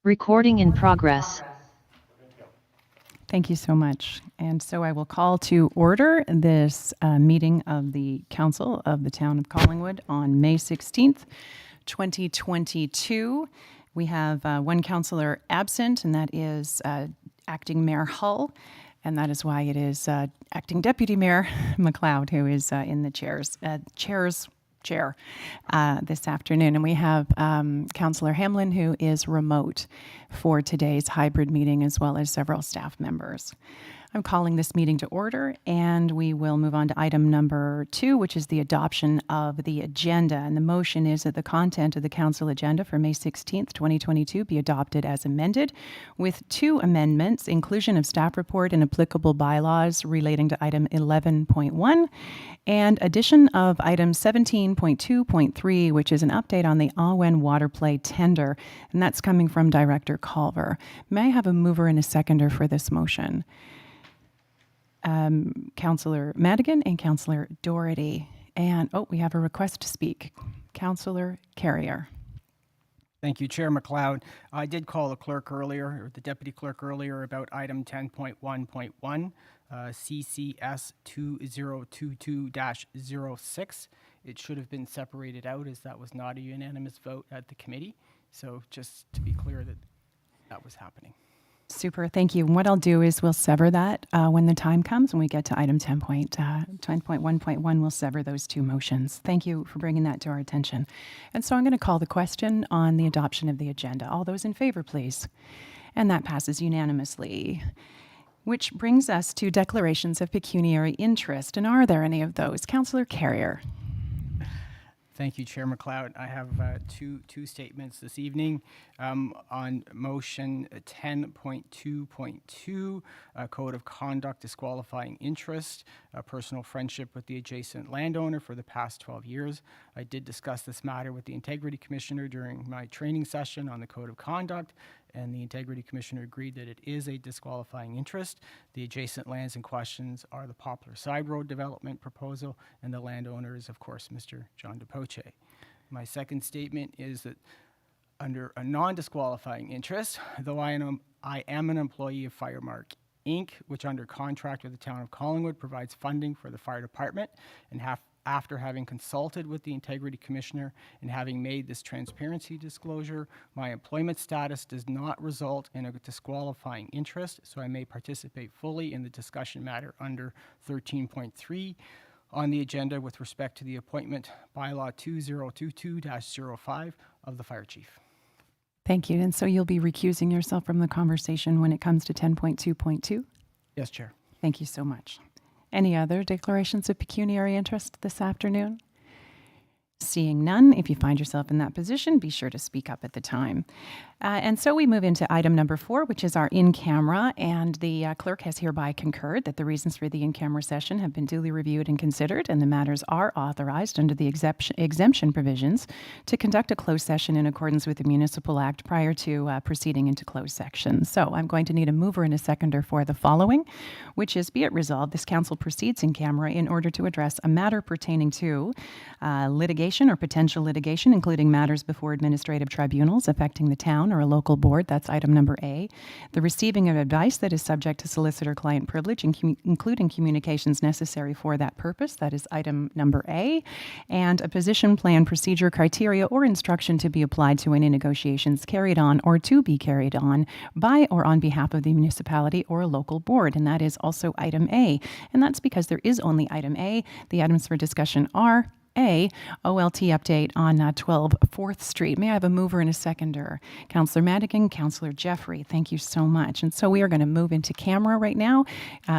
Recording in progress. Thank you so much. And so I will call to order this meeting of the Council of the Town of Collingwood on May 16th, 2022. We have one councillor absent, and that is Acting Mayor Hull, and that is why it is Acting Deputy Mayor McLeod who is in the chair this afternoon. And we have Councillor Hamlin, who is remote for today's hybrid meeting, as well as several staff members. I'm calling this meeting to order, and we will move on to item number 2, which is the adoption of the agenda. And the motion is that the content of the council agenda for May 16th, 2022 be adopted as amended, with 2 amendments: inclusion of staff report and applicable bylaws relating to item 11.1, and addition of item 17.2.3, which is an update on the Awen water play tender, and that's coming from Director Culver. May I have a mover and a seconder for this motion? Councillor Madigan and Councillor Doherty. And, we have a request to speak. Councillor Carrier. Thank you, Chair McLeod. I did call the clerk earlier, or the deputy clerk earlier, about item 10.1.1, CCS 2022-06. It should have been separated out, as that was not a unanimous vote at the committee. So just to be clear that was happening. Super, thank you. And what I'll do is we'll sever that when the time comes. When we get to item 10.1.1, we'll sever those 2 motions. Thank you for bringing that to our attention. And so I'm going to call the question on the adoption of the agenda. All those in favor, please. And that passes unanimously. Which brings us to declarations of pecuniary interest. And are there any of those? Councillor Carrier. Thank you, Chair McLeod. I have two statements this evening. On motion 10.2.2, Code of Conduct disqualifying interest, a personal friendship with the adjacent landowner for the past 12 years. I did discuss this matter with the Integrity Commissioner during my training session on the Code of Conduct, and the Integrity Commissioner agreed that it is a disqualifying interest. The adjacent lands in questions are the Poplar Side Road development proposal, and the landowner is, of course, Mr. John DePutations. My second statement is that under a non-disqualifying interest, though I am an employee of Firemark Inc., which under contract with the Town of Collingwood provides funding for the fire department, and after having consulted with the Integrity Commissioner and having made this transparency disclosure, my employment status does not result in a disqualifying interest, so I may participate fully in the discussion matter under 13.3 on the agenda with respect to the appointment bylaw 2022-05 of the fire chief. Thank you. And so you'll be recusing yourself from the conversation when it comes to 10.2.2? Yes, Chair. Thank you so much. Any other declarations of pecuniary interest this afternoon? Seeing none, if you find yourself in that position, be sure to speak up at the time. And so we move into item number 4, which is our in-camera, and the clerk has hereby concurred that the reasons for the in-camera session have been duly reviewed and considered, and the matters are authorized under the exemption provisions to conduct a closed session in accordance with the Municipal Act prior to proceeding into closed section. So I'm going to need a mover and a seconder for the following, which is, be it resolved, this council proceeds in camera in order to address a matter pertaining to litigation or potential litigation, including matters before administrative tribunals affecting the town or a local board. That's item number A. The receiving of advice that is subject to solicitor-client privilege, including communications necessary for that purpose. That is item number A. And a position, plan, procedure, criteria, or instruction to be applied to any negotiations carried on or to be carried on by or on behalf of the municipality or a local board. And that is also item A. And that's because there is only item A. The items for discussion are A, OLT update on 12 4th Street. May I have a mover and a seconder? Councillor Madigan, Councillor Jeffrey, thank you so much. And so we are going to move into camera right now.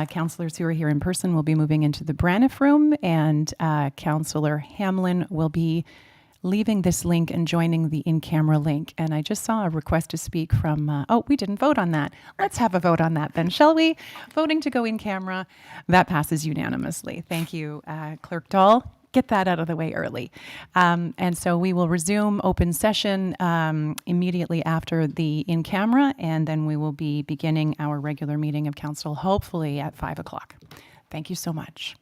Councillors who are here in person will be moving into the Braniff room, and Councillor Hamlin will be leaving this link and joining the in-camera link. And I just saw a request to speak from, we didn't vote on that. Let's have a vote on that then, shall we? Voting to go in camera, that passes unanimously. Thank you, Clerk Dahl. Get that out of the way early. And so we will resume open session immediately after the in-camera, and then we will be beginning our regular meeting of council, hopefully at 5 o'clock. Thank you so much.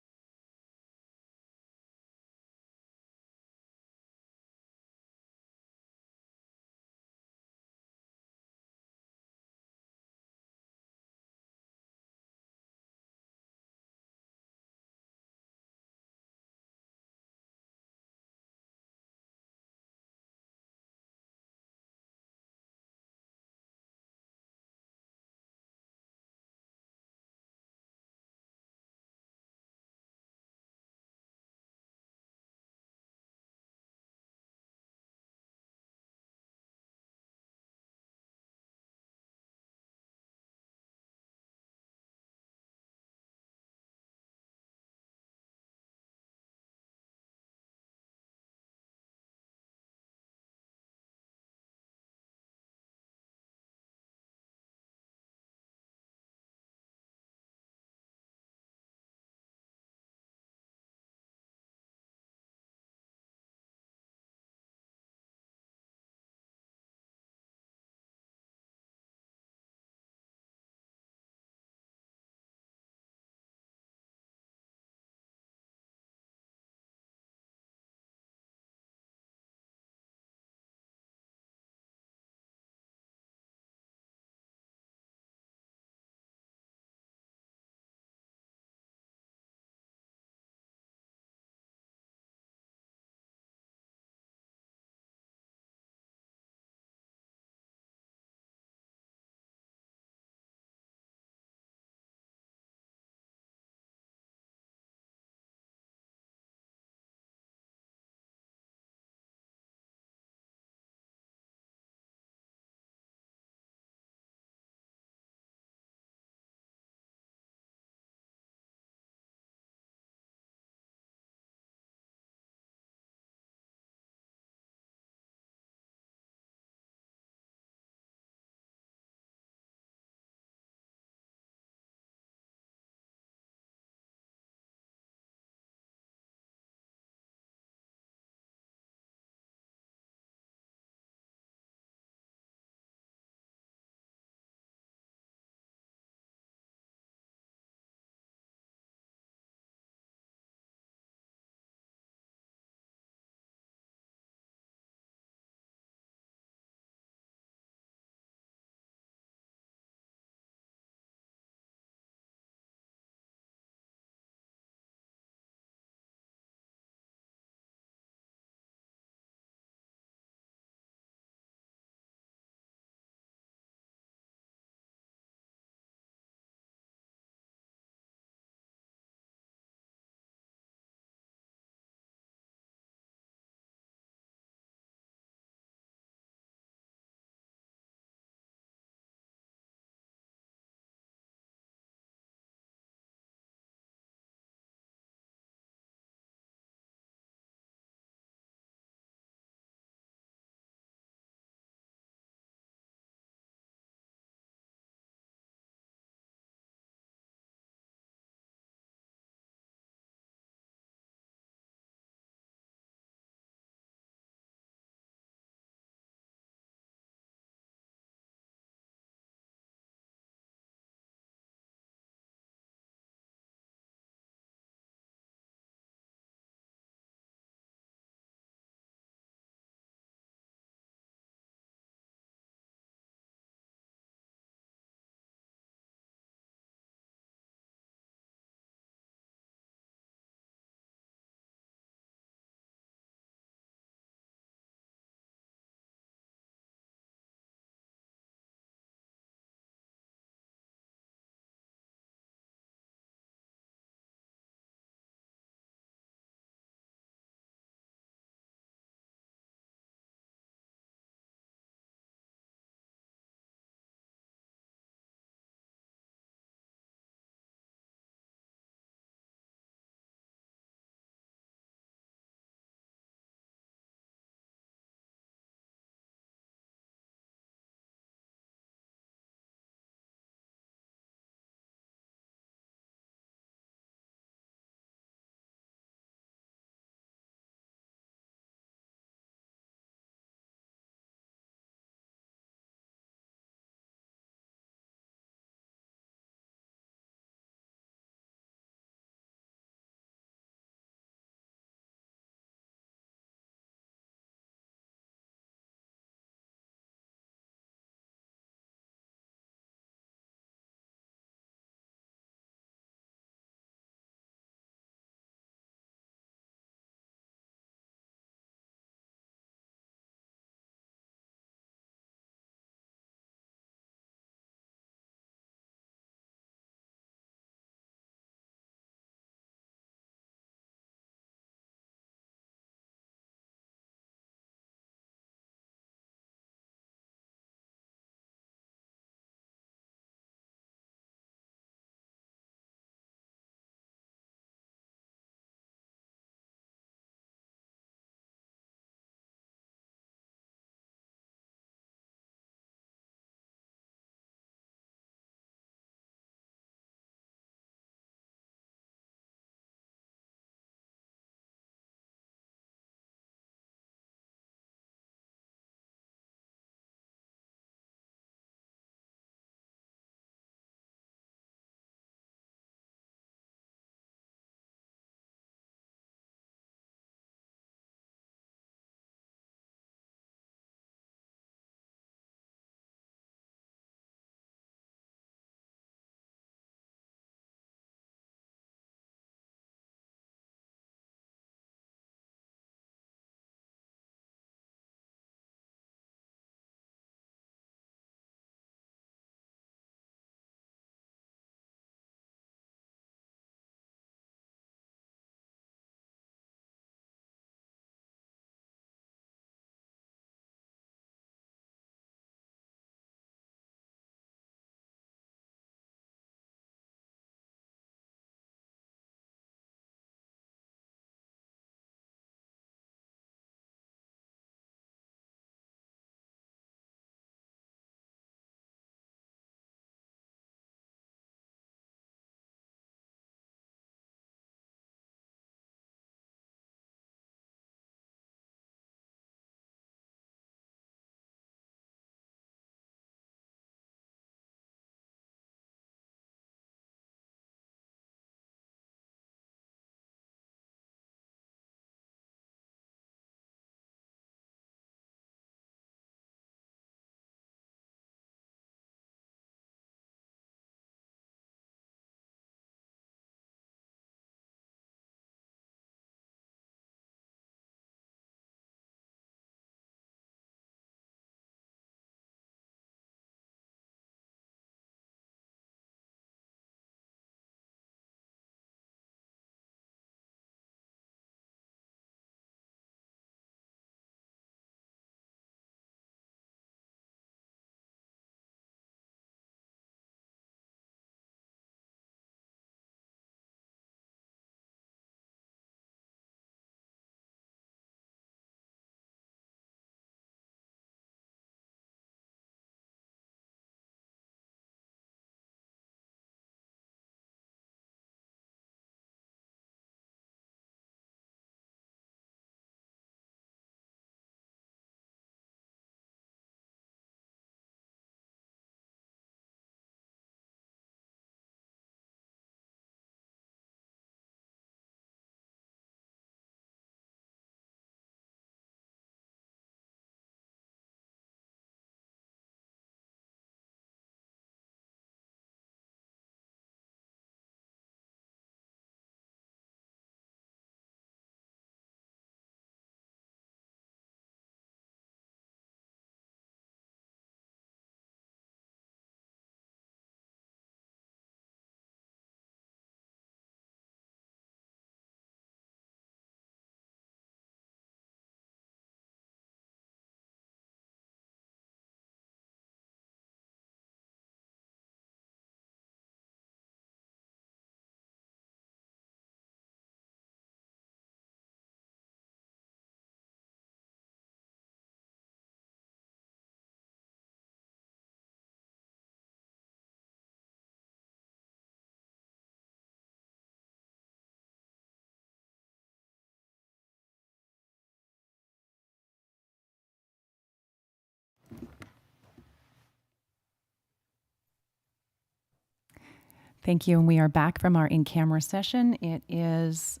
Thank you. And we are back from our in-camera session. It is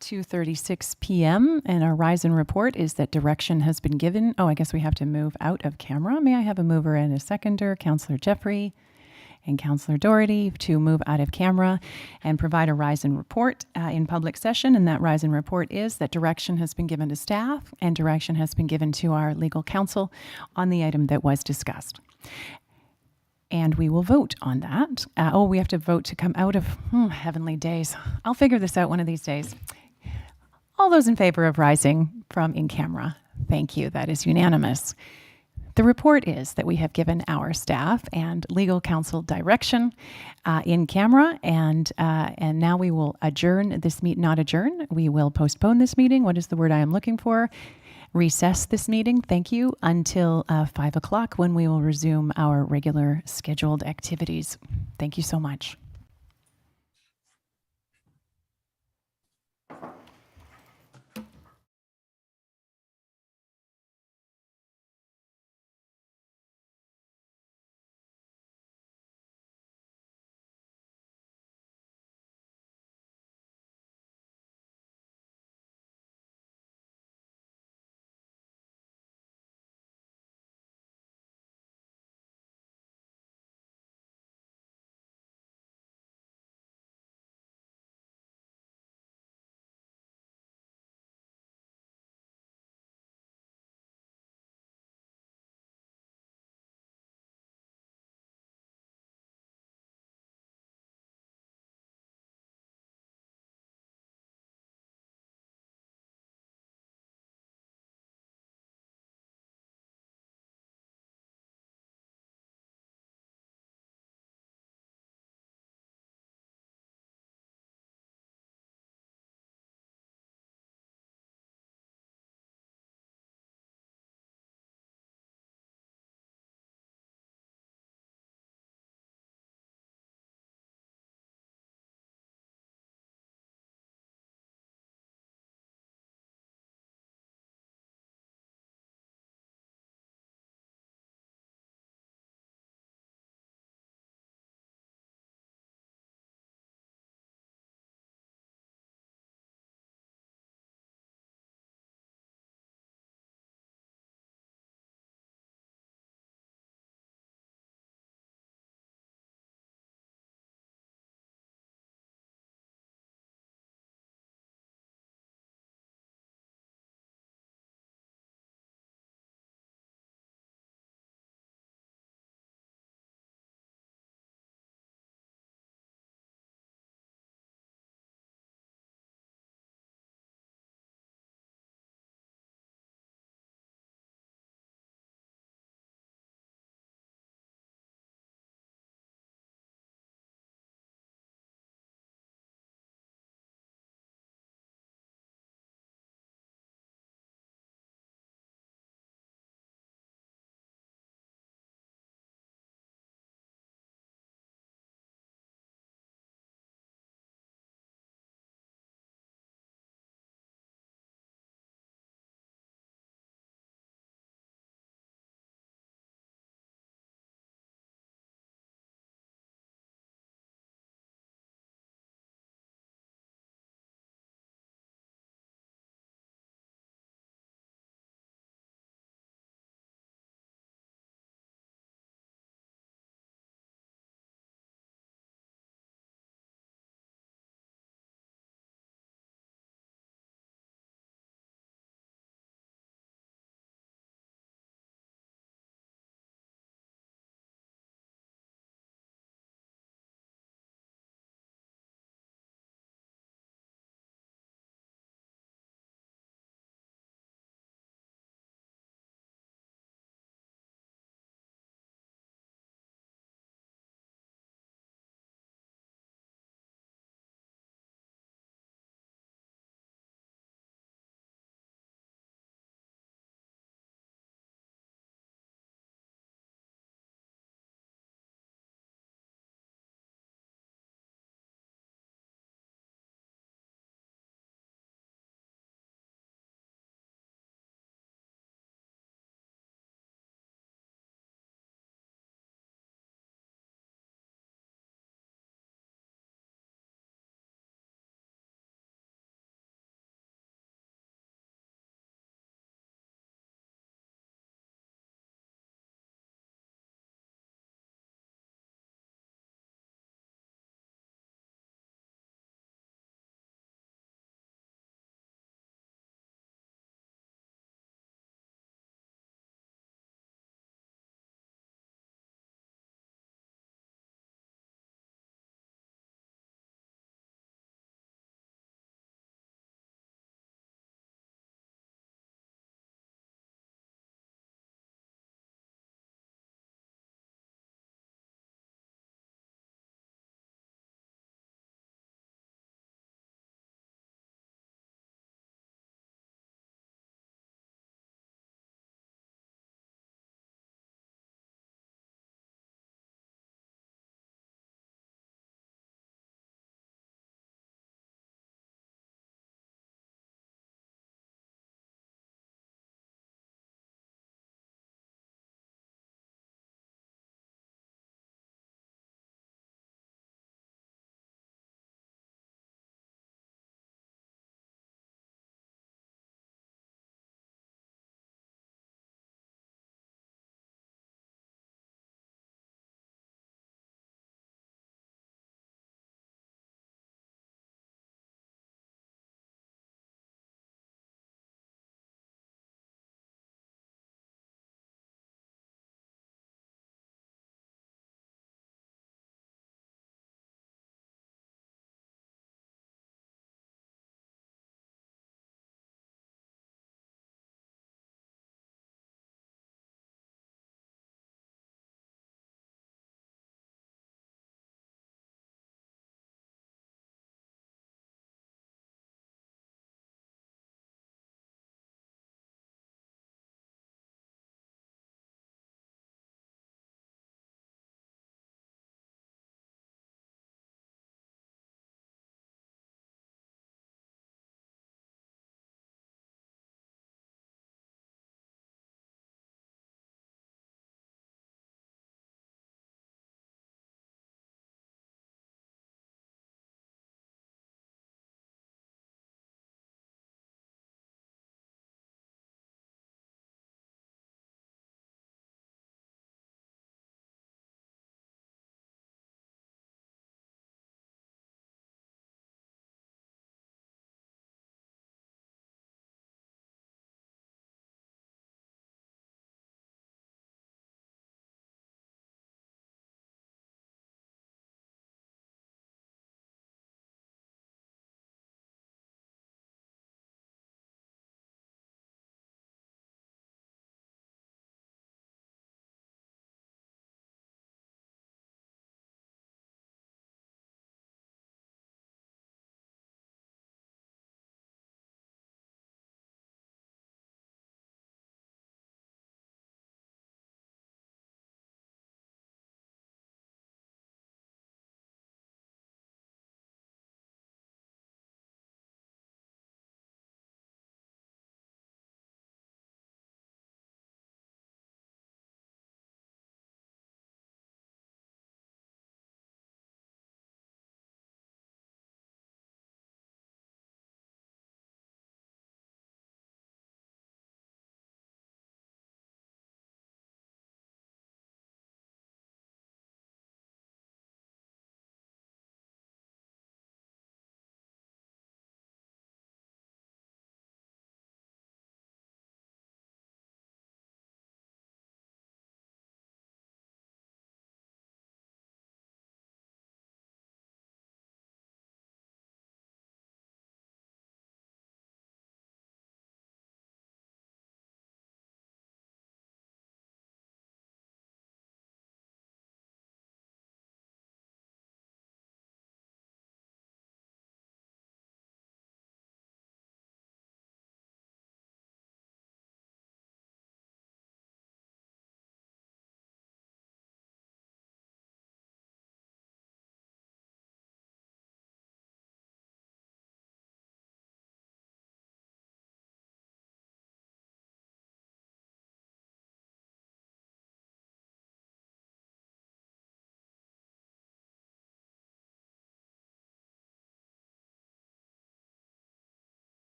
2:36 p.m. and our rise and report is that direction has been given. Oh, I guess we have to move out of camera. May I have a mover and a seconder? Councillor Jeffrey and Councillor Doherty to move out of camera and provide a rise and report in public session. And that rise and report is that direction has been given to staff and direction has been given to our legal counsel on the item that was discussed. And we will vote on that. We have to vote to come out of heavenly days. I'll figure this out one of these days. All those in favor of rising from in camera, thank you. That is unanimous. The report is that we have given our staff and legal counsel direction in camera, and now we will adjourn this meeting. Not adjourn. We will postpone this meeting. What is the word I am looking for? Recess this meeting, thank you, until 5 o'clock when we will resume our regular scheduled activities. Thank you so much.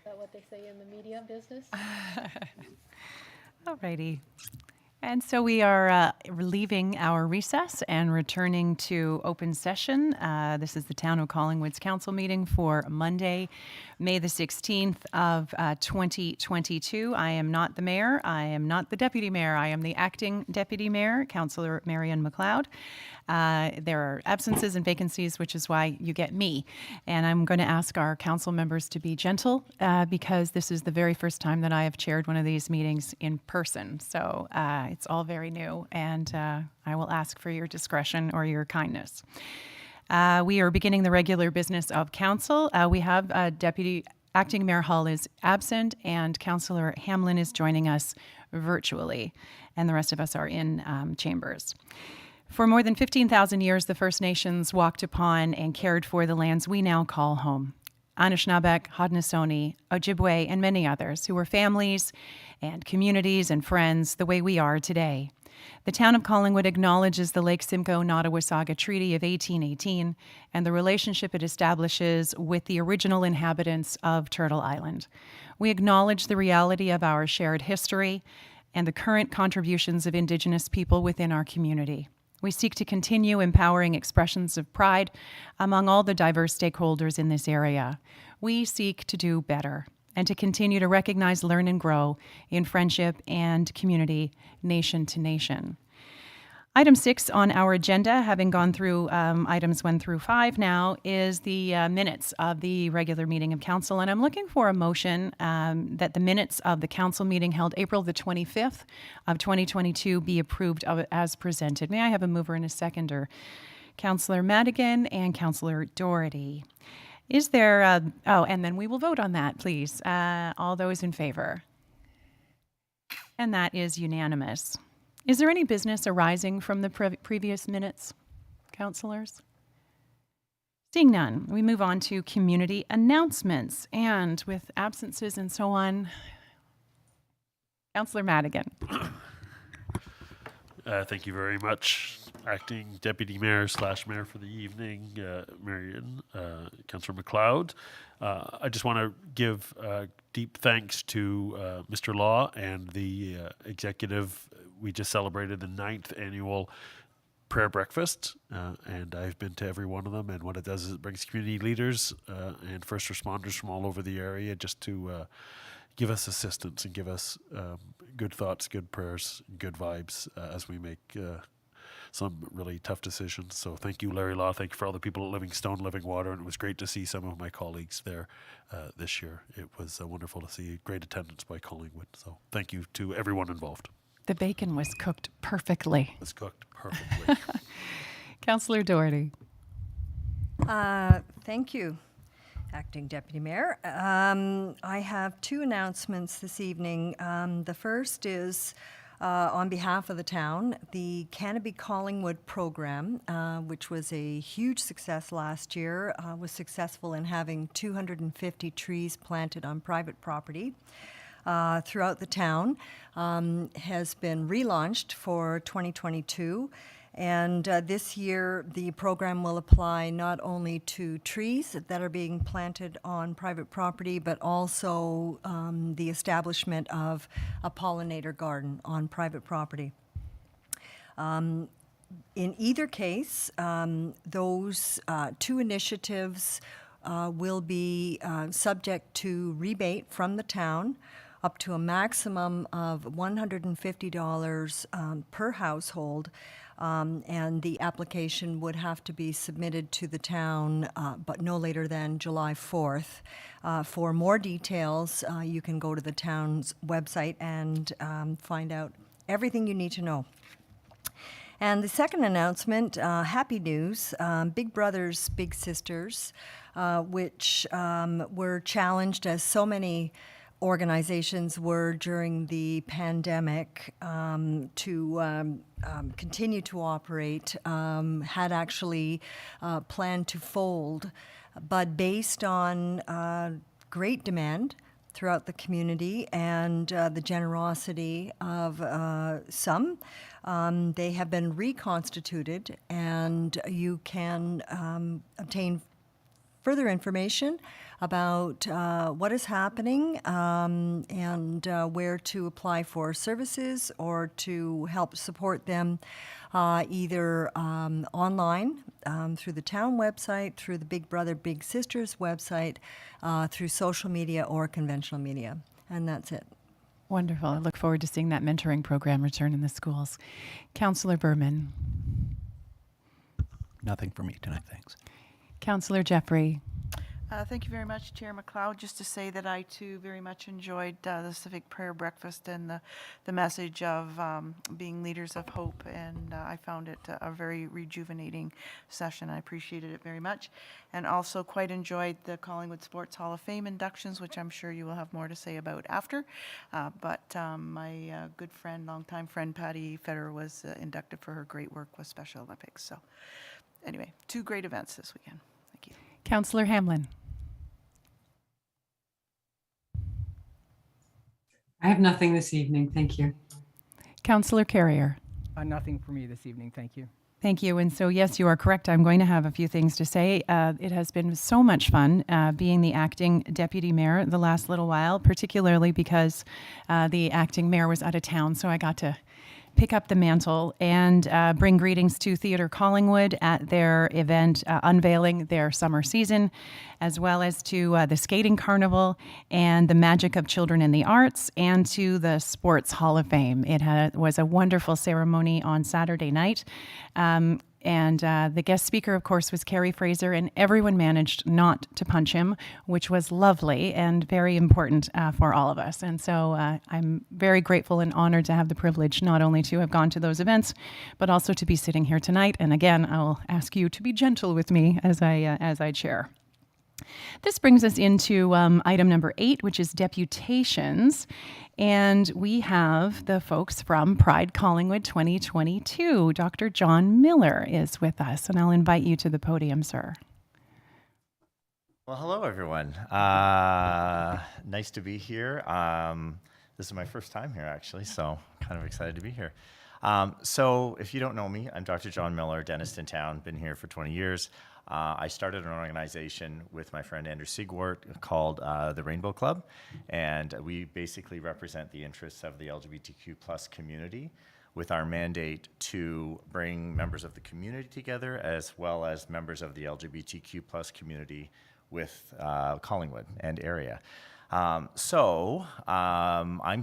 that what they say in the media business? All righty. And so we are leaving our recess and returning to open session. This is the Town of Collingwood's council meeting for Monday, May the 16th of 2022. I am not the mayor. I am not the deputy mayor. I am the acting deputy mayor, Councillor Marion McLeod. There are absences and vacancies, which is why you get me. And I'm going to ask our council members to be gentle because this is the very first time that I have chaired one of these meetings in person. So it's all very new, and I will ask for your discretion or your kindness. We are beginning the regular business of council. We have Deputy Acting Mayor Hull is absent, and Councillor Hamlin is joining us virtually, and the rest of us are in chambers. For more than 15,000 years, the First Nations walked upon and cared for the lands we now call home. Anishinaabek, Haudenosaunee, Ojibwe, and many others who were families and communities and friends the way we are today. The town of Collingwood acknowledges the Lake Simcoe-Nottawasaga Treaty of 1818 and the relationship it establishes with the original inhabitants of Turtle Island. We acknowledge the reality of our shared history and the current contributions of Indigenous people within our community. We seek to continue empowering expressions of pride among all the diverse stakeholders in this area. We seek to do better and to continue to recognize, learn, and grow in friendship and community, nation to nation. Item 6 on our agenda, having gone through items 1 through 5 now, is the minutes of the regular meeting of council. And I'm looking for a motion that the minutes of the council meeting held April the 25th of 2022 be approved as presented. May I have a mover and a seconder? Councillor Madigan and Councillor Doherty. Is there, and then we will vote on that, please. All those in favor? And that is unanimous. Is there any business arising from the previous minutes, councillors? Seeing none, we move on to community announcements. And with absences and so on, Councillor Madigan. Thank you very much, Acting Deputy Mayor / Mayor for the evening, Marion, Councillor McLeod. I just want to give deep thanks to Mr. Law and the executive. We just celebrated the 9th annual prayer breakfast, and I've been to every one of them. And what it does is it brings community leaders and first responders from all over the area just to give us assistance and give us good thoughts, good prayers, good vibes as we make some really tough decisions. So thank you, Larry Law. Thank you for all the people at Livingstone, Living Water. And it was great to see some of my colleagues there this year. It was wonderful to see great attendance by Collingwood. So thank you to everyone involved. The bacon was cooked perfectly. It was cooked perfectly. Councillor Doherty. Thank you, Acting Deputy Mayor. I have 2 announcements this evening. The first is on behalf of the town, the Canopy Collingwood program, which was a huge success last year, was successful in having 250 trees planted on private property throughout the town, has been relaunched for 2022. And this year, the program will apply not only to trees that are being planted on private property, but also the establishment of a pollinator garden on private property. In either case, those 2 initiatives will be subject to rebate from the town up to a maximum of $150 per household. And the application would have to be submitted to the town, but no later than July 4th. For more details, you can go to the town's website and find out everything you need to know. And the second announcement, happy news, Big Brothers, Big Sisters, which were challenged as so many organizations were during the pandemic to continue to operate, had actually planned to fold, but based on great demand throughout the community and the generosity of some, they have been reconstituted, and you can obtain further information about what is happening and where to apply for services or to help support them either online through the town website, through the Big Brother Big Sisters website, through social media or conventional media. And that's it. Wonderful. I look forward to seeing that mentoring program return in the schools. Councillor Berman. Nothing for me tonight, thanks. Councillor Jeffrey. Thank you very much, Chair McLeod. Just to say that I too very much enjoyed the civic prayer breakfast and the message of being leaders of hope, and I found it a very rejuvenating session. I appreciated it very much, and also quite enjoyed the Collingwood Sports Hall of Fame inductions, which I'm sure you will have more to say about after. But my good friend, longtime friend Patty Federer was inducted for her great work with Special Olympics. So anyway, 2 great events this weekend. Thank you. Councillor Hamlin. I have nothing this evening, thank you. Councillor Carrier. Nothing for me this evening, thank you. Thank you. And so, yes, you are correct. I'm going to have a few things to say. It has been so much fun being the acting deputy mayor the last little while, particularly because the acting mayor was out of town. So I got to pick up the mantle and bring greetings to Theatre Collingwood at their event unveiling their summer season, as well as to the Skating Carnival and the Magic of Children in the Arts, and to the Sports Hall of Fame. It was a wonderful ceremony on Saturday night. And the guest speaker, of course, was Carrie Fraser, and everyone managed not to punch him, which was lovely and very important for all of us. And so I'm very grateful and honored to have the privilege not only to have gone to those events, but also to be sitting here tonight. And again, I'll ask you to be gentle with me as I chair. This brings us into item number 8, which is deputations. And we have the folks from Pride Collingwood 2022. Dr. John Miller is with us, and I'll invite you to the podium, sir. Well, hello, everyone. Nice to be here. This is my first time here, actually, so kind of excited to be here. So if you don't know me, I'm Dr. John Miller, dentist in town, been here for 20 years. I started an organization with my friend Andrew Sigwart called the Rainbow Club, and we basically represent the interests of the LGBTQ plus community with our mandate to bring members of the community together as well as members of the LGBTQ plus community with Collingwood and area. I'm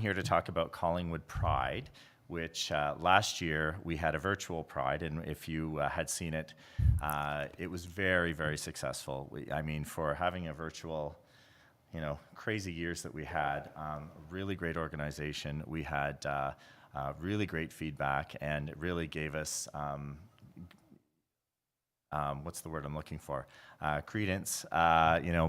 here to talk about Collingwood Pride, which last year we had a virtual Pride, and if you had seen it, it was very, very successful. I mean, for having a virtual, crazy years that we had, really great organization. We had really great feedback, and it really gave us, what's the word I'm looking for? Credence,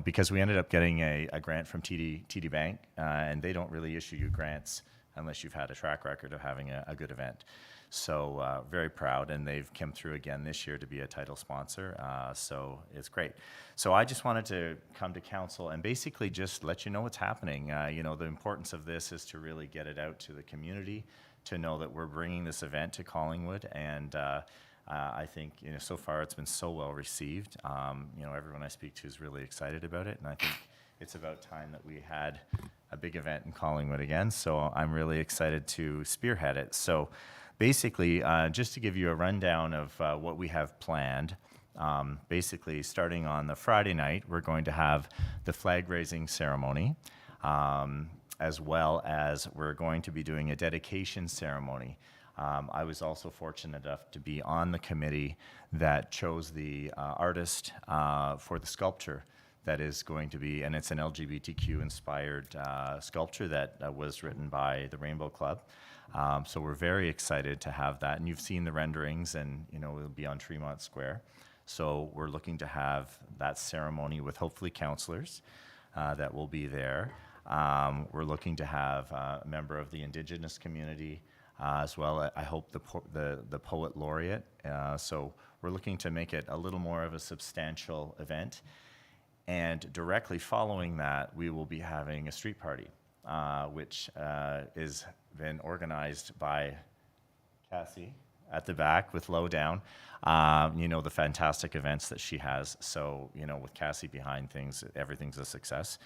because we ended up getting a grant from TD Bank, and they don't really issue you grants unless you've had a track record of having a good event. So very proud, and they've come through again this year to be a title sponsor, so it's great. So I just wanted to come to council and basically just let you know what's happening. The importance of this is to really get it out to the community, to know that we're bringing this event to Collingwood, and I think so far it's been so well received. Everyone I speak to is really excited about it, and I think it's about time that we had a big event in Collingwood again, so I'm really excited to spearhead it. So basically, just to give you a rundown of what we have planned, basically starting on the Friday night, we're going to have the flag raising ceremony, as well as we're going to be doing a dedication ceremony. I was also fortunate enough to be on the committee that chose the artist for the sculpture that is going to be, and it's an LGBTQ-inspired sculpture that was written by the Rainbow Club. So we're very excited to have that, and you've seen the renderings, and it'll be on Tremont Square. So we're looking to have that ceremony with hopefully councillors that will be there. We're looking to have a member of the Indigenous community as well. I hope the poet laureate. So we're looking to make it a little more of a substantial event. And directly following that, we will be having a street party, which is been organized by Cassie at the back with Lowdown. You know, the fantastic events that she has. So, you know, with Cassie behind things, everything's a success.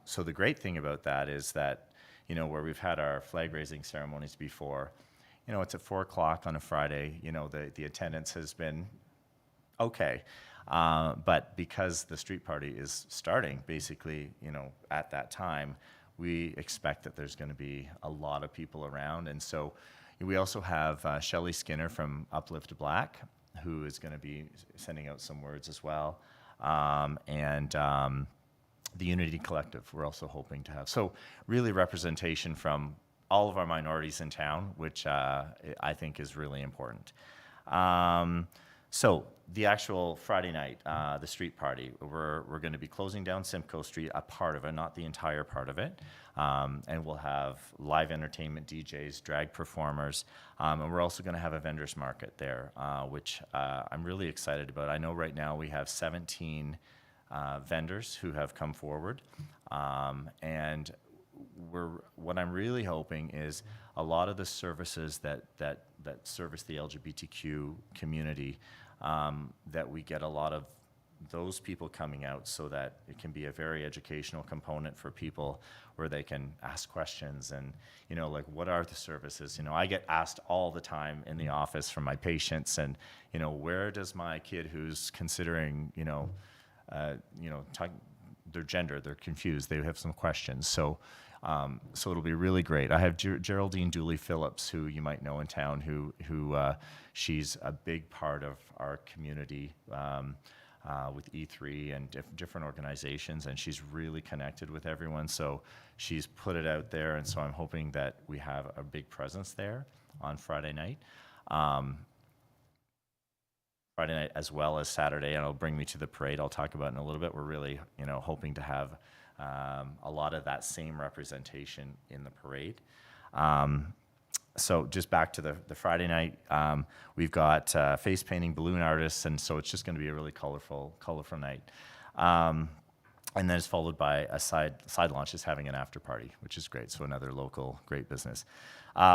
So the great thing about that is that, you know, where we've had our flag raising ceremonies before, you know, it's at 4 o'clock on a Friday. You know, the attendance has been okay. But because the street party is starting basically, you know, at that time, we expect that there's going to be a lot of people around. And so we also have Shelley Skinner from Uplift Black, who is going to be sending out some words as well. And the Unity Collective, we're also hoping to have. So really representation from all of our minorities in town, which I think is really important. So the actual Friday night, the street party, we're going to be closing down Simcoe Street, a part of it, not the entire part of it. And we'll have live entertainment, DJs, drag performers, and we're also going to have a vendors market there, which I'm really excited about. I know right now we have 17 vendors who have come forward, and what I'm really hoping is a lot of the services that service the LGBTQ community, that we get a lot of those people coming out so that it can be a very educational component for people where they can ask questions and, you know, like, what are the services? You know, I get asked all the time in the office from my patients and, you know, where does my kid who's considering, their gender, they're confused, they have some questions. So it'll be really great. I have Geraldine Dooley Phillips, who you might know in town, who she's a big part of our community with E3 and different organizations, and she's really connected with everyone. So she's put it out there, and so I'm hoping that we have a big presence there on Friday night. Friday night as well as Saturday, and it'll bring me to the parade I'll talk about in a little bit. We're really, you know, hoping to have a lot of that same representation in the parade. So just back to the Friday night, we've got face painting, balloon artists, and so it's just going to be a really colorful night. And then it's followed by a side launch, is having an after party, which is great. So another local great business.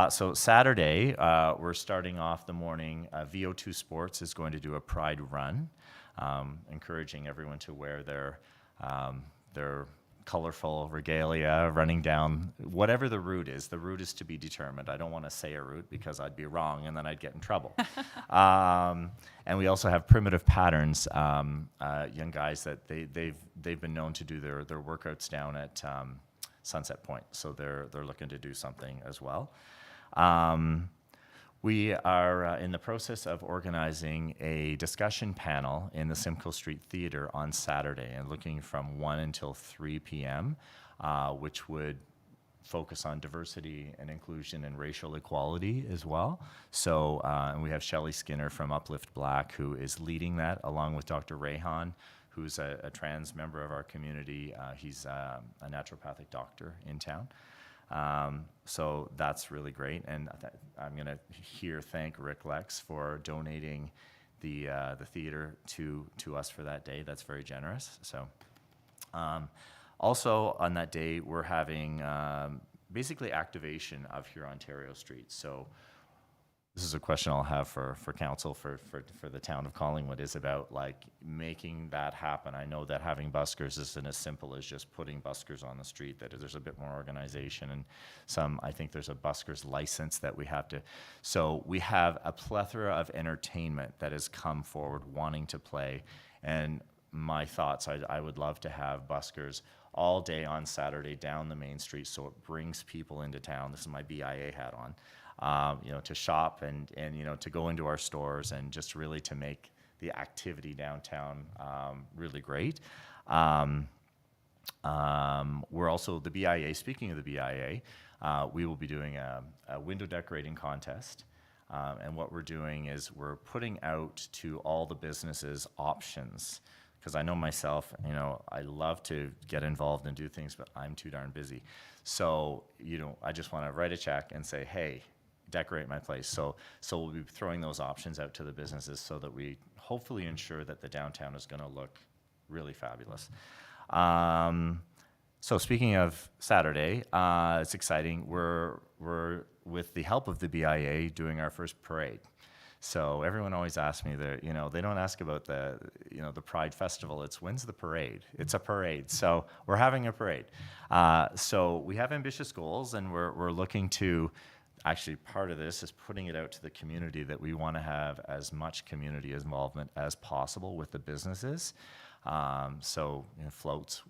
So Saturday, we're starting off the morning. VO2 Sports is going to do a Pride run, encouraging everyone to wear their colorful regalia, running down whatever the route is. The route is to be determined. I don't want to say a route because I'd be wrong and then I'd get in trouble. And we also have Primitive Patterns, young guys that they've been known to do their workouts down at Sunset Point. So they're looking to do something as well. We are in the process of organizing a discussion panel in the Simcoe Street Theatre on Saturday, and looking from 1 until 3 p.m., which would focus on diversity and inclusion and racial equality as well. So, and we have Shelley Skinner from Uplift Black, who is leading that, along with Dr. Rayhan, who's a trans member of our community. He's a naturopathic doctor in town. So that's really great, and I'm going to thank Rick Lex for donating the theater to us for that day. That's very generous. So also on that day, we're having basically activation of Hurontario Street. So this is a question I'll have for council for the town of Collingwood, is about like making that happen. I know that having buskers isn't as simple as just putting buskers on the street, that there's a bit more organization, and I think there's a buskers license that we have to. So we have a plethora of entertainment that has come forward wanting to play, and my thoughts, I would love to have buskers all day on Saturday down the main street, so it brings people into town. This is my BIA hat on. To shop and to go into our stores and just really to make the activity downtown really great. We're also, the BIA, speaking of the BIA, we will be doing a window decorating contest. And what we're doing is we're putting out to all the businesses options. Because I know myself, I love to get involved and do things, but I'm too darn busy. So, I just want to write a check and say, hey, decorate my place. So we'll be throwing those options out to the businesses so that we hopefully ensure that the downtown is going to look really fabulous. So speaking of Saturday, it's exciting. We're with the help of the BIA doing our first parade. So everyone always asks me, they don't ask about the Pride Festival. It's when's the parade? It's a parade. So we're having a parade. So we have ambitious goals, and we're looking to, actually part of this is putting it out to the community that we want to have as much community involvement as possible with the businesses. So floats,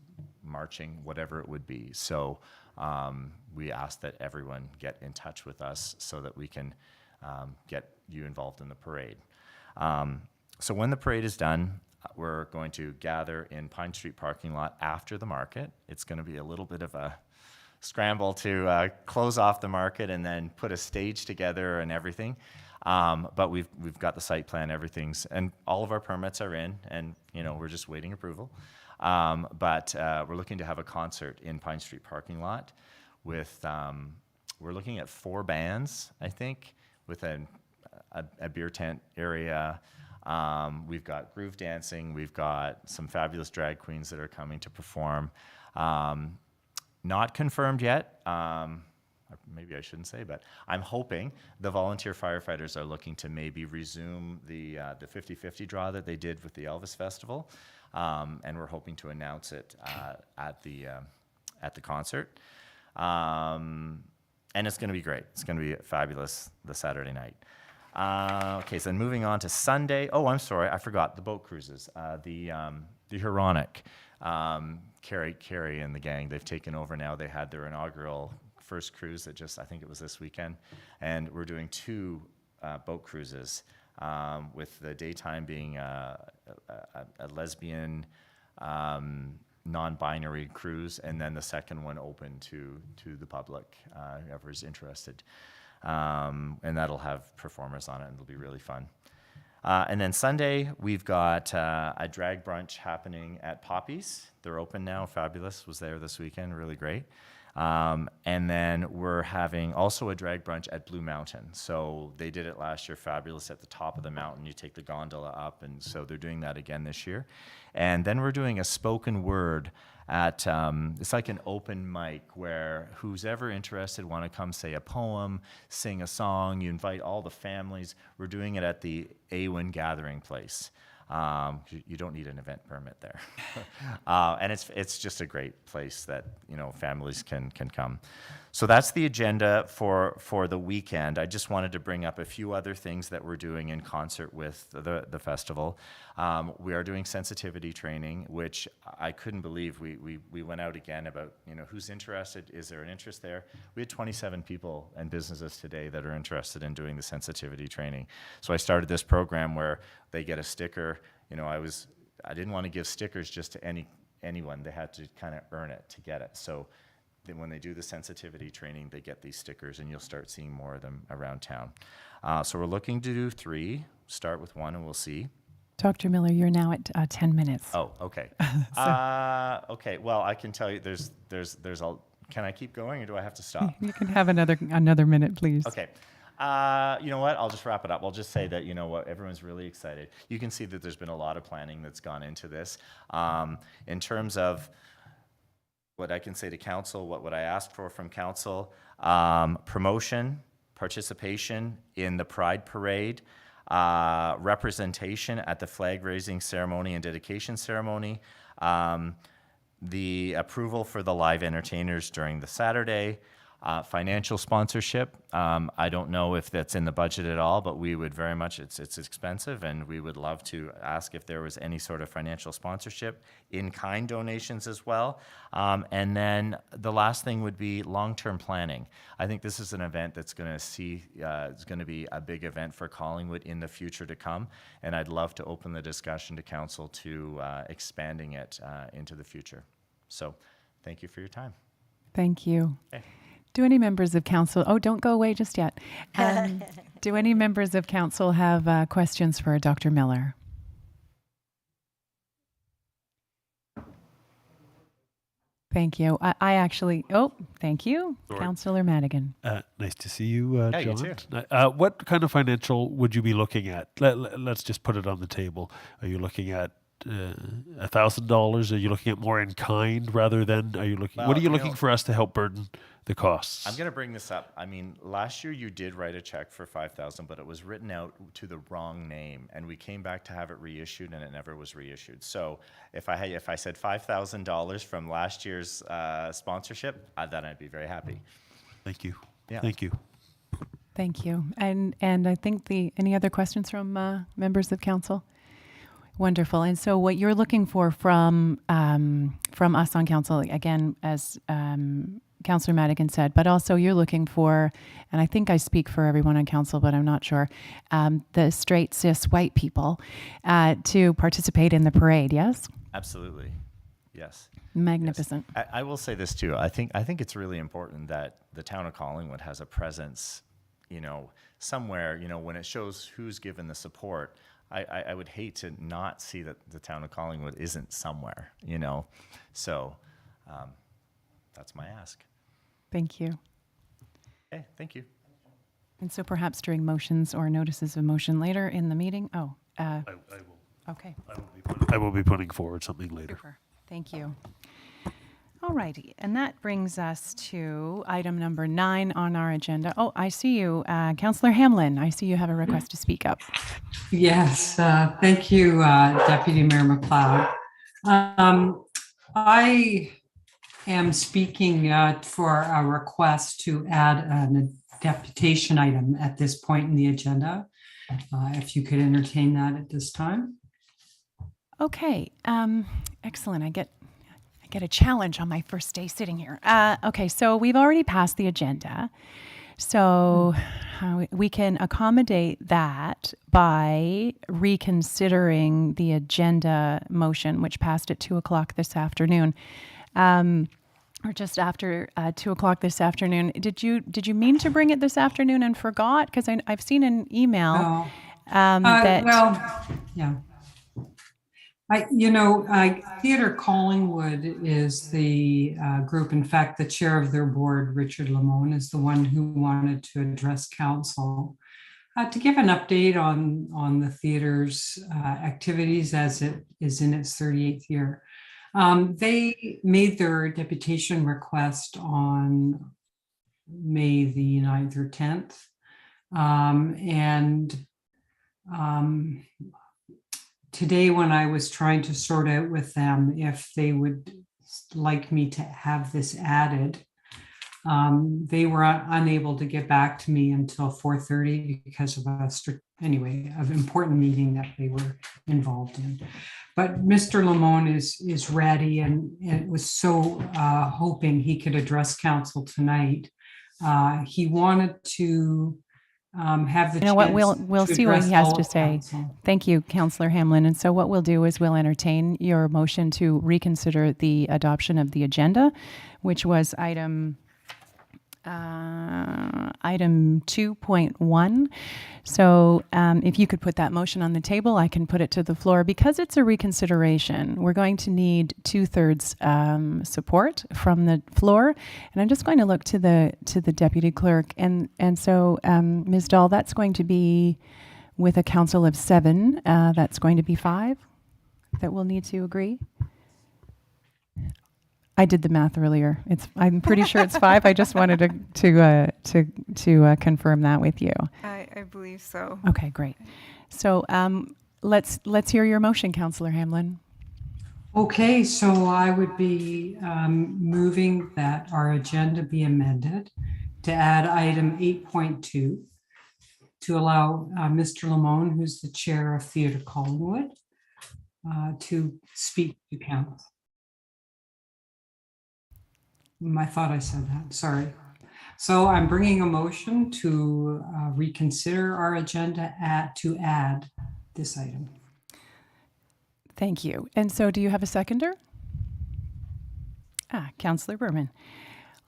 marching, whatever it would be. So we ask that everyone get in touch with us so that we can get you involved in the parade. So when the parade is done, we're going to gather in Pine Street parking lot after the market. It's going to be a little bit of a scramble to close off the market and then put a stage together and everything. But we've got the site plan, everything's, and all of our permits are in, and we're just waiting approval. But we're looking to have a concert in Pine Street parking lot with, we're looking at 4 bands, I think, with a beer tent area. We've got groove dancing. We've got some fabulous drag queens that are coming to perform. Not confirmed yet. Maybe I shouldn't say, but I'm hoping the volunteer firefighters are looking to maybe resume the 50-50 draw that they did with the Elvis Festival, and we're hoping to announce it at the concert. And it's going to be great. It's going to be fabulous the Saturday night. Okay, so then moving on to Sunday. Oh, I'm sorry, I forgot the boat cruises. The Huronic, Carrie and the gang, they've taken over now. They had their inaugural first cruise that I think it was this weekend, and we're doing 2 boat cruises, with the daytime being a lesbian, non-binary cruise, and then the second one open to the public, whoever's interested. And that'll have performers on it, and it'll be really fun. And then Sunday, we've got a drag brunch happening at Poppy's. They're open now. Fabulous. Was there this weekend. Really great. And then we're having also a drag brunch at Blue Mountain. So they did it last year. Fabulous. At the top of the mountain, you take the gondola up. And so they're doing that again this year. And then we're doing a spoken word at, it's like an open mic where who's ever interested want to come say a poem, sing a song. You invite all the families. We're doing it at the Awin Gathering Place. You don't need an event permit there. And it's just a great place that, families can come. So that's the agenda for the weekend. I just wanted to bring up a few other things that we're doing in concert with the festival. We are doing sensitivity training, which I couldn't believe. We went out again about, who's interested? Is there an interest there? We had 27 people and businesses today that are interested in doing the sensitivity training. So I started this program where they get a sticker. I didn't want to give stickers just to anyone. They had to kind of earn it to get it. So then when they do the sensitivity training, they get these stickers, and you'll start seeing more of them around town. So we're looking to do 3, start with 1, and we'll see. Dr. Miller, you're now at 10 minutes. Oh, okay. Okay, well, I can tell you there's can I keep going, or do I have to stop? You can have another minute, please. Okay. You know what? I'll just wrap it up. I'll just say that, everyone's really excited. You can see that there's been a lot of planning that's gone into this. In terms of what I can say to council, what would I ask for from council? Promotion, participation in the Pride Parade, representation at the flag raising ceremony and dedication ceremony, the approval for the live entertainers during the Saturday, financial sponsorship. I don't know if that's in the budget at all, but we would very much, it's expensive, and we would love to ask if there was any sort of financial sponsorship, in-kind donations as well. And then the last thing would be long-term planning. I think this is an event that's going to it's going to be a big event for Collingwood in the future to come, and I'd love to open the discussion to council to expanding it into the future. So thank you for your time. Thank you. Okay. Do any members of council, don't go away just yet. Do any members of council have questions for Dr. Miller? Thank you. I actually, thank you. Sorry. Councillor Madigan. Nice to see you, Yeah, you John. too. What kind of financial would you be looking at? Let's just put it on the table. Are you looking at $1,000? Are you looking at more in kind rather than, are you looking, what Well, are you you looking know- for us to help burden the costs? I'm going to bring this up. I mean, last year you did write a check for 5,000, but it was written out to the wrong name, and we came back to have it reissued, and it never was reissued. So if I said $5,000 from last year's sponsorship, then I'd be very happy. Thank you. Yeah. Thank you. Thank you. And I think any other questions from members of council? Wonderful. And so what you're looking for from us on council, again, as Councillor Madigan said, but also you're looking for, and I think I speak for everyone on council, but I'm not sure, the straight, cis, white people to participate in the parade, yes? Absolutely. Yes. Magnificent. Yes. I will say this too. I think it's really important that the town of Collingwood has a presence, somewhere, when it shows who's given the support. I would hate to not see that the town of Collingwood isn't somewhere, So that's my ask. Thank you. Okay, thank you. And so perhaps during motions or notices of motion later in the meeting. Oh, I will. okay. I will be putting forward something later. Super. Thank you. All righty. And that brings us to item number 9 on our agenda. Oh, I see you, Councillor Hamlin. I see you have a request to speak up. Yes, thank you, Deputy Mayor McLeod. I am speaking for a request to add a deputation item at this point in the agenda. If you could entertain that at this time. Okay. Excellent. I get a challenge on my first day sitting here. Okay, so we've already passed the agenda. So we can accommodate that by reconsidering the agenda motion, which passed at 2:00 this afternoon, or just after 2:00 this afternoon. Did you mean to bring it this afternoon and forgot? Because I've seen an email No. that. Well, yeah. Theatre Collingwood is the group. In fact, the chair of their board, Richard Lamone, is the one who wanted to address council to give an update on the theater's activities as it is in its 38th year. They made their deputation request on May the 9th or 10th. Today, when I was trying to sort out with them if they would like me to have this added, they were unable to get back to me until 4:30 because of an important meeting that they were involved in. But Mr. Lamone is ready and was so hoping he could address council tonight. He wanted to have the You know what, chance we'll to see what address he has all to of say. council. Thank you, Councillor Hamlin. And so what we'll do is we'll entertain your motion to reconsider the adoption of the agenda, which was item 2.1. So if you could put that motion on the table, I can put it to the floor. Because it's a reconsideration, we're going to need 2/3 support from the floor. And I'm just going to look to the deputy clerk. And so, Ms. Dahl, that's going to be with a council of 7. That's going to be 5 that will need to agree. I did the math earlier. I'm pretty sure it's 5. I just wanted to confirm that with you. I believe so. Okay, great. So let's hear your motion, Councillor Hamlin. Okay, so I would be moving that our agenda be amended to add item 8.2 to allow Mr. Lamone, who's the chair of Theatre Collingwood, to speak to council. I thought I said that, sorry. So I'm bringing a motion to reconsider our agenda to add this item. Thank you. And so do you have a seconder? Councillor Berman.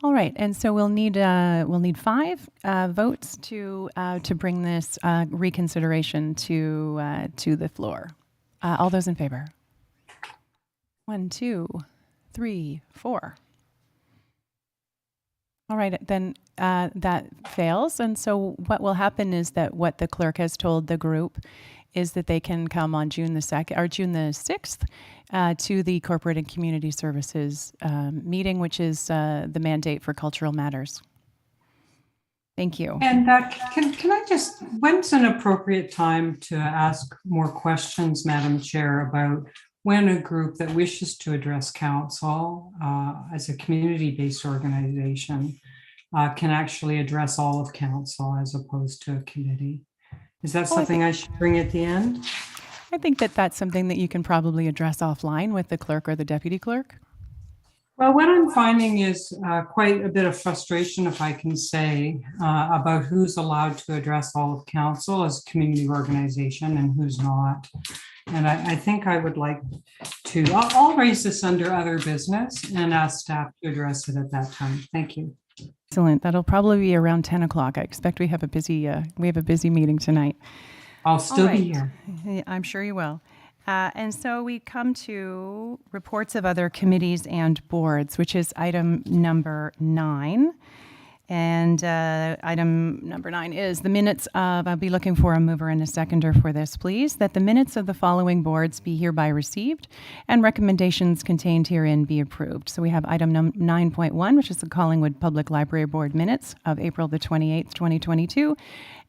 All right, and so we'll need 5 votes to bring this reconsideration to the floor. All those in favor? 1, 2, 3, 4. All right, then that fails. And so what will happen is that what the clerk has told the group is that they can come on June the 2nd or June the 6th to the Corporate and Community Services meeting, which is the mandate for cultural matters. Thank you. And can I just, when's an appropriate time to ask more questions, Madam Chair, about when a group that wishes to address council as a community-based organization can actually address all of council as opposed to a committee? Is that something I should bring at the end? I think that that's something that you can probably address offline with the clerk or the deputy clerk. Well, what I'm finding is quite a bit of frustration, if I can say, about who's allowed to address all of council as a community organization and who's not. And I think I would like to, I'll raise this under other business and ask staff to address it at that time. Thank you. Excellent. That'll probably be around 10 o'clock. I expect we have a busy meeting tonight. I'll still All be right. here. I'm sure you will. And so we come to reports of other committees and boards, which is item number 9. And item number 9 is the minutes of, I'll be looking for a mover and a seconder for this, please, that the minutes of the following boards be hereby received and recommendations contained herein be approved. So we have item 9.1, which is the Collingwood Public Library Board minutes of April the 28th, 2022.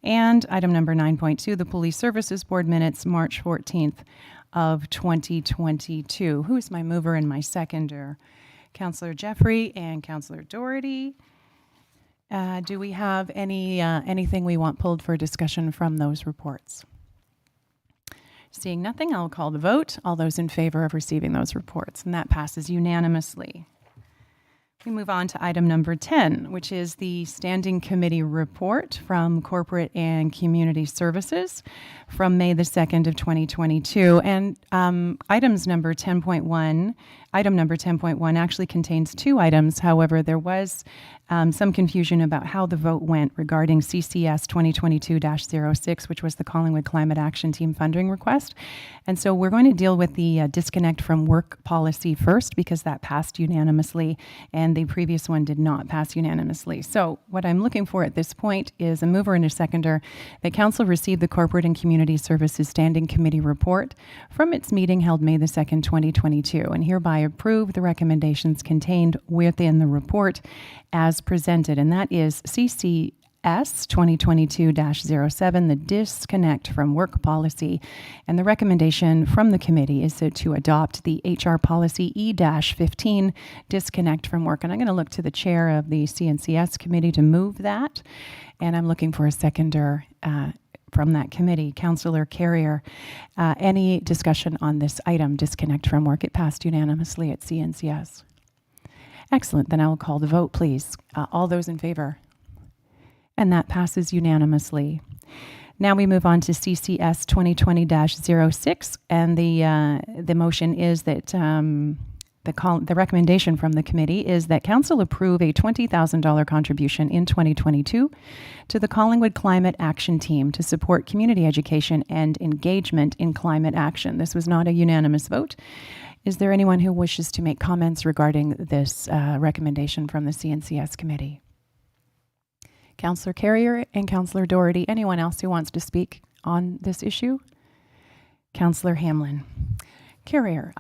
And item number 9.2, the Police Services Board minutes, March 14th of 2022. Who is my mover and my seconder? Councillor Jeffrey and Councillor Doherty. Do we have anything we want pulled for discussion from those reports? Seeing nothing, I'll call the vote. All those in favor of receiving those reports, and that passes unanimously. We move on to item number 10, which is the Standing Committee report from Corporate and Community Services from May the 2nd of 2022. And item number 10.1 actually contains 2 items. However, there was some confusion about how the vote went regarding CCS 2022-06, which was the Collingwood Climate Action Team funding request. And so we're going to deal with the disconnect from work policy first, because that passed unanimously, and the previous one did not pass unanimously. So what I'm looking for at this point is a mover and a seconder that Council receive the Corporate and Community Services Standing Committee report from its meeting held May the 2nd, 2022, and hereby approve the recommendations contained within the report as presented, and that is CCS 2022-07, the disconnect from work policy. And the recommendation from the committee is to adopt the HR policy E-15, disconnect from work. And I'm going to look to the chair of the CNCS committee to move that. And I'm looking for a seconder from that committee. Councillor Carrier, any discussion on this item, disconnect from work? It passed unanimously at CNCS. Excellent. Then I will call the vote, please. All those in favor? And that passes unanimously. Now we move on to CCS 2020-06, and the motion is that the recommendation from the committee is that Council approve a $20,000 contribution in 2022 to the Collingwood Climate Action Team to support community education and engagement in climate action. This was not a unanimous vote. Is there anyone who wishes to make comments regarding this recommendation from the CNCS committee? Councillor Carrier and Councillor Doherty. Anyone else who wants to speak on this issue? Councillor Hamlin. Carrier,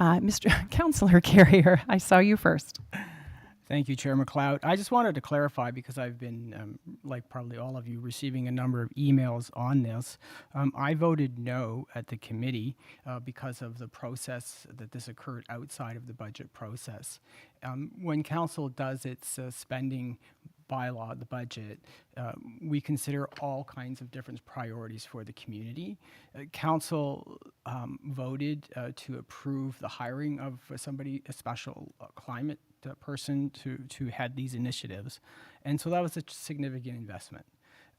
Councillor Carrier, I saw you first. Thank you, Chair McLeod. I just wanted to clarify, because I've been, like probably all of you, receiving a number of emails on this. I voted no at the committee because of the process that this occurred outside of the budget process. When Council does its spending bylaw, the budget, we consider all kinds of different priorities for the community. Council voted to approve the hiring of somebody, a special climate person to head these initiatives. And so that was a significant investment.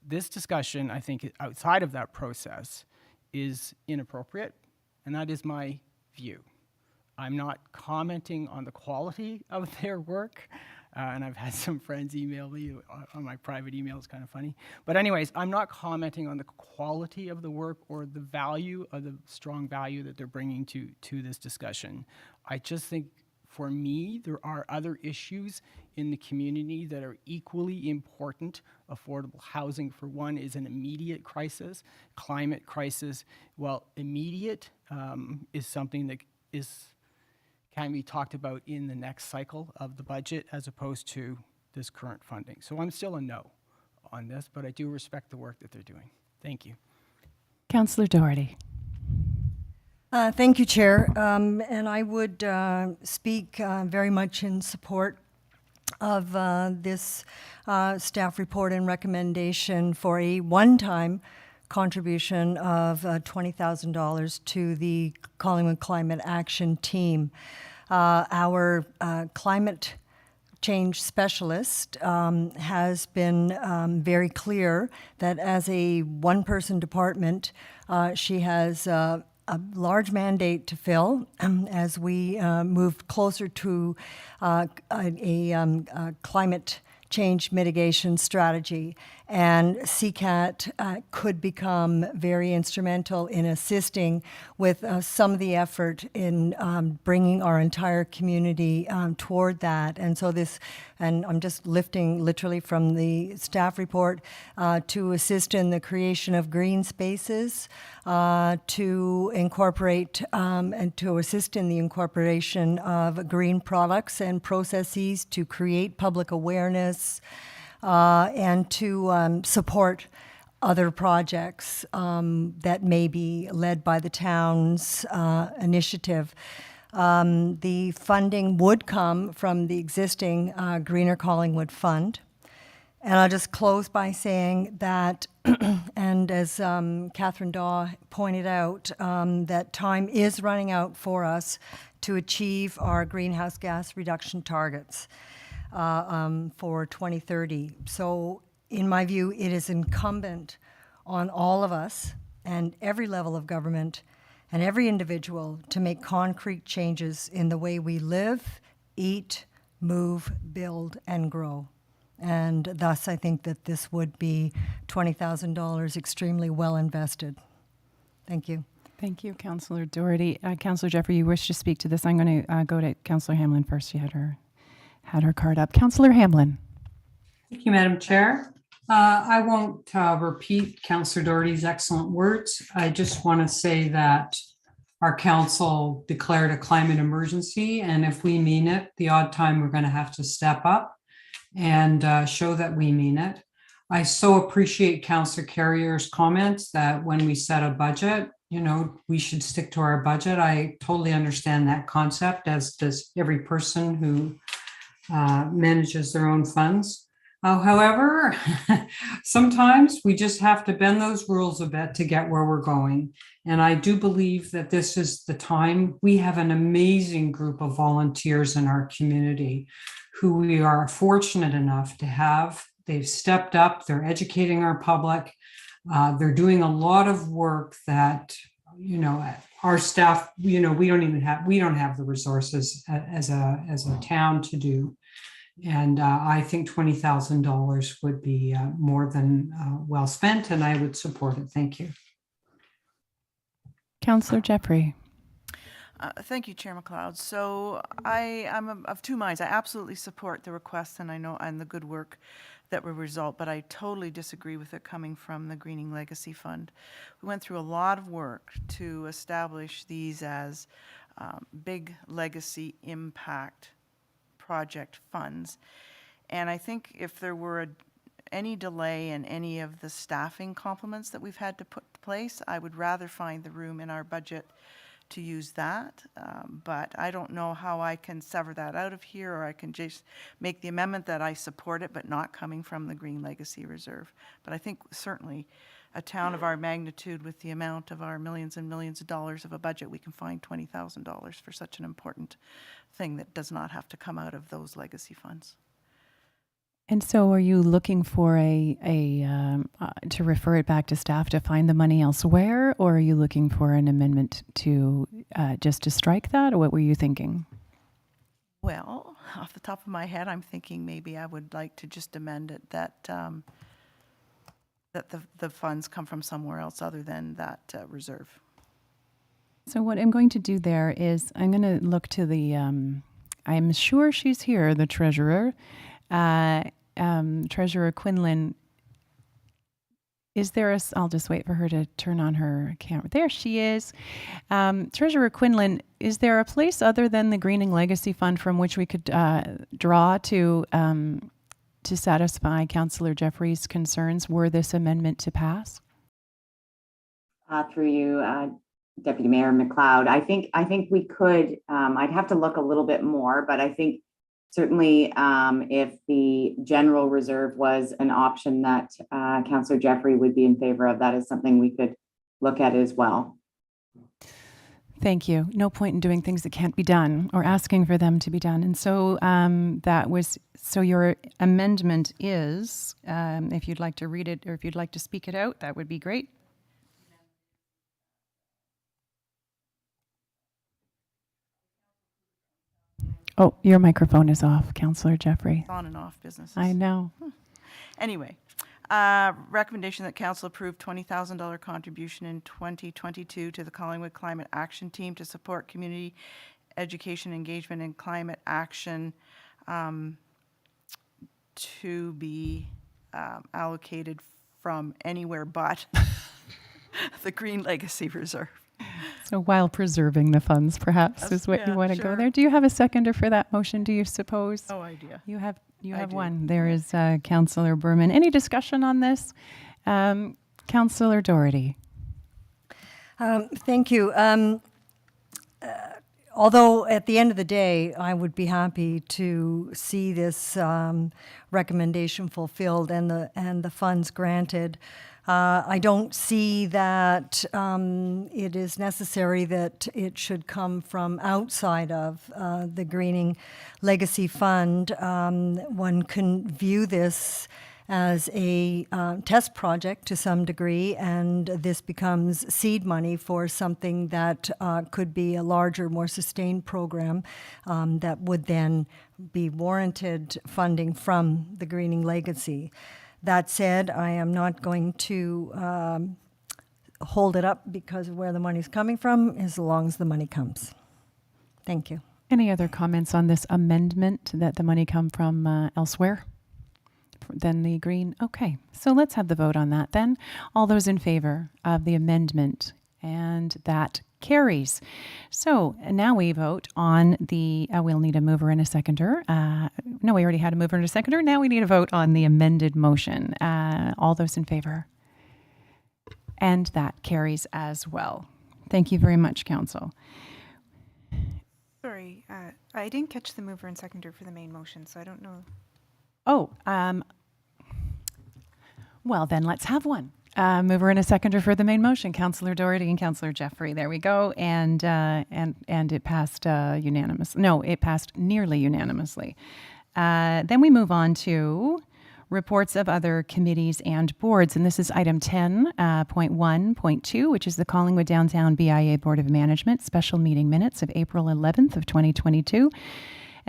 This discussion, I think, outside of that process is inappropriate, and that is my view. I'm not commenting on the quality of their work. And I've had some friends email me on my private email. It's kind of funny. But anyways, I'm not commenting on the quality of the work or the value of the strong value that they're bringing to this discussion. I just think for me, there are other issues in the community that are equally important. Affordable housing, for one, is an immediate crisis. Climate crisis, well, immediate is something that can be talked about in the next cycle of the budget as opposed to this current funding. So I'm still a no on this, but I do respect the work that they're doing. Thank you. Councillor Doherty. Thank you, Chair. And I would speak very much in support of this staff report and recommendation for a one-time contribution of $20,000 to the Collingwood Climate Action Team. Our climate change specialist has been very clear that as a one-person department, she has a large mandate to fill as we move closer to a climate change mitigation strategy. And CCAT could become very instrumental in assisting with some of the effort in bringing our entire community toward that. And so and I'm just lifting literally from the staff report, to assist in the creation of green spaces, to incorporate and to assist in the incorporation of green products and processes to create public awareness, and to support other projects that may be led by the town's initiative. The funding would come from the existing Greener Collingwood Fund. And I'll just close by saying that, and as Catherine Daw pointed out, that time is running out for us to achieve our greenhouse gas reduction targets for 2030. So in my view, it is incumbent on all of us and every level of government and every individual to make concrete changes in the way we live, eat, move, build, and grow. And thus, I think that this would be $20,000 extremely well invested. Thank you. Thank you, Councillor Doherty. Councillor Jeffrey, you wish to speak to this? I'm going to go to Councillor Hamlin first. She had her card up. Councillor Hamlin. Thank you, Madam Chair. I won't repeat Councillor Doherty's excellent words. I just want to say that our council declared a climate emergency, and if we mean it, the odd time we're going to have to step up and show that we mean it. I so appreciate Councillor Carrier's comments that when we set a budget, we should stick to our budget. I totally understand that concept, as does every person who manages their own funds. However, sometimes we just have to bend those rules a bit to get where we're going. And I do believe that this is the time. We have an amazing group of volunteers in our community who we are fortunate enough to have. They've stepped up, they're educating our public. They're doing a lot of work that, our staff, we don't have the resources as a town to do. And I think $20,000 would be more than well spent, and I would support it. Thank you. Councillor Jeffrey. Thank you, Chair McLeod. So I'm of two minds. I absolutely support the request, and the good work that will result, but I totally disagree with it coming from the Greening Legacy Fund. We went through a lot of work to establish these as big legacy impact project funds. And I think if there were any delay in any of the staffing complements that we've had to put in place, I would rather find the room in our budget to use that. But I don't know how I can sever that out of here, or I can just make the amendment that I support it, but not coming from the Green Legacy Reserve. But I think certainly a town of our magnitude, with the amount of our millions and millions of dollars of a budget, we can find $20,000 for such an important thing that does not have to come out of those legacy funds. And so are you looking for to refer it back to staff to find the money elsewhere, or are you looking for an amendment to just to strike that, or what were you thinking? Well, off the top of my head, I'm thinking maybe I would like to just amend it that that the funds come from somewhere else other than that reserve. So what I'm going to do there is I'm going to look to the I'm sure she's here, the treasurer. Treasurer Quinlan, is there a, I'll just wait for her to turn on her camera. There she is. Treasurer Quinlan, is there a place other than the Greening Legacy Fund from which we could draw to satisfy Councillor Jeffrey's concerns were this amendment to pass? Through you, Deputy Mayor McLeod, I think we could. I'd have to look a little bit more, but I think certainly if the general reserve was an option that Councillor Jeffrey would be in favor of, that is something we could look at as well. Thank you. No point in doing things that can't be done or asking for them to be done. And so so your amendment is, if you'd like to read it or if you'd like to speak it out, that would be great. Oh, your microphone is off, Councillor Jeffrey. On and off businesses. I know. Anyway, recommendation that council approve $20,000 contribution in 2022 to the Collingwood Climate Action Team to support community education engagement and climate action to be allocated from anywhere but the Green Legacy Reserve. So while preserving the funds, perhaps, is what you want to go there. Do you have a seconder for that motion, do you suppose? No idea. You have do. one. There is Councillor Berman. Any discussion on this? Councillor Doherty. Thank you. Although at the end of the day, I would be happy to see this recommendation fulfilled and the funds granted. I don't see that it is necessary that it should come from outside of the Greening Legacy Fund. One can view this as a test project to some degree, and this becomes seed money for something that could be a larger, more sustained program that would then be warranted funding from the Greening Legacy. That said, I am not going to hold it up because of where the money's coming from, as long as the money comes. Thank you. Any other comments on this amendment that the money come from elsewhere than the green? Okay, so let's have the vote on that then. All those in favor of the amendment, and that carries. So now we vote on the, we'll need a mover and a seconder. No, we already had a mover and a seconder. Now we need a vote on the amended motion. All those in favor? And that carries as well. Thank you very much, Council. Sorry, I didn't catch the mover and seconder for the main motion, so I don't know. Oh, well then let's have one. Mover and a seconder for the main motion, Councillor Doherty and Councillor Jeffrey. There we go, and it passed unanimously. No, it passed nearly unanimously. Then we move on to reports of other committees and boards, and this is item 10.1.2, which is the Collingwood Downtown BIA Board of Management special meeting minutes of April 11th of 2022.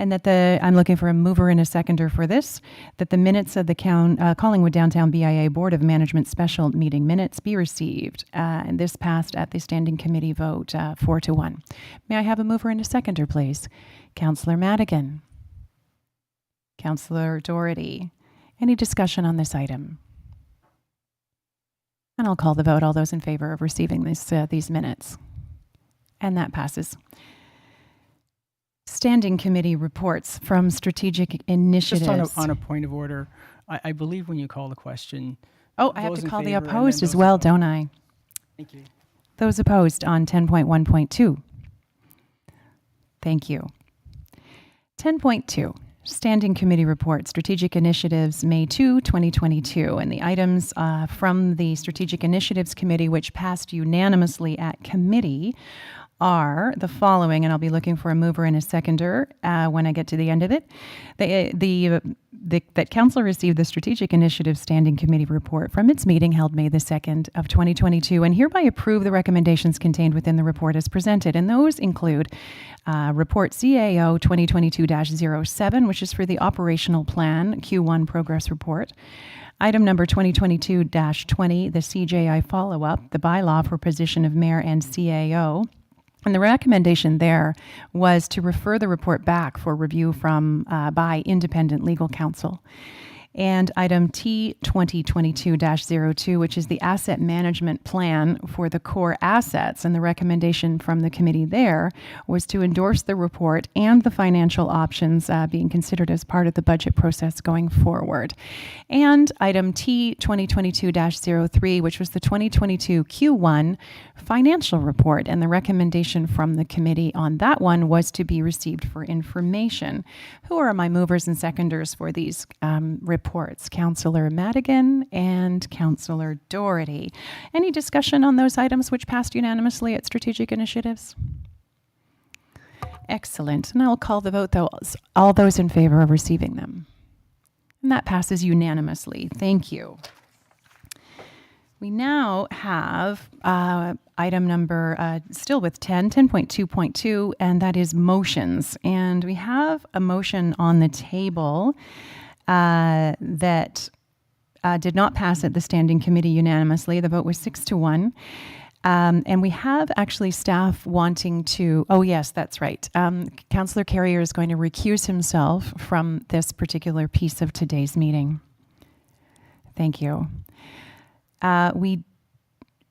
And that I'm looking for a mover and a seconder for this, that the minutes of the Collingwood Downtown BIA Board of Management special meeting minutes be received. And this passed at the standing committee vote 4-1. May I have a mover and a seconder, please? Councillor Madigan. Councillor Doherty. Any discussion on this item? And I'll call the vote. All those in favor of receiving these minutes. And that passes. Standing committee reports from strategic initiatives. Just on a point of order, I believe when you call the question. Oh, I have those to in call the favor and opposed then as those well, opposed. don't I? Thank you. Those opposed on 10.1.2. Thank you. 10.2. Standing Committee Report, Strategic Initiatives, May 2, 2022. And the items from the Strategic Initiatives Committee, which passed unanimously at committee, are the following, and I'll be looking for a mover and a seconder when I get to the end of it. That Council received the Strategic Initiatives Standing Committee report from its meeting held May the 2nd of 2022, and hereby approve the recommendations contained within the report as presented. And those include Report CAO 2022-07, which is for the Operational Plan Q1 Progress Report. Item number 2022-20, the CJI follow-up, the bylaw for position of mayor and CAO. And the recommendation there was to refer the report back for review by independent legal counsel. And item T 2022-02, which is the asset management plan for the core assets. And the recommendation from the committee there was to endorse the report and the financial options being considered as part of the budget process going forward. And item T 2022-03, which was the 2022 Q1 financial report. And the recommendation from the committee on that one was to be received for information. Who are my movers and seconders for these reports? Councillor Madigan and Councillor Doherty. Any discussion on those items which passed unanimously at Strategic Initiatives? Excellent. And I'll call the vote, though. All those in favor of receiving them. And that passes unanimously. Thank you. We now have item number, still with 10.2.2, and that is motions. And we have a motion on the table that did not pass at the standing committee unanimously. The vote was 6-1. And we have actually staff wanting to, oh yes, that's right. Councillor Carrier is going to recuse himself from this particular piece of today's meeting. Thank you.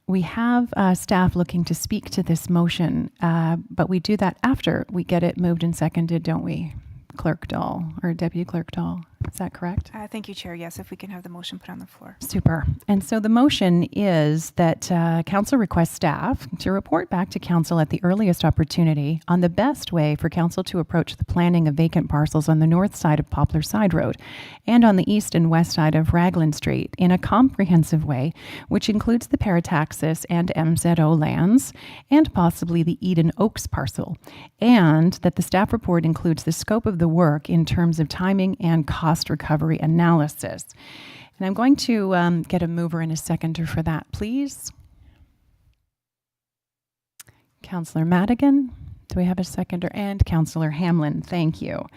We have staff looking to speak to this motion, but we do that after we get it moved and seconded, don't we? Clerk Dahl, or Deputy Clerk Dahl. Is that correct? Thank you, Chair. Yes, if we can have the motion put on the floor. Super. And so the motion is that Council requests staff to report back to Council at the earliest opportunity on the best way for Council to approach the planning of vacant parcels on the north side of Poplar Side Road and on the east and west side of Raglan Street in a comprehensive way, which includes the Parataxis and MZO lands and possibly the Eden Oaks parcel, and that the staff report includes the scope of the work in terms of timing and cost recovery analysis. And I'm going to get a mover and a seconder for that, please. Councillor Madigan, do we have a seconder? And Councillor Hamlin, thank you.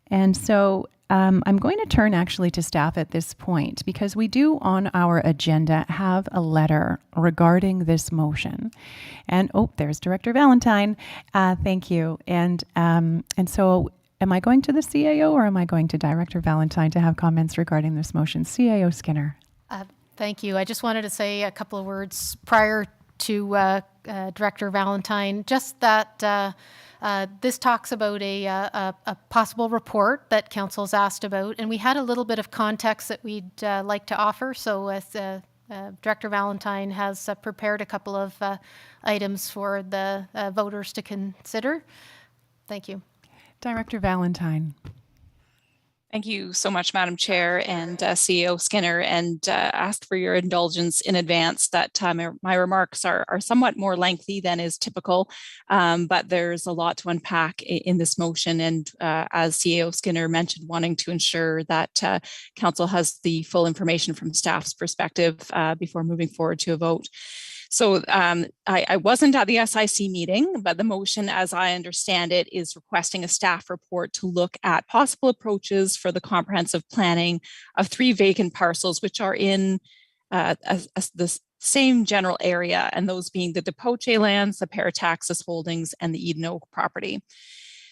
And so I'm going to turn actually to staff at this point, because we do on our agenda have a letter regarding this motion. And oh, there's Director Valentine. Thank you. And so am I going to the CAO or am I going to Director Valentine to have comments regarding this motion? CAO Skinner. Thank you. I just wanted to say a couple of words prior to Director Valentine, just that this talks about a possible report that Council's asked about, and we had a little bit of context that we'd like to offer. So as Director Valentine has prepared a couple of items for the voters to consider. Thank you. Director Valentine. Thank you so much, Madam Chair and CEO Skinner, and ask for your indulgence in advance that my remarks are somewhat more lengthy than is typical, but there's a lot to unpack in this motion. And as CEO Skinner mentioned, wanting to ensure that Council has the full information from staff's perspective before moving forward to a vote. So I wasn't at the SIC meeting, but the motion, as I understand it, is requesting a staff report to look at possible approaches for the comprehensive planning of 3 vacant parcels, which are in the same general area, and those being the DEPUTATIONS lands, the Parataxis holdings, and the Eden Oak property.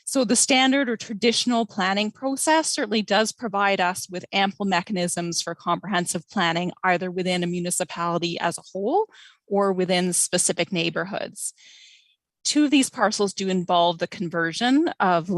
So the standard or traditional planning process certainly does provide us with ample mechanisms for comprehensive planning, either within a municipality as a whole or within specific neighborhoods. 2 of these parcels do involve the conversion of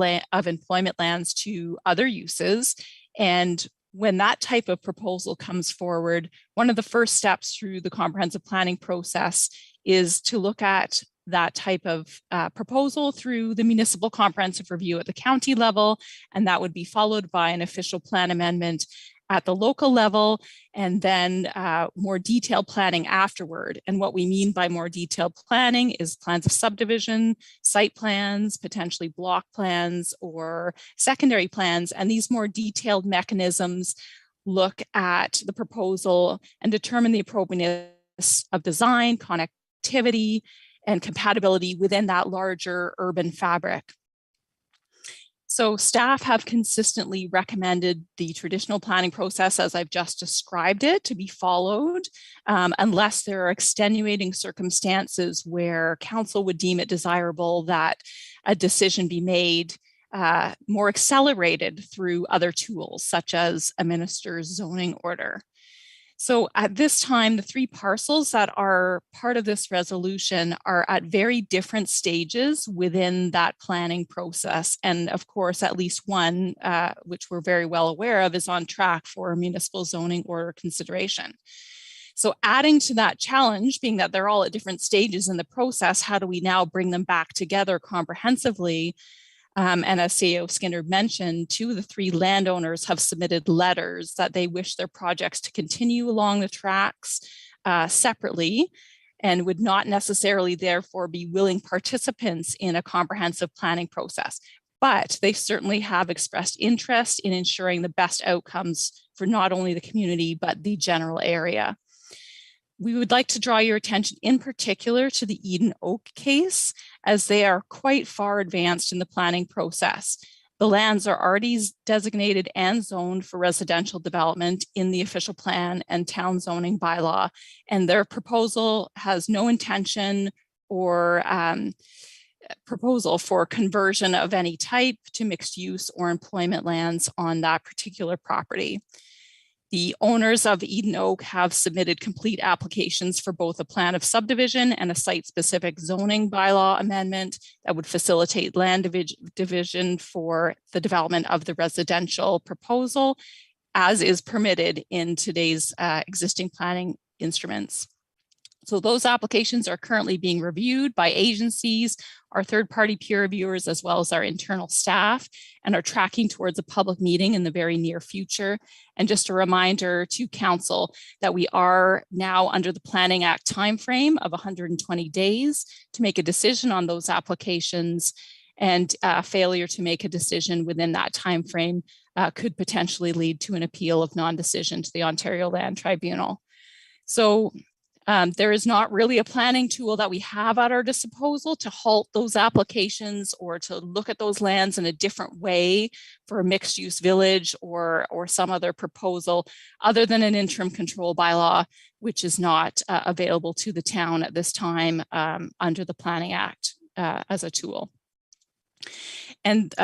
employment lands to other uses. And when that type of proposal comes forward, one of the first steps through the comprehensive planning process is to look at that type of proposal through the municipal comprehensive review at the county level, and that would be followed by an official plan amendment at the local level, and then more detailed planning afterward. And what we mean by more detailed planning is plans of subdivision, site plans, potentially block plans or secondary plans. And these more detailed mechanisms look at the proposal and determine the appropriateness of design, connectivity, and compatibility within that larger urban fabric. So staff have consistently recommended the traditional planning process as I've just described it to be followed, unless there are extenuating circumstances where council would deem it desirable that a decision be made more accelerated through other tools, such as a minister's zoning order. So at this time, the 3 parcels that are part of this resolution are at very different stages within that planning process. And of course, at least one, which we're very well aware of, is on track for municipal zoning order consideration. So adding to that challenge, being that they're all at different stages in the process, how do we now bring them back together comprehensively? And as CEO Skinner mentioned, 2 of the 3 landowners have submitted letters that they wish their projects to continue along the tracks separately and would not necessarily therefore be willing participants in a comprehensive planning process. But they certainly have expressed interest in ensuring the best outcomes for not only the community, but the general area. We would like to draw your attention in particular to the Eden Oak case, as they are quite far advanced in the planning process. The lands are already designated and zoned for residential development in the official plan and town zoning bylaw, and their proposal has no intention or proposal for conversion of any type to mixed use or employment lands on that particular property. The owners of Eden Oak have submitted complete applications for both a plan of subdivision and a site-specific zoning bylaw amendment that would facilitate land division for the development of the residential proposal, as is permitted in today's existing planning instruments. So those applications are currently being reviewed by agencies, our third-party peer reviewers, as well as our internal staff, and are tracking towards a public meeting in the very near future. And just a reminder to council that we are now under the Planning Act timeframe of 120 days to make a decision on those applications, and failure to make a decision within that timeframe could potentially lead to an appeal of non-decision to the Ontario Land Tribunal. So there is not really a planning tool that we have at our disposal to halt those applications or to look at those lands in a different way for a mixed use village or some other proposal other than an interim control bylaw, which is not available to the town at this time under the Planning Act as a tool. And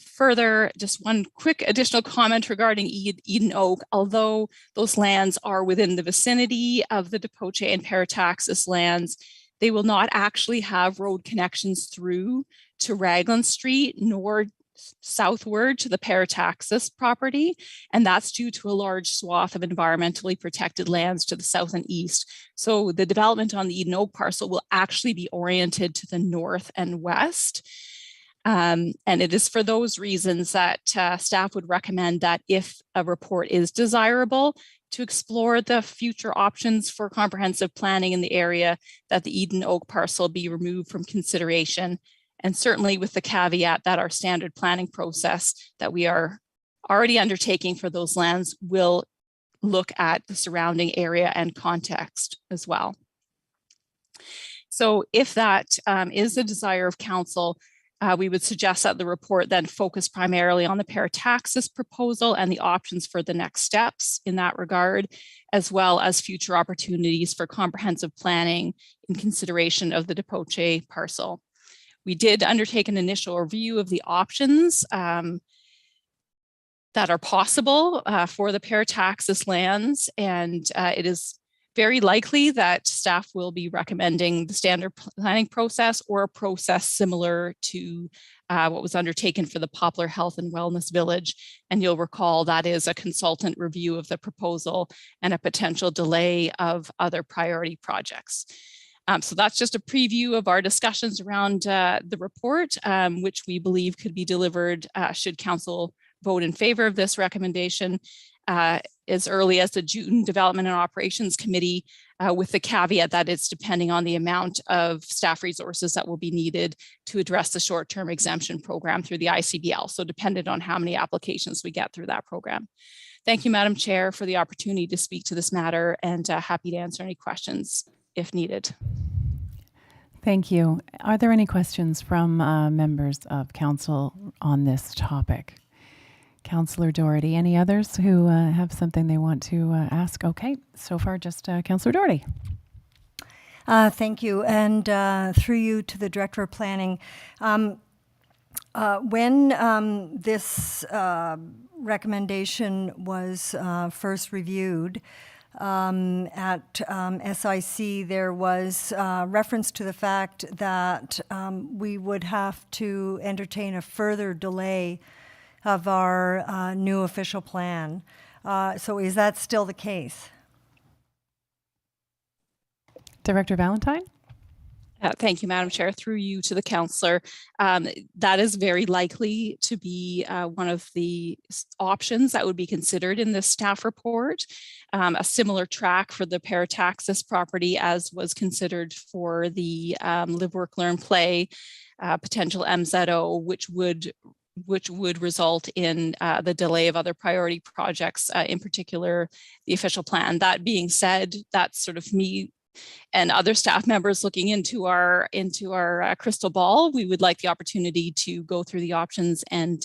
further, just one quick additional comment regarding Eden Oak. Although those lands are within the vicinity of the DEPUTATION and Parataxis lands, they will not actually have road connections through to Raglan Street nor southward to the Parataxis property. And that's due to a large swath of environmentally protected lands to the south and east. So the development on the Eden Oak parcel will actually be oriented to the north and west. And it is for those reasons that staff would recommend that if a report is desirable, to explore the future options for comprehensive planning in the area, that the Eden Oak parcel be removed from consideration. And certainly with the caveat that our standard planning process that we are already undertaking for those lands will look at the surrounding area and context as well. So if that is the desire of council, we would suggest that the report then focus primarily on the Parataxis proposal and the options for the next steps in that regard, as well as future opportunities for comprehensive planning in consideration of the DEPUTATION parcel. We did undertake an initial review of the options that are possible for the Parataxis lands, and it is very likely that staff will be recommending the standard planning process or a process similar to what was undertaken for the Poplar Health and Wellness Village. And you'll recall that is a consultant review of the proposal and a potential delay of other priority projects. So that's just a preview of our discussions around the report, which we believe could be delivered should council vote in favor of this recommendation as early as the June Development and Operations Committee, with the caveat that it's depending on the amount of staff resources that will be needed to address the short-term exemption program through the ICBL. So dependent on how many applications we get through that program. Thank you, Madam Chair, for the opportunity to speak to this matter, and happy to answer any questions if needed. Thank you. Are there any questions from members of council on this topic? Councillor Doherty, any others who have something they want to ask? Okay, so far just Councillor Doherty. Thank you. And through you to the Director of Planning, when this recommendation was first reviewed at SIC, there was reference to the fact that we would have to entertain a further delay of our new official plan. So is that still the case? Director Valentine? Thank you, Madam Chair. Through you to the councillor, that is very likely to be one of the options that would be considered in this staff report. A similar track for the parataxis property as was considered for the Live, Work, Learn, Play potential MZO, which would result in the delay of other priority projects, in particular the official plan. That being said, that's sort of me and other staff members looking into our crystal ball. We would like the opportunity to go through the options and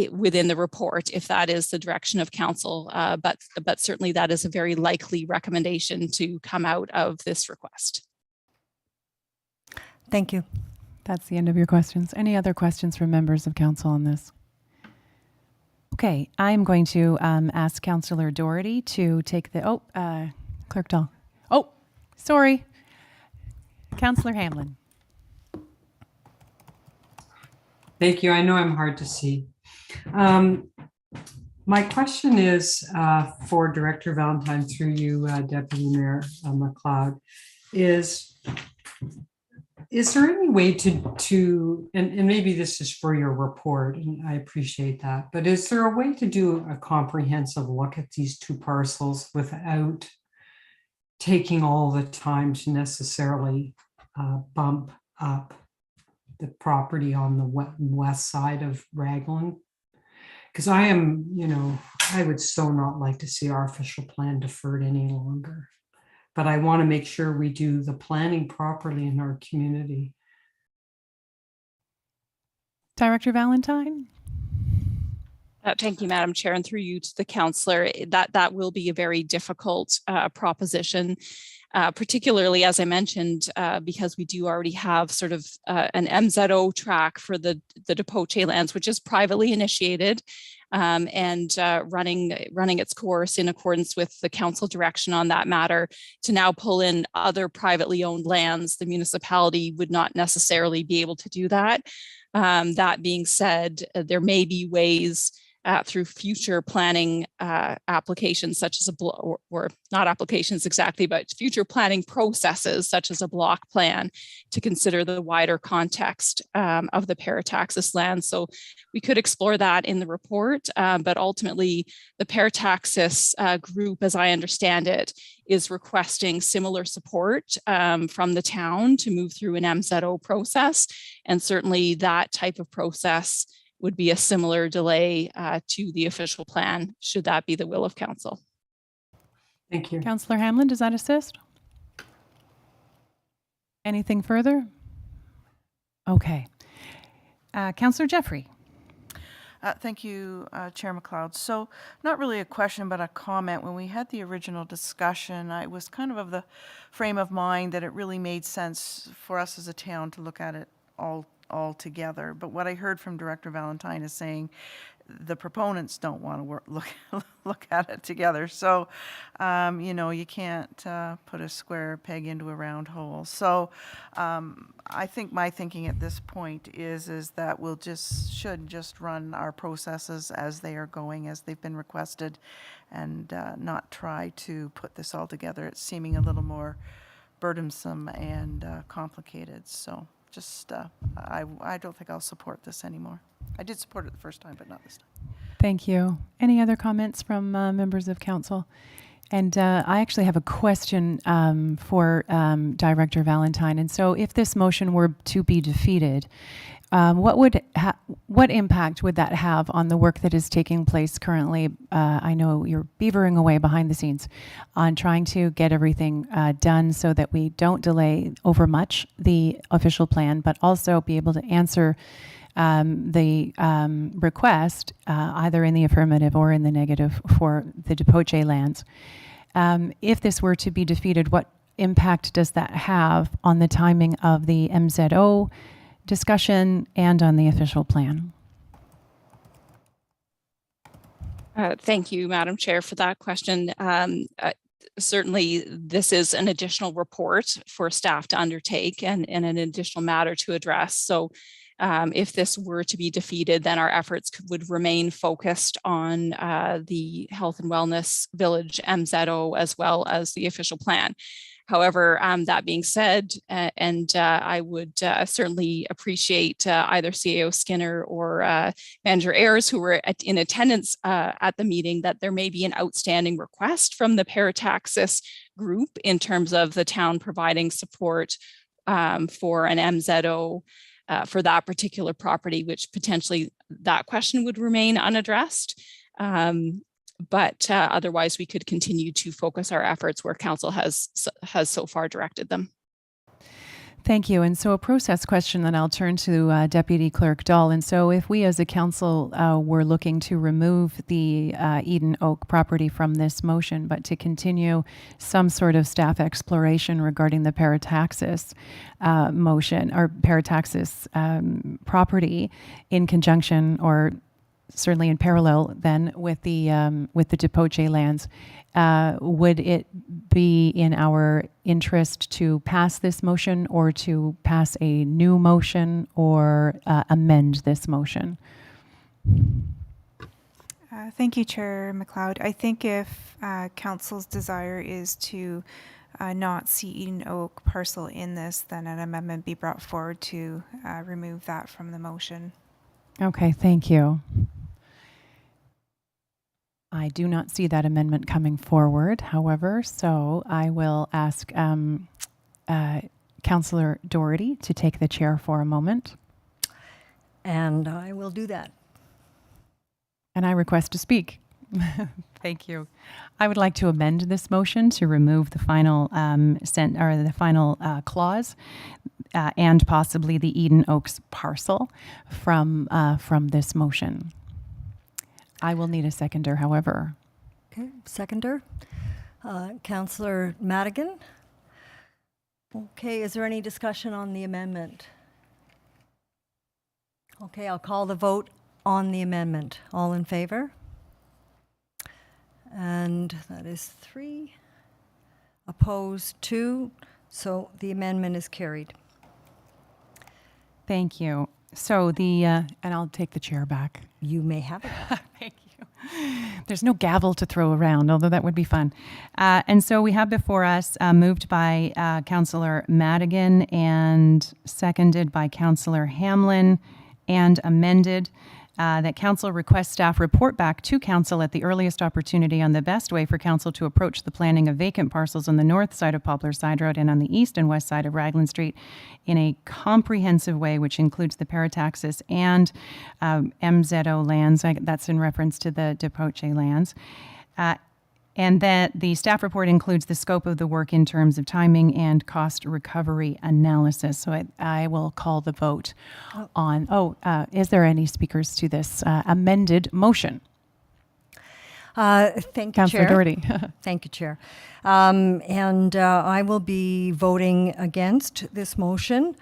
within the report, if that is the direction of council. But certainly that is a very likely recommendation to come out of this request. Thank you. That's the end of your questions. Any other questions from members of council on this? Okay, I'm going to ask Councillor Doherty to take the, Clerk Dahl. Oh, sorry. Councillor Hamlin. Thank you. I know I'm hard to see. My question is for Director Valentine, through you, Deputy Mayor McLeod, is there any way to and maybe this is for your report, and I appreciate that, but is there a way to do a comprehensive look at these two parcels without taking all the time to necessarily bump up the property on the west side of Raglan? Because I would so not like to see our official plan deferred any longer. But I want to make sure we do the planning properly in our community. Director Valentine? Thank you, Madam Chair, and through you to the councillor. That will be a very difficult proposition, particularly, as I mentioned, because we do already have sort of an MZO track for the DEPUTATION lands, which is privately initiated and running its course in accordance with the council direction on that matter. To now pull in other privately owned lands, the municipality would not necessarily be able to do that. That being said, there may be ways through future planning applications such as or not applications exactly, but future planning processes such as a block plan to consider the wider context of the parataxis land. So we could explore that in the report, but ultimately the parataxis group, as I understand it, is requesting similar support from the town to move through an MZO process. And certainly that type of process would be a similar delay to the official plan, should that be the will of council. Thank you. Councillor Hamlin, does that assist? Anything further? Okay. Councillor Jeffrey. Thank you, Chair McLeod. So not really a question, but a comment. When we had the original discussion, I was kind of the frame of mind that it really made sense for us as a town to look at it all together. But what I heard from Director Valentine is saying the proponents don't want to look at it together. So, you can't put a square peg into a round hole. So I think my thinking at this point is that should just run our processes as they are going, as they've been requested, and not try to put this all together. It's seeming a little more burdensome and complicated. So just, I don't think I'll support this anymore. I did support it the first time, but not this time. Thank you. Any other comments from members of council? And I actually have a question for Director Valentine. And so, if this motion were to be defeated, what impact would that have on the work that is taking place currently? I know you're beavering away behind the scenes on trying to get everything done so that we don't delay over much the official plan, but also be able to answer the request, either in the affirmative or in the negative, for the Depoche lands. If this were to be defeated, what impact does that have on the timing of the MZO discussion and on the official plan? Thank you, Madam Chair, for that question. Certainly, this is an additional report for staff to undertake and an additional matter to address. So if this were to be defeated, then our efforts would remain focused on the Health and Wellness Village MZO as well as the official plan. However, that being said, I would certainly appreciate either CAO Skinner or Manager Ayers, who were in attendance at the meeting, that there may be an outstanding request from the parataxis group in terms of the town providing support for an MZO for that particular property, which potentially that question would remain unaddressed. But otherwise, we could continue to focus our efforts where council has so far directed them. Thank you. And so a process question that I'll turn to Deputy Clerk Dahl. And so if we as a council were looking to remove the Eden Oak property from this motion, but to continue some sort of staff exploration regarding the parataxis motion or parataxis property in conjunction, or certainly in parallel then with the Depoche lands, would it be in our interest to pass this motion or to pass a new motion or amend this motion? Thank you, Chair McLeod. I think if Council's desire is to not see Eden Oak parcel in this, then an amendment be brought forward to remove that from the motion. Okay, thank you. I do not see that amendment coming forward, however, so I will ask Councillor Doherty to take the chair for a moment. And I will do that. And I request to speak. Thank you. I would like to amend this motion to remove the final clause and possibly the Eden Oaks parcel from this motion. I will need a seconder, however. Okay, seconder. Councillor Madigan. Okay, is there any discussion on the amendment? Okay, I'll call the vote on the amendment. All in favor? And that is 3. Opposed 2. So the amendment is carried. Thank you. So and I'll take the chair back. You may have it. Thank you. There's no gavel to throw around, although that would be fun. And so we have before us, moved by Councillor Madigan and seconded by Councillor Hamlin, and amended that council request staff report back to council at the earliest opportunity on the best way for council to approach the planning of vacant parcels on the north side of Poplar Side Road and on the east and west side of Raglan Street in a comprehensive way, which includes the parataxis and MZO lands. That's in reference to the Depoche lands. And that the staff report includes the scope of the work in terms of timing and cost recovery analysis. So I will call the vote on, is there any speakers to this amended motion? Thank you, Councillor Chair. Doherty. Thank you, Chair. I will be voting against this motion.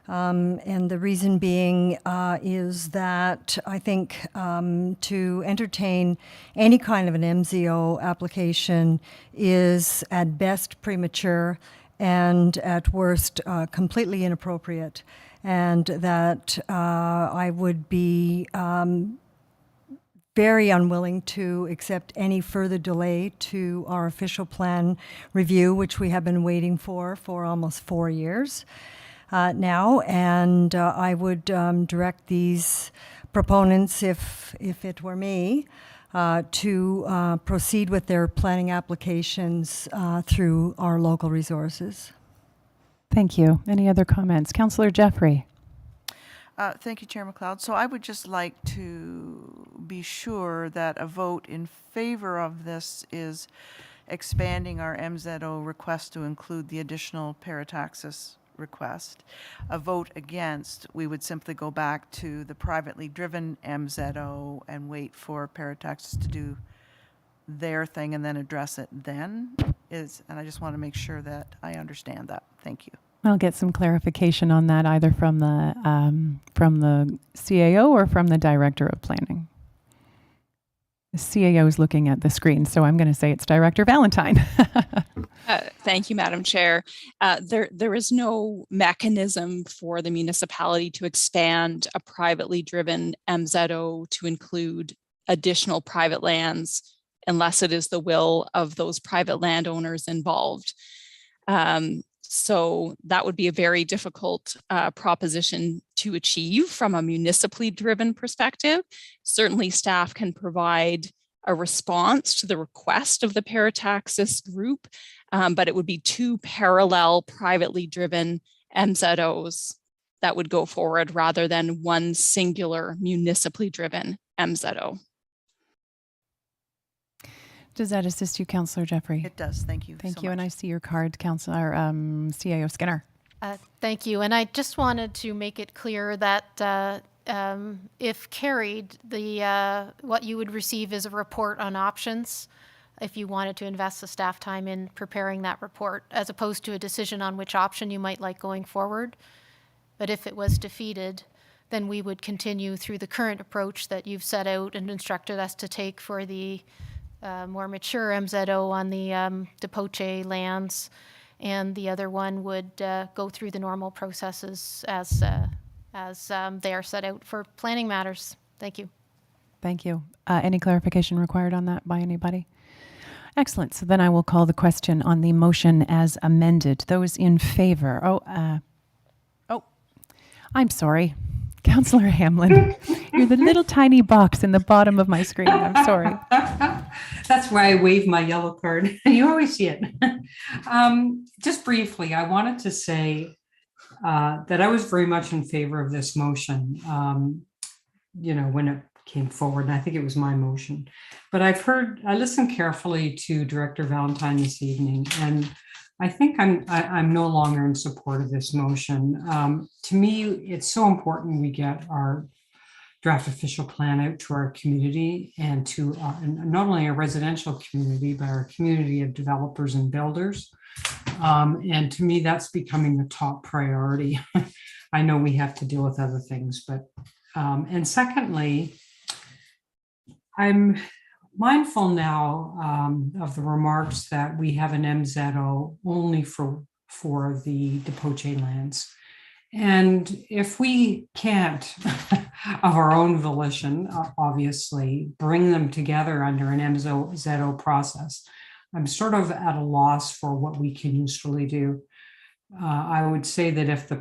And the reason being is that I think to entertain any kind of an MZO application is at best premature and at worst completely inappropriate, and that I would be very unwilling to accept any further delay to our official plan review, which we have been waiting for almost 4 years. Now, and I would direct these proponents, if it were me, to proceed with their planning applications through our local resources. Thank you. Any other comments? Councillor Jeffrey. Thank you, Chair McLeod. So I would just like to be sure that a vote in favor of this is expanding our MZO request to include the additional parataxis request. A vote against, we would simply go back to the privately driven MZO and wait for parataxis to do their thing and then address it then. And I just want to make sure that I understand that. Thank you. I'll get some clarification on that either from the CAO or from the Director of Planning. The CAO is looking at the screen, so I'm going to say it's Director Valentine. Thank you, Madam Chair. There is no mechanism for the municipality to expand a privately driven MZO to include additional private lands unless it is the will of those private landowners involved. So that would be a very difficult proposition to achieve from a municipally driven perspective. Certainly staff can provide a response to the request of the parataxis group, but it would be two parallel privately driven MZOs that would go forward rather than one singular municipally driven MZO. Does that assist you, Councillor Jeffrey? It does. Thank you. Thank so you. much. And I see your card, Councillor CAO Skinner. Thank you. And I just wanted to make it clear that if carried, what you would receive is a report on options if you wanted to invest the staff time in preparing that report, as opposed to a decision on which option you might like going forward. But if it was defeated, then we would continue through the current approach that you've set out and instructed us to take for the more mature MZO on the DEPUTATION lands, and the other one would go through the normal processes as they are set out for planning matters. Thank you. Thank you. Any clarification required on that by anybody? Excellent. So then I will call the question on the motion as amended. Those in favor? I'm sorry. Councillor Hamlin, you're the little tiny box in the bottom of my screen. I'm sorry. That's why I wave my yellow card. You always see it. Just briefly, I wanted to say that I was very much in favor of this motion, when it came forward, and I think it was my motion. But I listened carefully to Director Valentine this evening, and I think I'm no longer in support of this motion. To me, it's so important we get our draft official plan out to our community and to not only our residential community, but our community of developers and builders. And to me, that's becoming the top priority. I know we have to deal with other things, but, and secondly, I'm mindful now of the remarks that we have an MZO only for the DEPUTATION lands. And if we can't, of our own volition, obviously, bring them together under an MZO process, I'm sort of at a loss for what we can usefully do. I would say that if the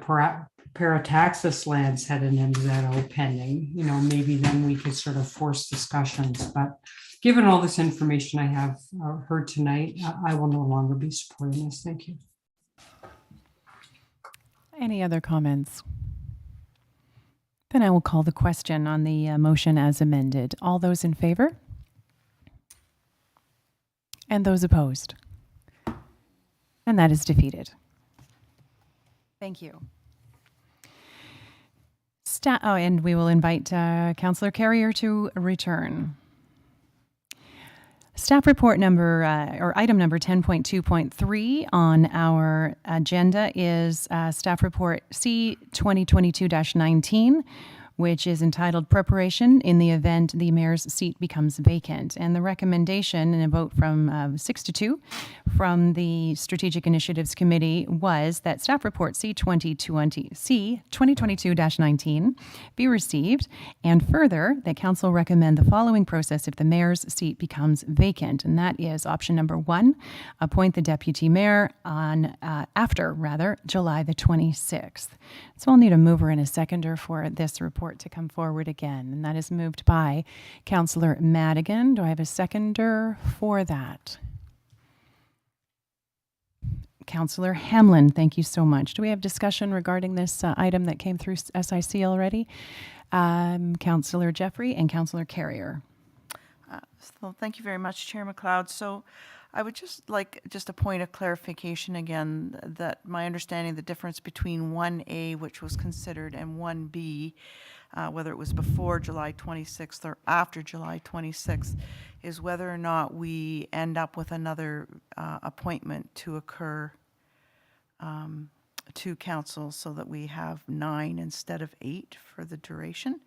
parataxis lands had an MZO pending, maybe then we could sort of force discussions. But given all this information I have heard tonight, I will no longer be supporting this. Thank you. Any other comments? Then I will call the question on the motion as amended. All those in favor? And those opposed? And that is defeated. Thank you. And we will invite Councillor Carrier to return. Staff report item number 10.2.3 on our agenda is staff report C 2022-19, which is entitled Preparation in the Event the Mayor's Seat Becomes Vacant. And the recommendation in a vote from 6-2 from the Strategic Initiatives Committee was that staff report C 2022-19 be received, and further that council recommend the following process if the mayor's seat becomes vacant. And that is option number 1, appoint the deputy mayor after July the 26th. So I'll need a mover and a seconder for this report. report to come forward again, and that is moved by Councillor Madigan. Do I have a seconder for that? Councillor Hamlin, thank you so much. Do we have discussion regarding this item that came through SIC already? Councillor Jeffrey and Councillor Carrier. So thank you very much, Chair McLeod. So I would just like a point of clarification again, that my understanding the difference between 1A, which was considered, and 1B, whether it was before July 26th or after July 26th, is whether or not we end up with another appointment to occur to council, so that we have 9 instead of 8 for the duration.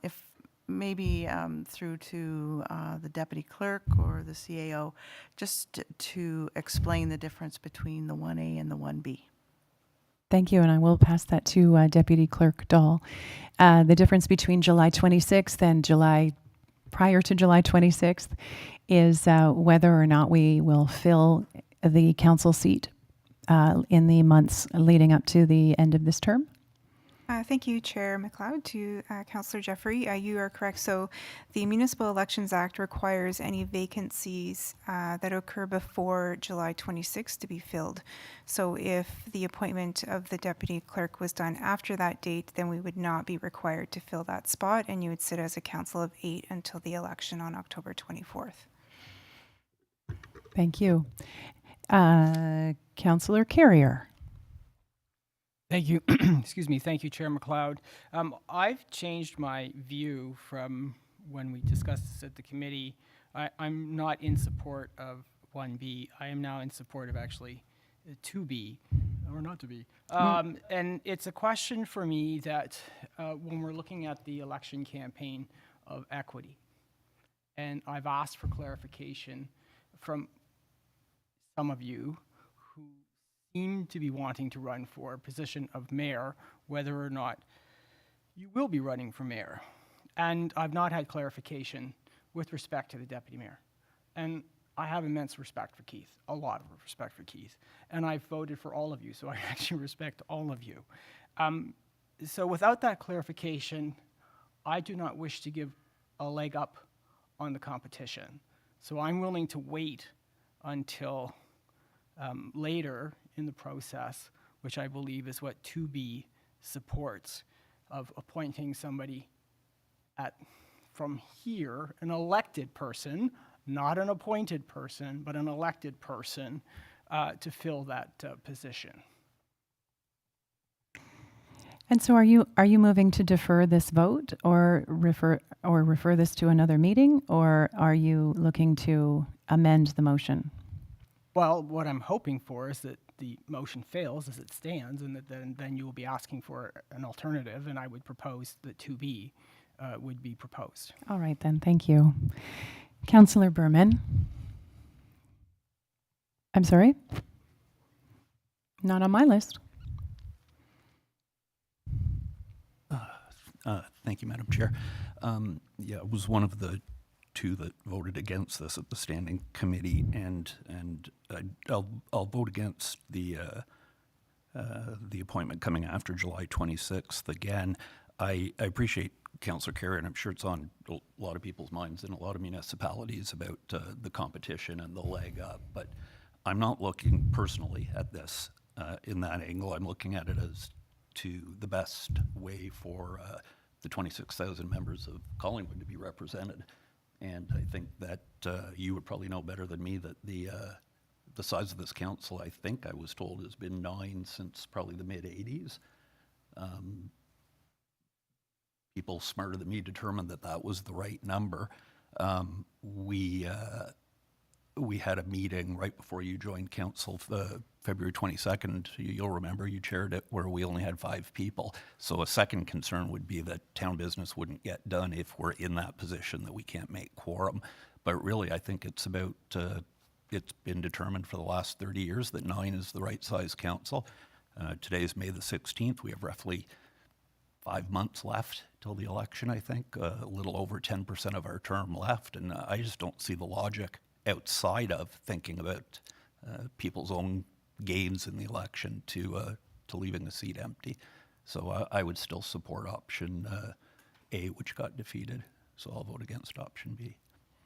If maybe through to the deputy clerk or the CAO, just to explain the difference between the 1A and the 1B. Thank you, and I will pass that to Deputy Clerk Dahl. The difference between July 26th and prior to July 26th is whether or not we will fill the council seat in the months leading up to the end of this term. Thank you, Chair McLeod. To Councillor Jeffrey, you are correct. So the Municipal Elections Act requires any vacancies that occur before July 26th to be filled. So if the appointment of the deputy clerk was done after that date, then we would not be required to fill that spot, and you would sit as a council of 8 until the election on October 24th. Thank you. Councillor Carrier. Thank you. Excuse me. Thank you, Chair McLeod. I've changed my view from when we discussed this at the committee. I'm not in support of 1B. I am now in support of actually 2B, or not to be. And it's a question for me that when we're looking at the election campaign of equity, and I've asked for clarification from some of you who seem to be wanting to run for a position of mayor, whether or not you will be running for mayor. And I've not had clarification with respect to the deputy mayor. And I have immense respect for Keith, a lot of respect for Keith. And I've voted for all of you, so I actually respect all of you. So without that clarification, I do not wish to give a leg up on the competition. So I'm willing to wait until later in the process, which I believe is what 2B supports, of appointing somebody from here, an elected person, not an appointed person, but an elected person to fill that position. And so are you moving to defer this vote or refer this to another meeting, or are you looking to amend the motion? Well, what I'm hoping for is that the motion fails as it stands, and that then you will be asking for an alternative, and I would propose that 2B would be proposed. All right then, thank you. Councillor Berman. I'm sorry? Not on my list. Thank you, Madam Chair. Yeah, I was one of the 2 that voted against this at the standing committee, and I'll vote against the appointment coming after July 26th. Again, I appreciate Councillor Carey, and I'm sure it's on a lot of people's minds in a lot of municipalities about the competition and the leg up, but I'm not looking personally at this in that angle. I'm looking at it as to the best way for the 26,000 members of Collingwood to be represented. And I think that you would probably know better than me that the size of this council, I think I was told, has been 9 since probably the mid-'80s. People smarter than me determined that that was the right number. We had a meeting right before you joined council, February 22nd. You'll remember you chaired it, where we only had 5 people. So a second concern would be that town business wouldn't get done if we're in that position that we can't make quorum. But really, I think it's about, it's been determined for the last 30 years that 9 is the right size council. Today is May the 16th. We have roughly 5 months left till the election, I think, a little over 10% of our term left. And I just don't see the logic outside of thinking about people's own gains in the election to leaving the seat empty. So I would still support option A, which got defeated. So I'll vote against option B.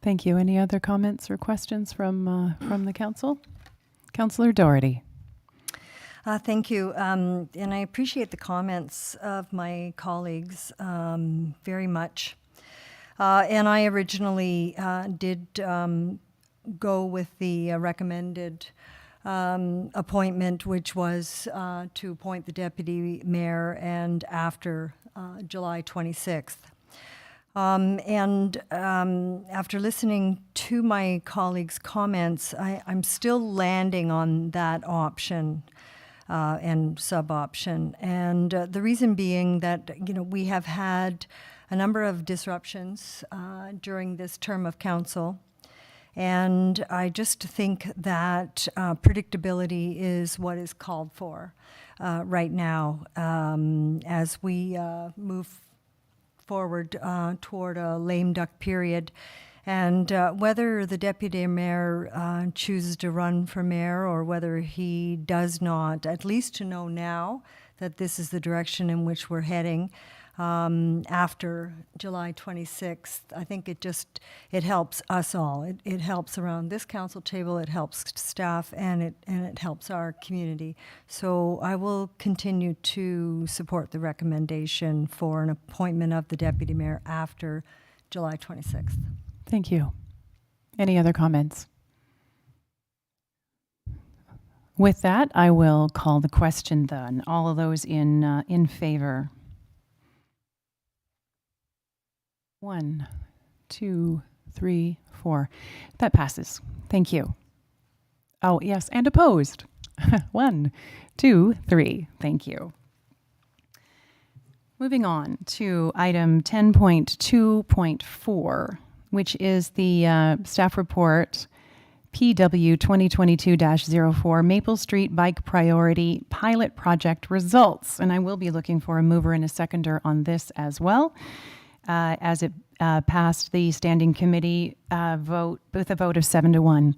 Thank you. Any other comments or questions from the council? Councillor Doherty. Thank you. And I appreciate the comments of my colleagues very much. And I originally did go with the recommended appointment, which was to appoint the deputy mayor and after July 26th. After listening to my colleagues' comments, I'm still landing on that option and sub-option. And the reason being that, we have had a number of disruptions during this term of council. And I just think that predictability is what is called for right now as we move forward toward a lame duck period. And whether the deputy mayor chooses to run for mayor or whether he does not, at least to know now that this is the direction in which we're heading after July 26th, I think it helps us all. It helps around this council table, it helps staff, and it helps our community. So I will continue to support the recommendation for an appointment of the deputy mayor after July 26th. Thank you. Any other comments? With that, I will call the question then. All of those in favor? 1, 2, 3, 4. That passes. Thank you. Oh, yes, and opposed. 1, 2, 3. Thank you. Moving on to item 10.2.4, which is the staff report PW 2022-04 Maple Street Bike Priority Pilot Project results. And I will be looking for a mover and a seconder on this as well, as it passed the standing committee vote with a vote of 7-1.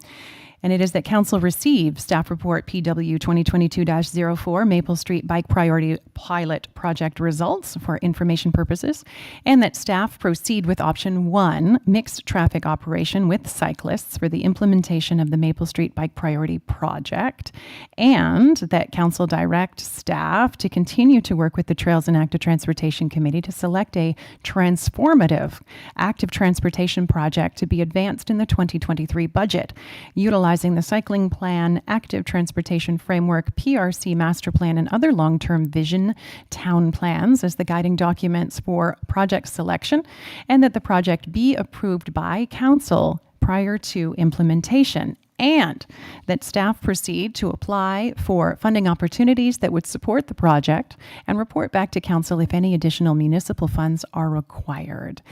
And it is that council receive staff report PW 2022-04 Maple Street Bike Priority Pilot Project results for information purposes, and that staff proceed with option 1, mixed traffic operation with cyclists for the implementation of the Maple Street Bike Priority Project, and that council direct staff to continue to work with the Trails and Active Transportation Committee to select a transformative active transportation project to be advanced in the 2023 budget, utilizing the cycling plan, active transportation framework, PRC master plan, and other long-term vision town plans as the guiding documents for project selection, and that the project be approved by council prior to implementation, and that staff proceed to apply for funding opportunities that would support the project and report back to council if any additional municipal funds are required.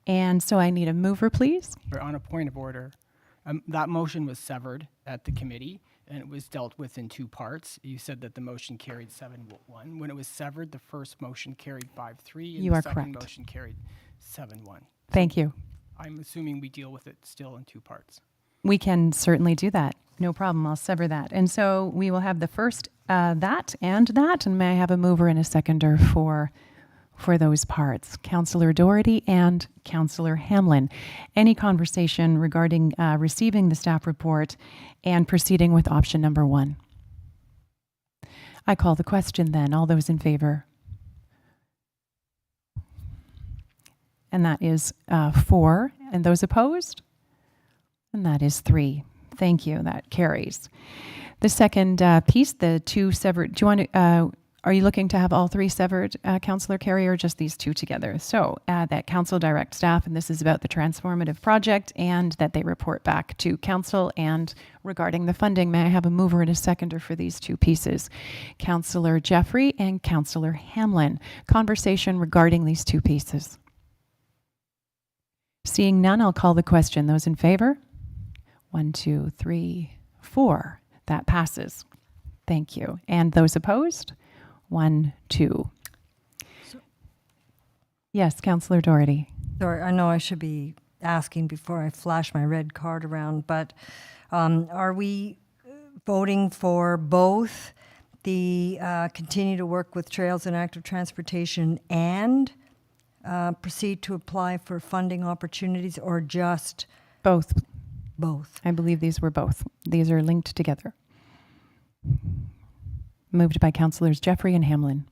And so I need a mover, please. On a point of order, that motion was severed at the committee, and it was dealt with in two parts. You said that the motion carried 7-1. When it was severed, the first motion carried 5-3, and You the are second correct. motion carried 7-1. Thank you. I'm assuming we deal with it still in two parts. We can certainly do that. No problem. I'll sever that. And so we will have the first that, and may I have a mover and a seconder for those parts? Councillor Doherty and Councillor Hamlin. Any conversation regarding receiving the staff report and proceeding with option number 1? I call the question then. All those in favor? And that is 4. And those opposed? And that is 3. Thank you. That carries. The second piece, the 2 severed, do you want to, are you looking to have all 3 severed, Councillor Carey, or just these 2 together? So that council direct staff, and this is about the transformative project, and that they report back to council. And regarding the funding, may I have a mover and a seconder for these 2 pieces? Councillor Jeffrey and Councillor Hamlin. Conversation regarding these 2 pieces. Seeing none, I'll call the question. Those in favor? 1, 2, 3, 4. That passes. Thank you. And those opposed? 1, 2. Yes, Councillor Doherty. Sorry, I know I should be asking before I flash my red card around, but are we voting for both the continue to work with Trails and Active Transportation and proceed to apply for funding opportunities, or just Both. both? I believe these were both. These are linked together. Moved by Councillors Jeffrey and Hamlin.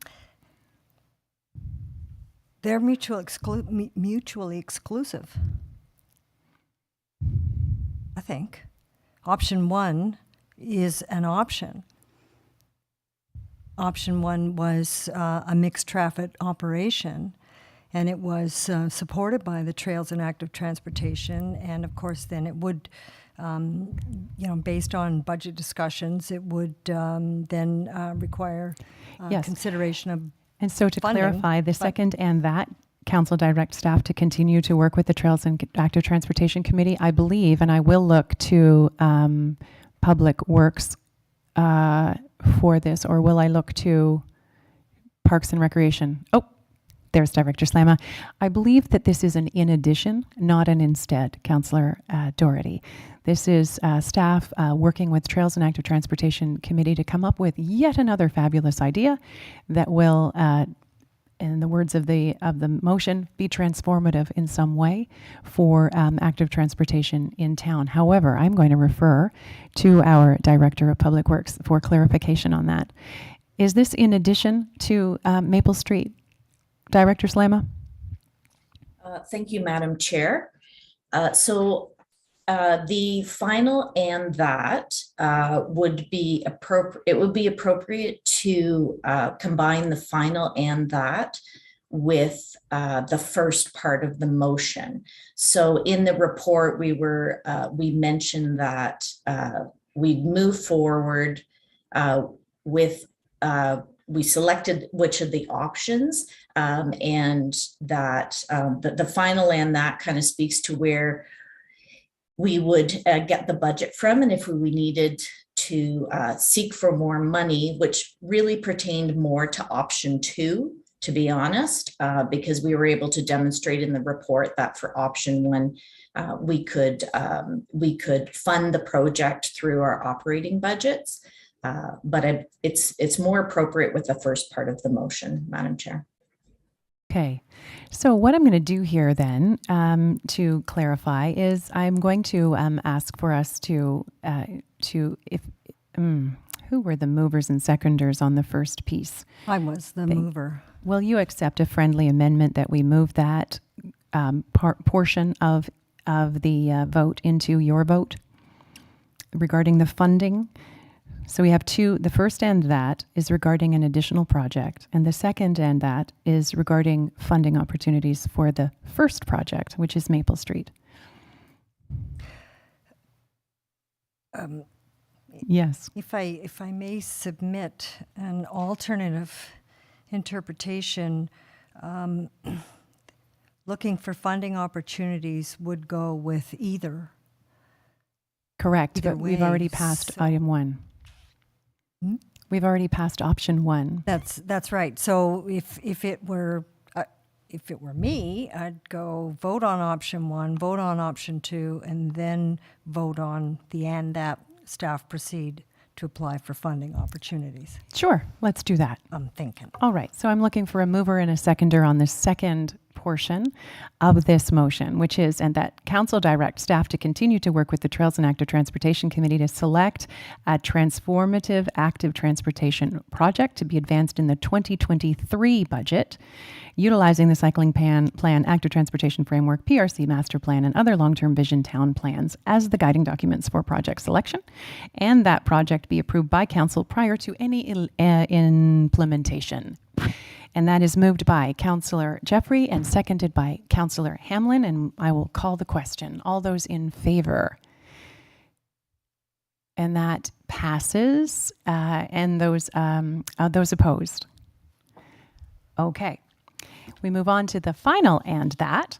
They're mutually exclusive, I think. Option 1 is an option. Option 1 was a mixed traffic operation, and it was supported by the Trails and Active Transportation. And of course, then it would, based on budget discussions, it would then require Yes. consideration of And so to funding, clarify, the but- second and that, council direct staff to continue to work with the Trails and Active Transportation Committee, I believe, and I will look to Public Works for this, or will I look to Parks and Recreation? Oh, there's Director Slama. I believe that this is an in addition, not an instead, Councillor Doherty. This is staff working with Trails and Active Transportation Committee to come up with yet another fabulous idea that will, in the words of the motion, be transformative in some way for active transportation in town. However, I'm going to refer to our Director of Public Works for clarification on that. Is this in addition to Maple Street? Director Slama? Thank you, Madam Chair. So the final and that would be appropriate. It would be appropriate to combine the final and that with the first part of the motion. So in the report, we mentioned that we'd move forward with. We selected which of the options, and that the final and that kind of speaks to where we would get the budget from, and if we needed to seek for more money, which really pertained more to option 2, to be honest, because we were able to demonstrate in the report that for option 1, we could fund the project through our operating budgets. But it's more appropriate with the first part of the motion, Madam Chair. Okay, so what I'm going to do here then, to clarify, is I'm going to ask for us to who were the movers and seconders on the first piece? I was the mover. Will you accept a friendly amendment that we move that portion of the vote into your vote regarding the funding? So we have two. The first and that is regarding an additional project, and the second and that is regarding funding opportunities for the first project, which is Maple Street. Yes. If I may submit an alternative interpretation, looking for funding opportunities would go with either. Correct, Either but we've way, already passed so- item 1. We've already passed option 1. That's right. So if it were me, I'd go vote on option 1, vote on option 2, and then vote on the and that staff proceed to apply for funding opportunities. Sure, let's do that. I'm thinking. All right, so I'm looking for a mover and a seconder on the second portion of this motion, which is, and that council direct staff to continue to work with the Trails and Active Transportation Committee to select a transformative active transportation project to be advanced in the 2023 budget, utilizing the cycling plan, active transportation framework, PRC master plan, and other long-term vision town plans as the guiding documents for project selection, and that project be approved by council prior to any implementation. And that is moved by Councillor Jeffrey and seconded by Councillor Hamlin. And I will call the question. All those in favor? And that passes. And those opposed? Okay. We move on to the final and that,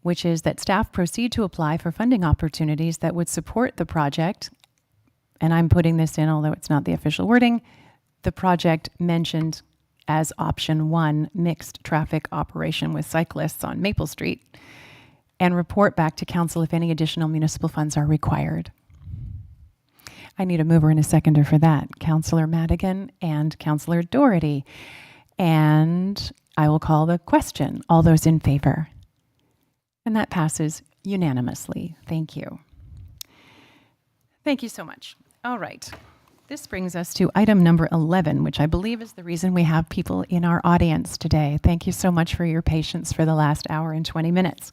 which is that staff proceed to apply for funding opportunities that would support the project. And I'm putting this in, although it's not the official wording, the project mentioned as option 1, mixed traffic operation with cyclists on Maple Street, and report back to council if any additional municipal funds are required. I need a mover and a seconder for that. Councillor Madigan and Councillor Doherty. And I will call the question. All those in favor? And that passes unanimously. Thank you. Thank you so much. All right. This brings us to item number 11, which I believe is the reason we have people in our audience today. Thank you so much for your patience for the last hour and 20 minutes.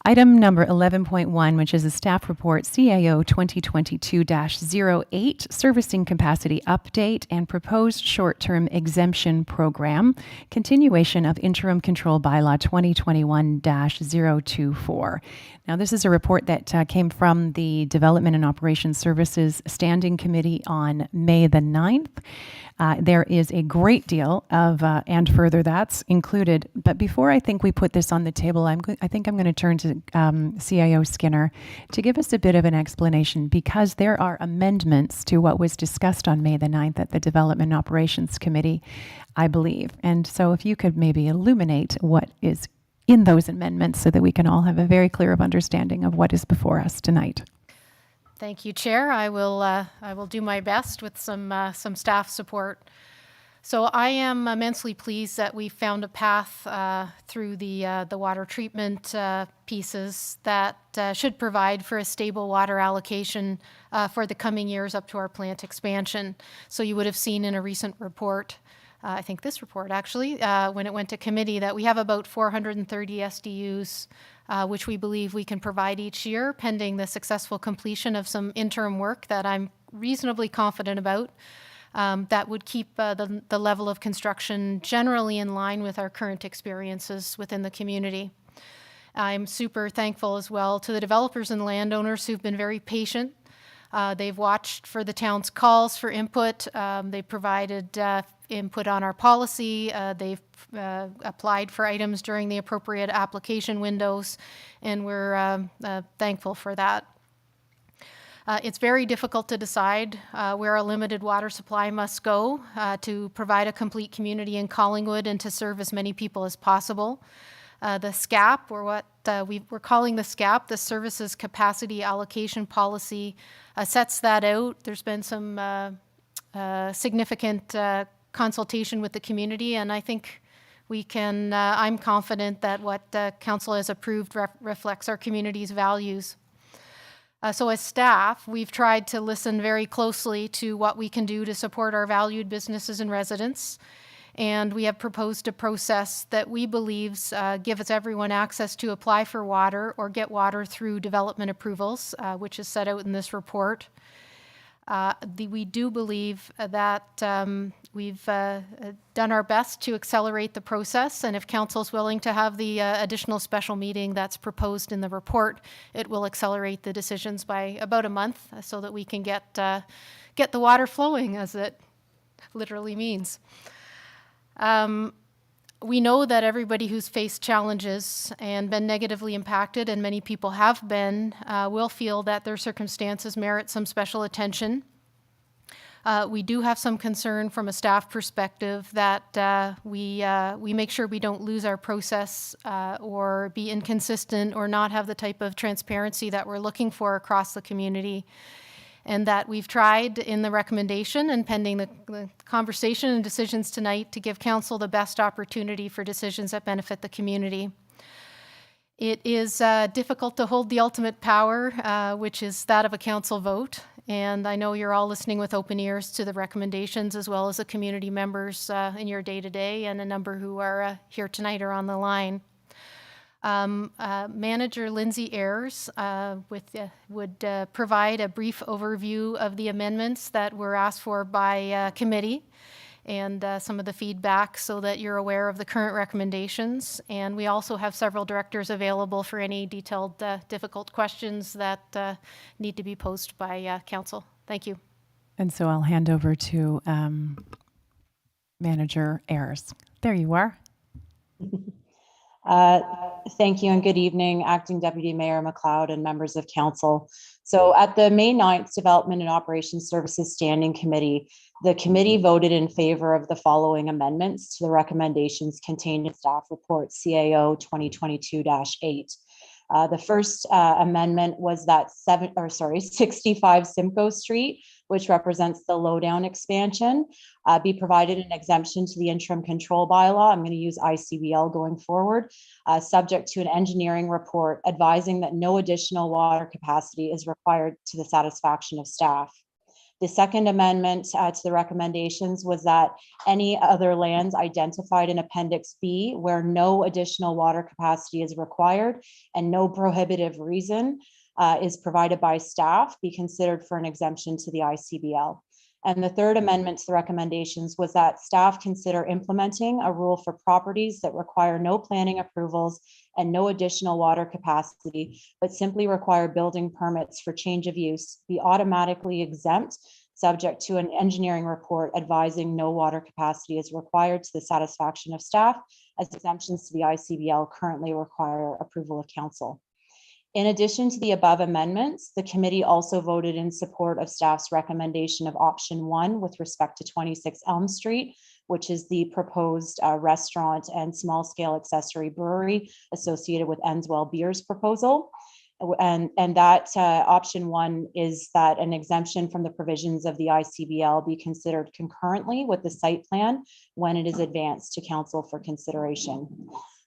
Item number 11.1, which is a staff report, CAO 2022-08, Servicing Capacity Update and Proposed Short-Term Exemption Program, continuation of Interim Control Bylaw 2021-024. Now, this is a report that came from the Development and Operations Services Standing Committee on May the 9th. There is a great deal of, and further that's included. But before I think we put this on the table, I think I'm going to turn to CIO Skinner to give us a bit of an explanation, because there are amendments to what was discussed on May the 9th at the Development and Operations Committee, I believe. And so if you could maybe illuminate what is in those amendments so that we can all have a very clear understanding of what is before us tonight. Thank you, Chair. I will do my best with some staff support. So I am immensely pleased that we found a path through the water treatment pieces that should provide for a stable water allocation for the coming years up to our plant expansion. So you would have seen in a recent report, I think this report actually, when it went to committee, that we have about 430 SDUs which we believe we can provide each year, pending the successful completion of some interim work that I'm reasonably confident about, that would keep the level of construction generally in line with our current experiences within the community. I'm super thankful as well to the developers and landowners who've been very patient. They've watched for the town's calls for input. They've provided input on our policy. They've applied for items during the appropriate application windows, and we're thankful for that. It's very difficult to decide where a limited water supply must go to provide a complete community in Collingwood and to serve as many people as possible. The SCAP, or what we're calling the SCAP, the Services Capacity Allocation Policy, sets that out. There's been some significant consultation with the community, and I think we can, I'm confident that what Council has approved reflects our community's values. So as staff, we've tried to listen very closely to what we can do to support our valued businesses and residents. And we have proposed a process that we believe gives everyone access to apply for water or get water through development approvals, which is set out in this report. We do believe that we've done our best to accelerate the process, and if Council's willing to have the additional special meeting that's proposed in the report, it will accelerate the decisions by about a month so that we can get the water flowing, as it literally means. We know that everybody who's faced challenges and been negatively impacted, and many people have been, will feel that their circumstances merit some special attention. We do have some concern from a staff perspective that we make sure we don't lose our process or be inconsistent or not have the type of transparency that we're looking for across the community. And that we've tried in the recommendation and pending the conversation and decisions tonight to give Council the best opportunity for decisions that benefit the community. It is difficult to hold the ultimate power, which is that of a Council vote. And I know you're all listening with open ears to the recommendations, as well as the community members in your day-to-day, and a number who are here tonight or on the line. Manager Lindsay Ayers would provide a brief overview of the amendments that were asked for by committee and some of the feedback so that you're aware of the current recommendations. And we also have several directors available for any detailed, difficult questions that need to be posed by Council. Thank you. And so I'll hand over to Manager Ayers. There you are. Thank you and good evening, Acting Deputy Mayor McLeod and members of Council. So at the May 9th Development and Operations Services Standing Committee, the committee voted in favor of the following amendments to the recommendations contained in staff report CAO 2022-8. The first amendment was that 65 Simcoe Street, which represents the lowdown expansion, be provided an exemption to the interim control bylaw. I'm going to use ICBL going forward, subject to an engineering report advising that no additional water capacity is required to the satisfaction of staff. The second amendment to the recommendations was that any other lands identified in Appendix B where no additional water capacity is required and no prohibitive reason is provided by staff be considered for an exemption to the ICBL. And the third amendment to the recommendations was that staff consider implementing a rule for properties that require no planning approvals and no additional water capacity, but simply require building permits for change of use be automatically exempt, subject to an engineering report advising no water capacity is required to the satisfaction of staff, as exemptions to the ICBL currently require approval of council. In addition to the above amendments, the committee also voted in support of staff's recommendation of option 1 with respect to 26 Elm Street, which is the proposed restaurant and small-scale accessory brewery associated with Enswell Beer's proposal. And that option 1 is that an exemption from the provisions of the ICBL be considered concurrently with the site plan when it is advanced to council for consideration.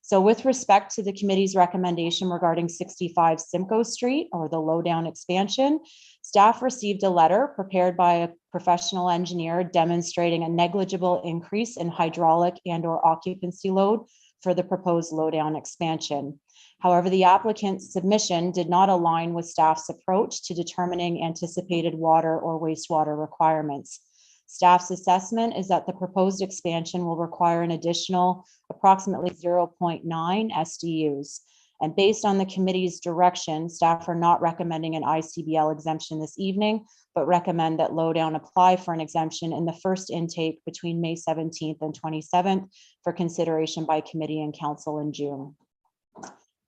So with respect to the committee's recommendation regarding 65 Simcoe Street, or the lowdown expansion, staff received a letter prepared by a professional engineer demonstrating a negligible increase in hydraulic and/or occupancy load for the proposed lowdown expansion. However, the applicant's submission did not align with staff's approach to determining anticipated water or wastewater requirements. Staff's assessment is that the proposed expansion will require an additional approximately 0.9 SDUs. And based on the committee's direction, staff are not recommending an ICBL exemption this evening, but recommend that lowdown apply for an exemption in the first intake between May 17th and 27th for consideration by committee and council in June.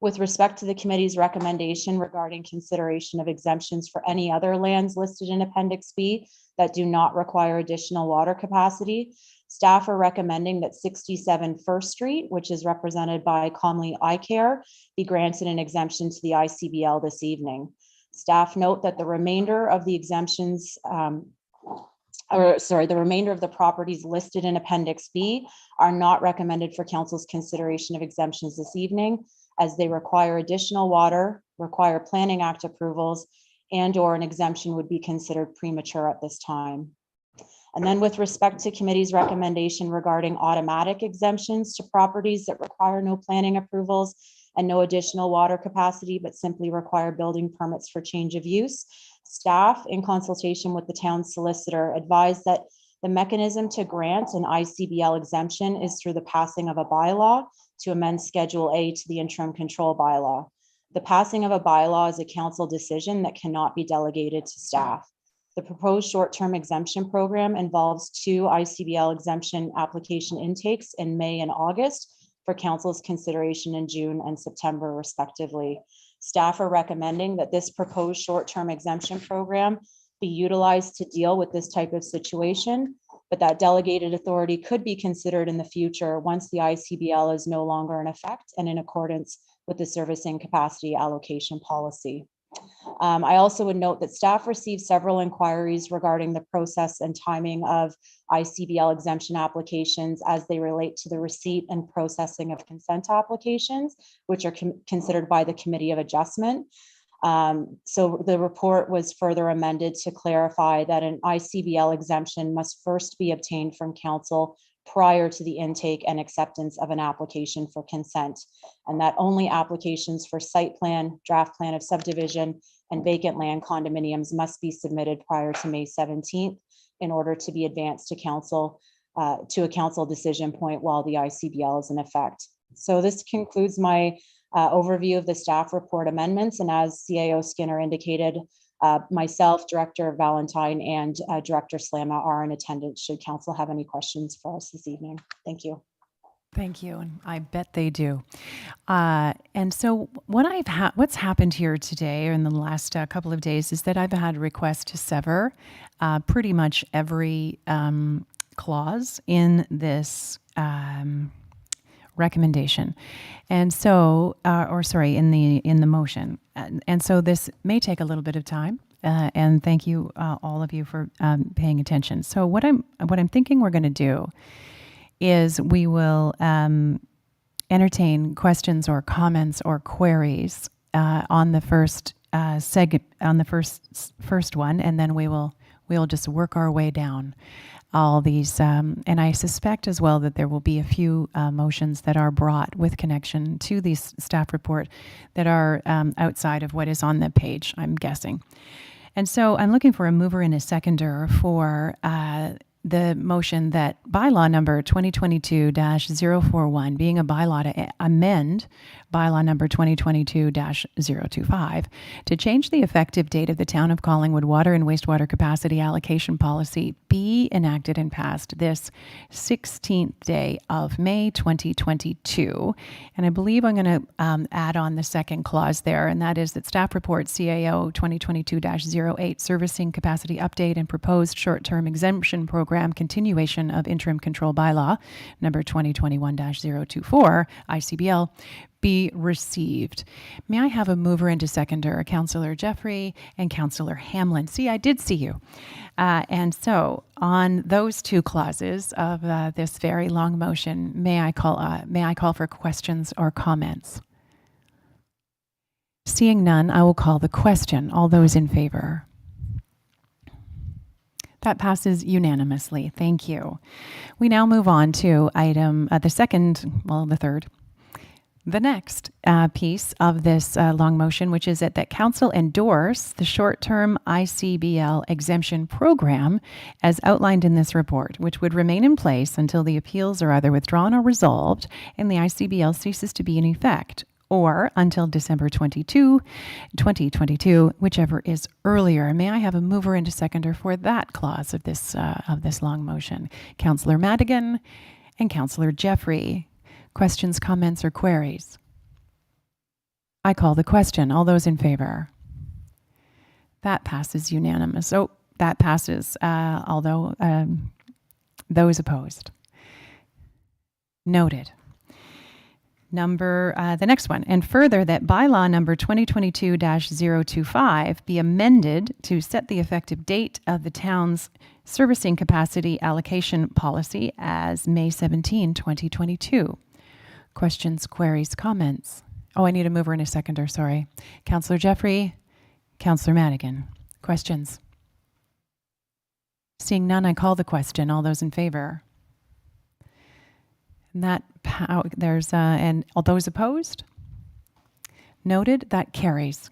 With respect to the committee's recommendation regarding consideration of exemptions for any other lands listed in Appendix B that do not require additional water capacity, staff are recommending that 67 First Street, which is represented by Comley Eye Care, be granted an exemption to the ICBL this evening. Staff note that the remainder of the exemptions, the remainder of the properties listed in Appendix B are not recommended for council's consideration of exemptions this evening, as they require additional water, require Planning Act approvals, and/or an exemption would be considered premature at this time. And then with respect to committee's recommendation regarding automatic exemptions to properties that require no planning approvals and no additional water capacity, but simply require building permits for change of use, staff, in consultation with the town solicitor, advised that the mechanism to grant an ICBL exemption is through the passing of a bylaw to amend Schedule A to the interim control bylaw. The passing of a bylaw is a council decision that cannot be delegated to staff. The proposed short-term exemption program involves 2 ICBL exemption application intakes in May and August for council's consideration in June and September, respectively. Staff are recommending that this proposed short-term exemption program be utilized to deal with this type of situation, but that delegated authority could be considered in the future once the ICBL is no longer in effect and in accordance with the servicing capacity allocation policy. I also would note that staff received several inquiries regarding the process and timing of ICBL exemption applications as they relate to the receipt and processing of consent applications, which are considered by the Committee of Adjustment. So the report was further amended to clarify that an ICBL exemption must first be obtained from council prior to the intake and acceptance of an application for consent, and that only applications for site plan, draft plan of subdivision, and vacant land condominiums must be submitted prior to May 17th in order to be advanced to council, to a council decision point while the ICBL is in effect. So this concludes my overview of the staff report amendments, and as CAO Skinner indicated, myself, Director Valentine, and Director Slama are in attendance should council have any questions for us this evening. Thank you. Thank you, and I bet they do. And so what's happened here today or in the last couple of days is that I've had a request to sever pretty much every clause in this recommendation. And so, in the motion. And so this may take a little bit of time. And thank you, all of you, for paying attention. So what I'm thinking we're going to do is we will entertain questions or comments or queries on the first first one, and then we'll just work our way down all these. And I suspect as well that there will be a few motions that are brought with connection to this staff report that are outside of what is on the page, I'm guessing. And so I'm looking for a mover and a seconder for the motion that bylaw number 2022-041, being a bylaw to amend bylaw number 2022-025, to change the effective date of the Town of Collingwood water and wastewater capacity allocation policy, be enacted and passed this 16th day of May 2022. And I believe I'm going to add on the second clause there, and that is that staff report CAO 2022-08, servicing capacity update and proposed short-term exemption program continuation of interim control bylaw number 2021-024 ICBL be received. May I have a mover and a seconder, Councillor Jeffrey and Councillor Hamlin? See, I did see you. And so on those two clauses of this very long motion, may I call for questions or comments? Seeing none, I will call the question. All those in favor? That passes unanimously. Thank you. We now move on to item, the third. The next piece of this long motion, which is that Council endorse the short-term ICBL exemption program as outlined in this report, which would remain in place until the appeals are either withdrawn or resolved and the ICBL ceases to be in effect, or until December 2022, whichever is earlier. May I have a mover and a seconder for that clause of this long motion? Councillor Madigan and Councillor Jeffrey. Questions, comments, or queries? I call the question. All those in favor? That passes unanimous. Oh, that passes, although those opposed. Noted. The next one, and further that bylaw number 2022-025 be amended to set the effective date of the town's servicing capacity allocation policy as May 17, 2022. Questions, queries, comments? Oh, I need a mover and a seconder, sorry. Councillor Jeffrey, Councillor Madigan. Questions? Seeing none, I call the question. All those in favor? And and all those opposed? Noted. That carries.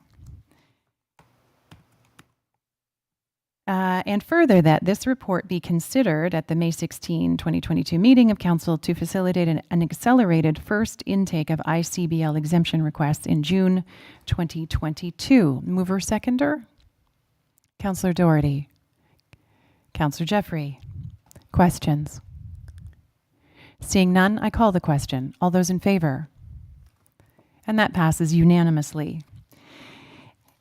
And further, that this report be considered at the May 16, 2022 meeting of Council to facilitate an accelerated first intake of ICBL exemption requests in June 2022. Mover, seconder? Councillor Doherty. Councillor Jeffrey. Questions? Seeing none, I call the question. All those in favor? And that passes unanimously.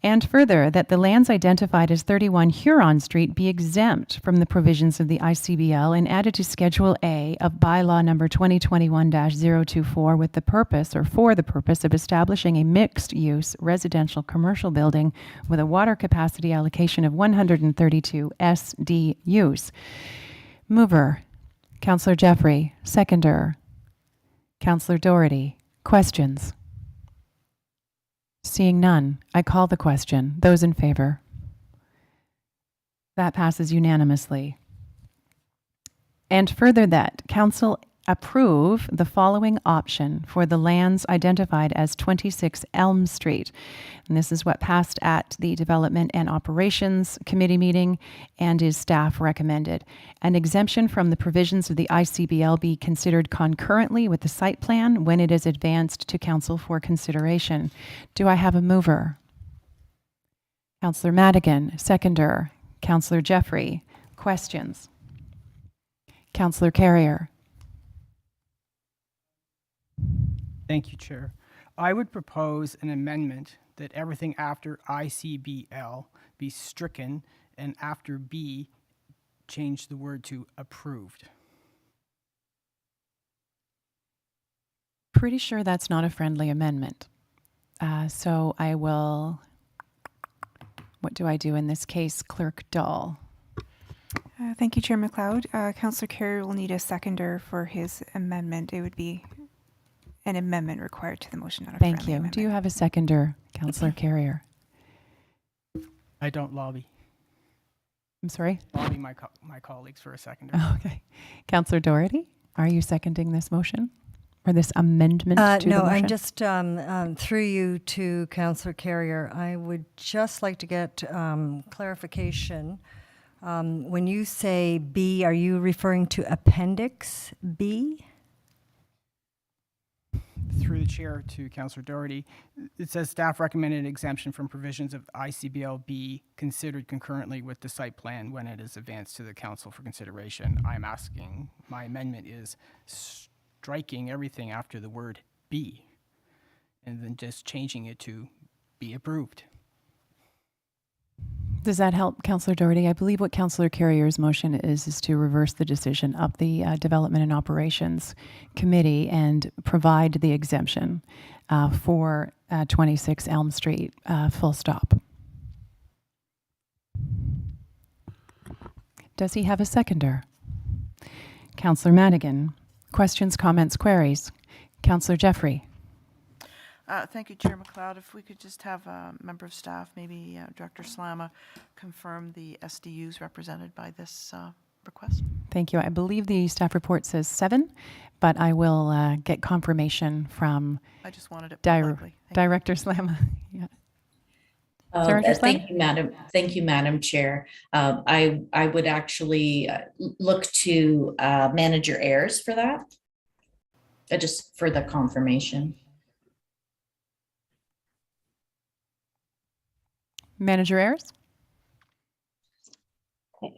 And further, that the lands identified as 31 Huron Street be exempt from the provisions of the ICBL and added to Schedule A of bylaw number 2021-024 with the purpose, or for the purpose, of establishing a mixed-use residential commercial building with a water capacity allocation of 132 SDUs. Mover, Councillor Jeffrey. Seconder, Councillor Doherty. Questions? Seeing none, I call the question. Those in favor? That passes unanimously. And further, that Council approve the following option for the lands identified as 26 Elm Street. And this is what passed at the Development and Operations Committee meeting and is staff recommended. An exemption from the provisions of the ICBL be considered concurrently with the site plan when it is advanced to Council for consideration. Do I have a mover? Councillor Madigan. Seconder, Councillor Jeffrey. Questions? Councillor Carrier. Thank you, Chair. I would propose an amendment that everything after ICBL be stricken and after B, change the word to approved. pretty sure that's not a friendly amendment. So I will, what do I do in this case? Clerk Dahl. Thank you, Chair McLeod. Councillor Carrier will need a seconder for his amendment. It would be an amendment required to the motion, not a Thank friendly you. amendment. Do you have a seconder, Councillor Carrier? I don't lobby I'm sorry? my colleagues for a seconder. Oh, okay. Councillor Doherty, are you seconding this motion or this amendment to no, the motion? I'm just through you to Councillor Carrier. I would just like to get clarification. When you say B, are you referring to Appendix B? Through the chair to Councillor Doherty, it says staff recommended an exemption from provisions of ICBL be considered concurrently with the site plan when it is advanced to the council for consideration. I'm asking, my amendment is striking everything after the word be and then just changing it to be approved. Does that help, Councillor Doherty? I believe what Councillor Carrier's motion is to reverse the decision of the Development and Operations Committee and provide the exemption for 26 Elm Street, full stop. Does he have a seconder? Councillor Madigan. Questions, comments, queries? Councillor Jeffrey. Thank you, Chair McLeod. If we could just have a member of staff, maybe Director Slama, confirm the SDUs represented by this request. Thank you. I believe the staff report says 7, but I will get confirmation from I just wanted it publicly. Director Slama. Yeah. Director Slama? Thank you, Madam. Thank you, Madam Chair. I would actually look to Manager Ayers for that, just for the confirmation. Manager Ayers?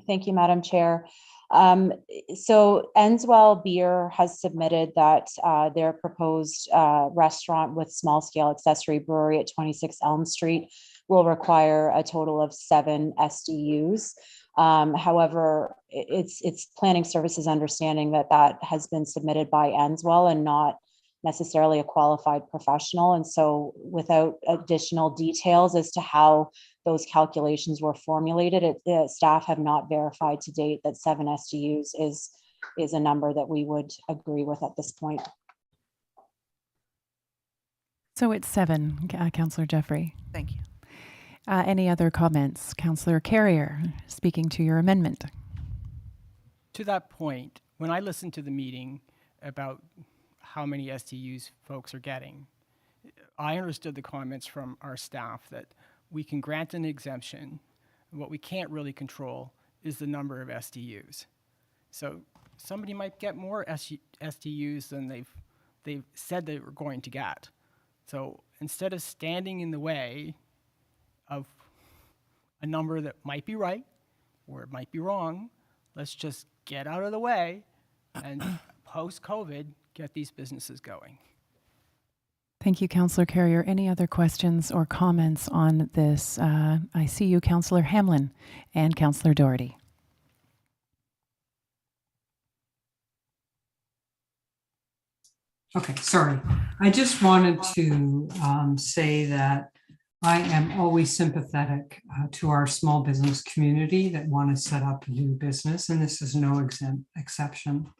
Thank you, Madam Chair. So Enswell Beer has submitted that their proposed restaurant with small scale accessory brewery at 26 Elm Street will require a total of 7 SDUs. However, it's planning services understanding that that has been submitted by Enswell and not necessarily a qualified professional. And so without additional details as to how those calculations were formulated, staff have not verified to date that 7 SDUs is a number that we would agree with at this point. So it's 7, Councillor Jeffrey. Thank you. Any other comments? Councillor Carrier, speaking to your amendment. To that point, when I listened to the meeting about how many SDUs folks are getting, I understood the comments from our staff that we can grant an exemption. What we can't really control is the number of SDUs. So somebody might get more SDUs than they've said they were going to get. So instead of standing in the way of a number that might be right or it might be wrong, let's just get out of the way and post-COVID, get these businesses going. Thank you, Councillor Carrier. Any other questions or comments on this? I see you, Councillor Hamlin and Councillor Doherty. Okay, sorry. I just wanted to say that I am always sympathetic to our small business community that want to set up a new business, and this is no exception.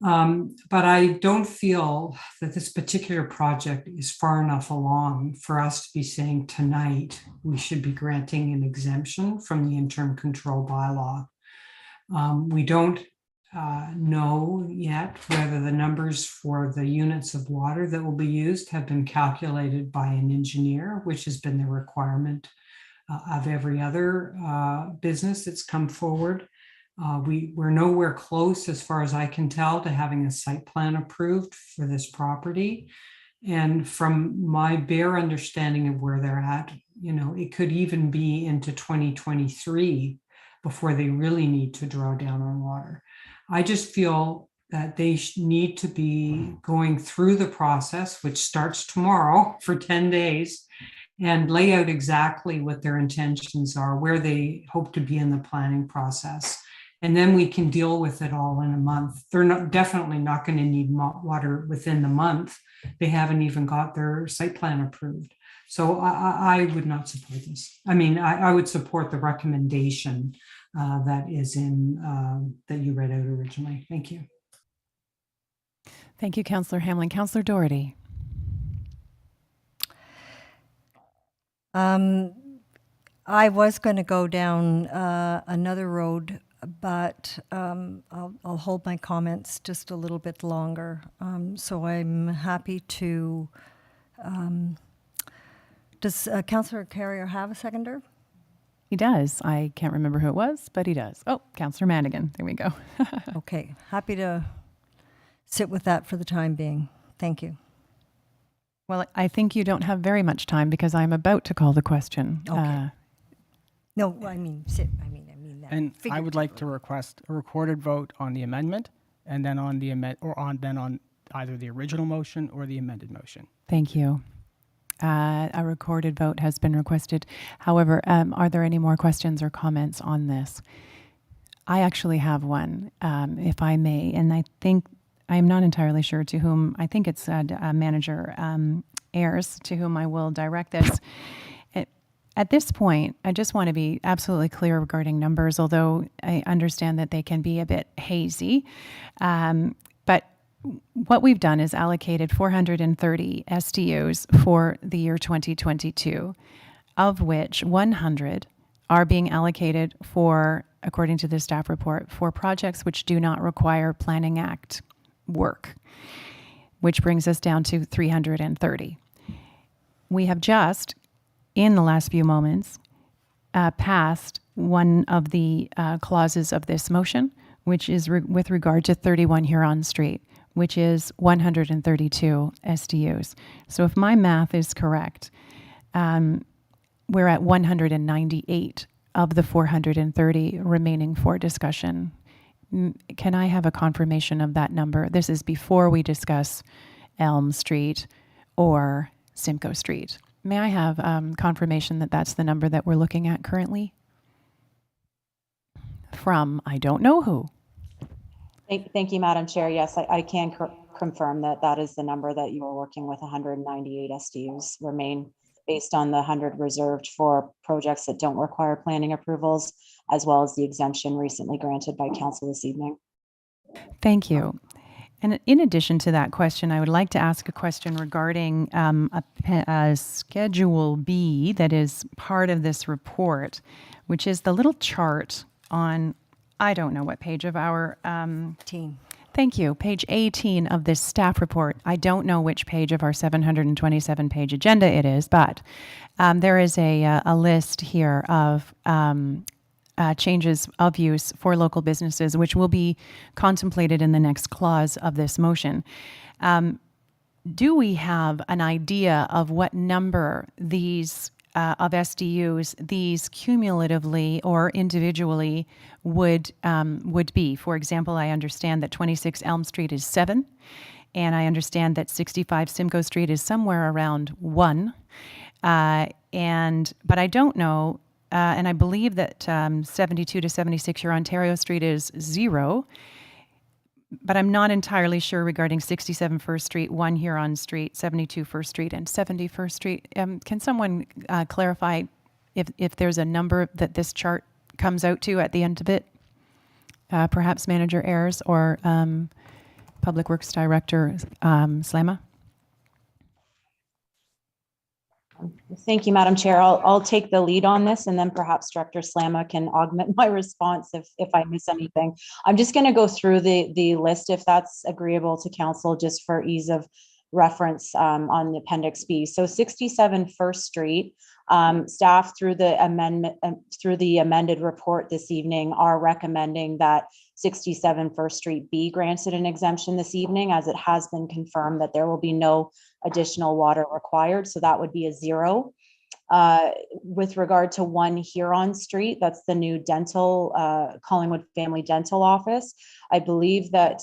But I don't feel that this particular project is far enough along for us to be saying tonight we should be granting an exemption from the interim control bylaw. We don't know yet whether the numbers for the units of water that will be used have been calculated by an engineer, which has been the requirement of every other business that's come forward. We're nowhere close, as far as I can tell, to having a site plan approved for this property. And from my bare understanding of where they're at, it could even be into 2023 before they really need to draw down on water. I just feel that they need to be going through the process, which starts tomorrow for 10 days, and lay out exactly what their intentions are, where they hope to be in the planning process. And then we can deal with it all in a month. They're definitely not going to need water within the month. They haven't even got their site plan approved. So I would not support this. I mean, I would support the recommendation that is in, that you read out originally. Thank you. Thank you, Councillor Hamlin. Councillor Doherty. I was going to go down another road, but I'll hold my comments just a little bit longer. So I'm happy to. Does Councillor Carrier have a seconder? He does. I can't remember who it was, but he does. Oh, Councillor Madigan. There we go. Okay, happy to sit with that for the time being. Thank you. Well, I think you don't have very much time because I'm about to call the question. Okay. No, I mean sit. I mean that. And I would like to request a recorded vote on the amendment, and then on the on either the original motion or the amended motion. Thank you. A recorded vote has been requested. However, are there any more questions or comments on this? I actually have one, if I may, and I think I'm not entirely sure to whom. I think it's Manager Ayers to whom I will direct this. At this point, I just want to be absolutely clear regarding numbers, although I understand that they can be a bit hazy. But what we've done is allocated 430 SDUs for the year 2022, of which 100 are being allocated for, according to the staff report, for projects which do not require Planning Act work, which brings us down to 330. We have just, in the last few moments, passed one of the clauses of this motion, which is with regard to 31 Huron Street, which is 132 SDUs. So if my math is correct, we're at 198 of the 430 remaining for discussion. Can I have a confirmation of that number? This is before we discuss Elm Street or Simcoe Street. May I have confirmation that that's the number that we're looking at currently? From I don't know who. Thank you, Madam Chair. Yes, I can confirm that that is the number that you are working with. 198 SDUs remain based on the 100 reserved for projects that don't require planning approvals, as well as the exemption recently granted by Council this evening. Thank you. And in addition to that question, I would like to ask a question regarding a Schedule B that is part of this report, which is the little chart on, I don't know what page of our... Team. Thank you. Page 18 of this staff report. I don't know which page of our 727-page agenda it is, but there is a list here of changes of use for local businesses, which will be contemplated in the next clause of this motion. Do we have an idea of what number these of SDUs these cumulatively or individually would be? For example, I understand that 26 Elm Street is 7, and I understand that 65 Simcoe Street is somewhere around 1. But I don't know. And I believe that 72 to 76 here Ontario Street is 0, but I'm not entirely sure regarding 67 First Street, 1 Huron Street, 72 First Street, and 70 First Street. Can someone clarify if there's a number that this chart comes out to at the end of it? Perhaps Manager Ayers or Public Works Director Slama? Thank you, Madam Chair. I'll take the lead on this, and then perhaps Director Slama can augment my response if I miss anything. I'm just going to go through the list, if that's agreeable to Council, just for ease of reference on the Appendix B. So 67 First Street, staff through the amended report this evening are recommending that 67 First Street be granted an exemption this evening, as it has been confirmed that there will be no additional water required. So that would be a 0. With regard to 1 Huron Street, that's the new dental, Collingwood Family Dental Office. I believe that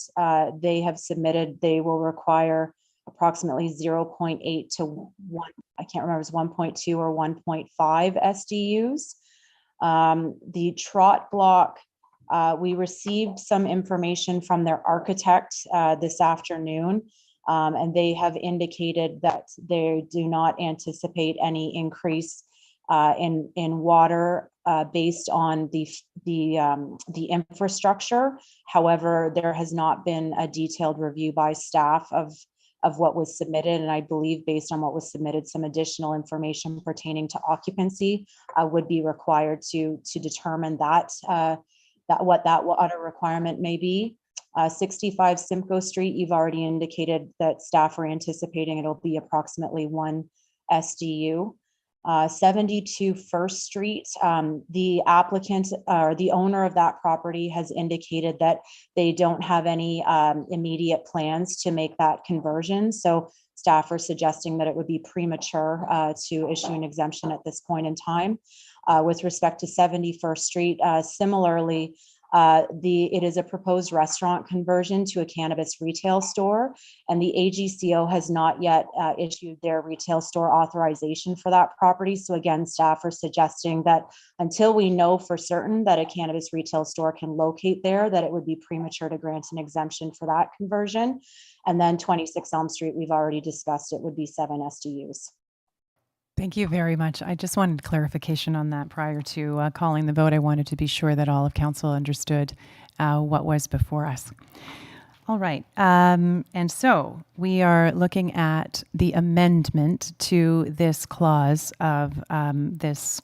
they have submitted, they will require approximately 0.8 to 1, I can't remember, it's 1.2 or 1.5 SDUs. The Trot Block We received some information from their architect this afternoon, and they have indicated that they do not anticipate any increase in water based on the infrastructure. However, there has not been a detailed review by staff of what was submitted, and I believe based on what was submitted, some additional information pertaining to occupancy would be required to determine that what that water requirement may be. 65 Simcoe Street, you've already indicated that staff are anticipating it'll be approximately 1 SDU. 72 First Street, the applicant or the owner of that property has indicated that they don't have any immediate plans to make that conversion. So staff are suggesting that it would be premature to issue an exemption at this point in time. With respect to 71st Street, similarly, it is a proposed restaurant conversion to a cannabis retail store, and the AGCO has not yet issued their retail store authorization for that property. So again, staff are suggesting that until we know for certain that a cannabis retail store can locate there, that it would be premature to grant an exemption for that conversion. And then 26 Elm Street, we've already discussed, it would be 7 SDUs. Thank you very much. I just wanted clarification on that prior to calling the vote. I wanted to be sure that all of council understood what was before us. All right. And so we are looking at the amendment to this clause of this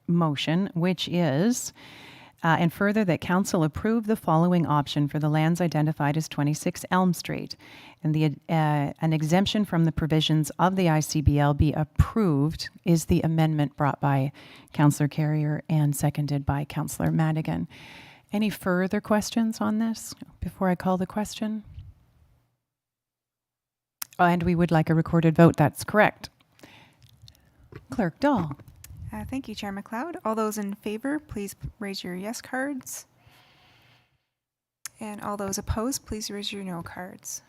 motion, which is, and further that council approve the following option for the lands identified as 26 Elm Street, and an exemption from the provisions of the ICBL be approved is the amendment brought by Councillor Carrier and seconded by Councillor Madigan. Any further questions on this before I call the question? Oh, and we would like a recorded vote. That's correct. Clerk Dahl. Thank you, Chair McLeod. All those in favor, please raise your yes cards. And all those opposed, please raise your no cards.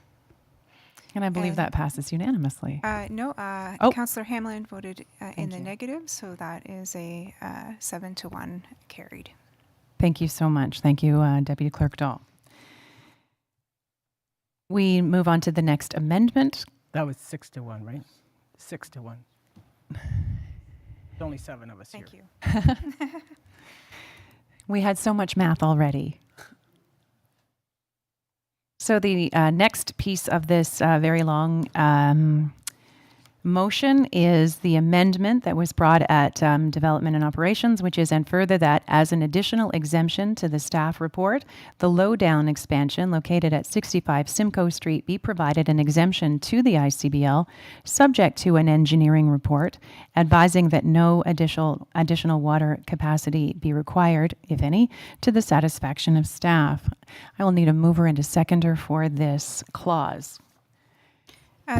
And I believe that passes unanimously. No, Oh. Councillor Hamlin voted in the negative, so that is a 7-1 carried. Thank you so much. Thank you, Deputy Clerk Dahl. We move on to the next amendment. That was 6-1, right? 6-1. There's only 7 of us Thank here. you. We had so much math already. So the next piece of this very long motion is the amendment that was brought at Development and Operations, which is, and further that as an additional exemption to the staff report, the lowdown expansion located at 65 Simcoe Street be provided an exemption to the ICBL, subject to an engineering report, advising that no additional water capacity be required, if any, to the satisfaction of staff. I will need a mover and a seconder for this clause.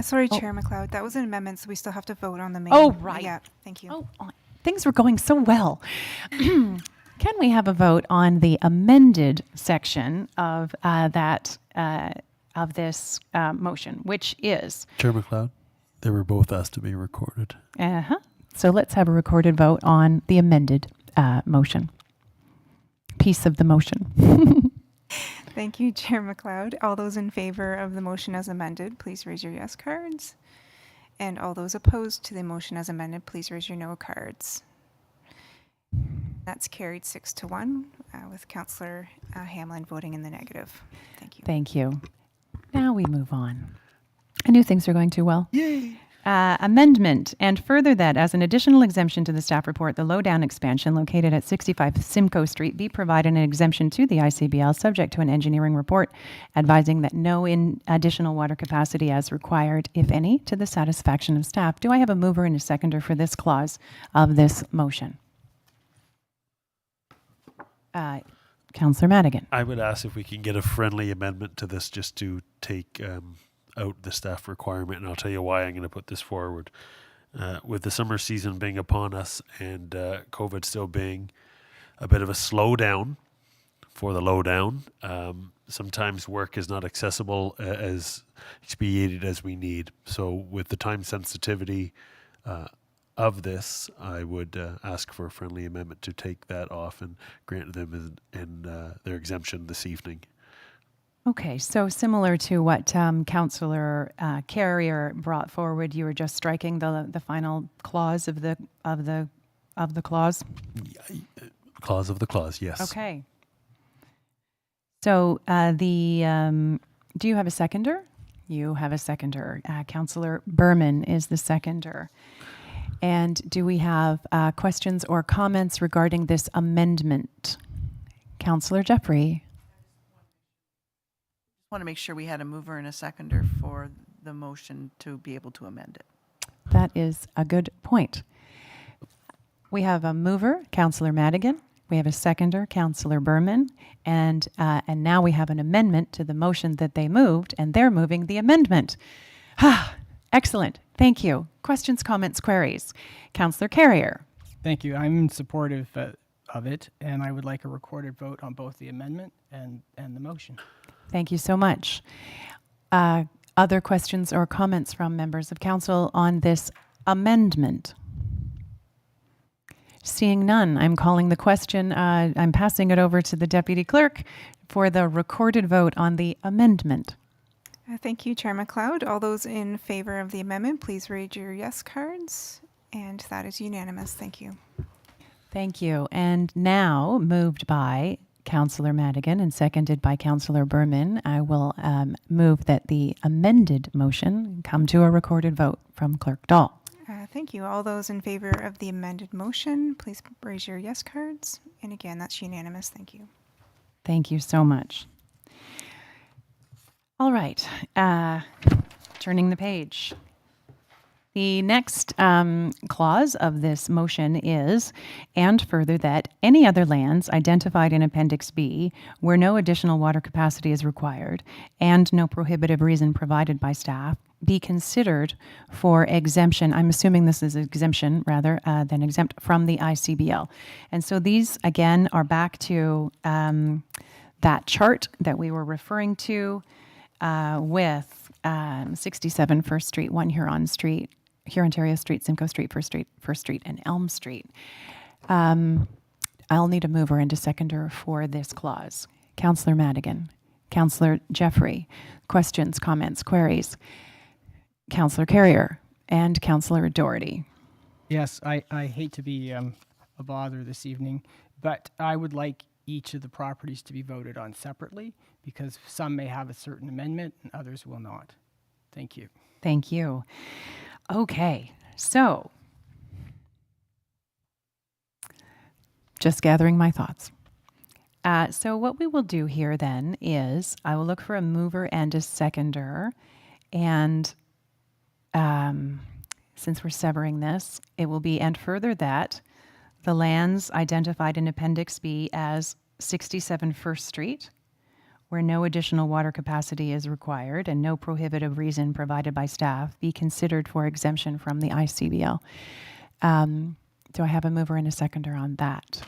Sorry, Chair McLeod, that was an amendment, so we still have to vote on the main. Oh, right. Yeah, thank you. Oh, things were going so well. Can we have a vote on the amended section of this motion, which is? Chair McLeod, they were both asked to be recorded. So let's have a recorded vote on the amended motion. Piece of the motion. Thank you, Chair McLeod. All those in favor of the motion as amended, please raise your yes cards. And all those opposed to the motion as amended, please raise your no cards. That's carried 6-1 with Councillor Hamlin voting in the negative. Thank you. Thank you. Now we move on. I knew things were going too well. Yay! Amendment, and further that as an additional exemption to the staff report, the lowdown expansion located at 65 Simcoe Street be provided an exemption to the ICBL subject to an engineering report advising that no additional water capacity as required, if any, to the satisfaction of staff. Do I have a mover and a seconder for this clause of this motion? Councillor Madigan. I would ask if we can get a friendly amendment to this just to take out the staff requirement, and I'll tell you why I'm going to put this forward. With the summer season being upon us and COVID still being a bit of a slowdown for the lowdown, sometimes work is not accessible as expedited as we need. So with the time sensitivity, of this, I would ask for a friendly amendment to take that off and grant them their exemption this evening. Okay, so similar to what Councillor Carrier brought forward, you were just striking the final clause of the clause. Clause of the clause, yes. Okay. So do you have a seconder? You have a seconder. Councillor Berman is the seconder. And do we have questions or comments regarding this amendment? Councillor Jeffrey. Want to make sure we had a mover and a seconder for the motion to be able to amend it. That is a good point. We have a mover, Councillor Madigan. We have a seconder, Councillor Berman, and now we have an amendment to the motion that they moved, and they're moving the amendment. Excellent. Thank you. Questions, comments, queries? Councillor Carrier. Thank you. I'm supportive of it, and I would like a recorded vote on both the amendment and the motion. Thank you so much. Other questions or comments from members of council on this amendment? Seeing none, I'm calling the question. I'm passing it over to the Deputy Clerk for the recorded vote on the amendment. Thank you, Chair McLeod. All those in favor of the amendment, please raise your yes cards. And that is unanimous. Thank you. Thank you. And now, moved by Councillor Madigan and seconded by Councillor Berman, I will move that the amended motion come to a recorded vote from Clerk Dahl. Thank you. All those in favor of the amended motion, please raise your yes cards. And again, that's unanimous. Thank you. Thank you so much. All right, turning the page. The next clause of this motion is, and further that any other lands identified in Appendix B where no additional water capacity is required and no prohibitive reason provided by staff be considered for exemption. I'm assuming this is exemption rather than exempt from the ICBL. And so these, again, are back to that chart that we were referring to with 67 First Street, 1 Huron Street, Hurontario Street, Simcoe Street, First Street, and Elm Street. I'll need a mover and a seconder for this clause. Councillor Madigan, Councillor Jeffrey, questions, comments, queries? Councillor Carrier and Councillor Doherty. Yes, I hate to be a bother this evening, but I would like each of the properties to be voted on separately because some may have a certain amendment and others will not. Thank you. Thank you. Okay, so just gathering my thoughts. So what we will do here then is I will look for a mover and a seconder, and since we're severing this, it will be and further that the lands identified in Appendix B as 67 First Street, where no additional water capacity is required and no prohibitive reason provided by staff, be considered for exemption from the ICBL. Do I have a mover and a seconder on that?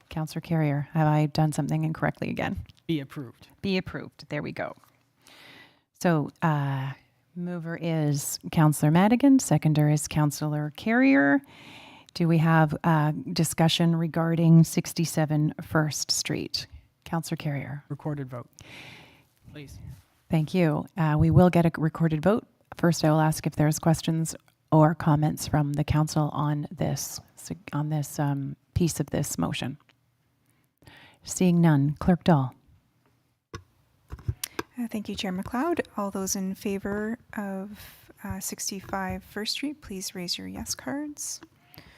Councillor Carrier, have I done something incorrectly again? Be approved. Be approved. There we go. So mover is Councillor Madigan, seconder is Councillor Carrier. Do we have discussion regarding 67 First Street? Councillor Carrier. Recorded vote, please. Thank you. We will get a recorded vote. First, I will ask if there's questions or comments from the council on this piece of this motion. Seeing none, Clerk Dahl. Thank you, Chair McLeod. All those in favor of 65 First Street, please raise your yes cards.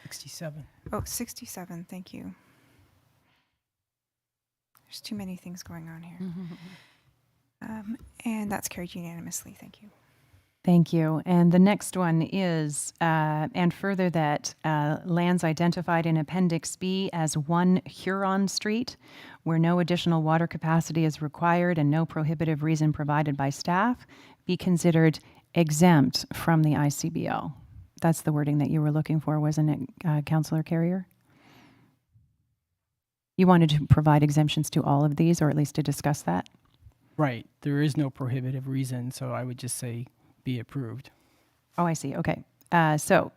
67. Oh, 67. Thank you. There's too many things going on here. And that's carried unanimously. Thank you. Thank you. And the next one is, and further that lands identified in Appendix B as 1 Huron Street, where no additional water capacity is required and no prohibitive reason provided by staff, be considered exempt from the ICBL. That's the wording that you were looking for, wasn't it, Councillor Carrier? You wanted to provide exemptions to all of these, or at least to discuss that? Right. There is no prohibitive reason, so I would just say be approved. Oh, I see. Okay. So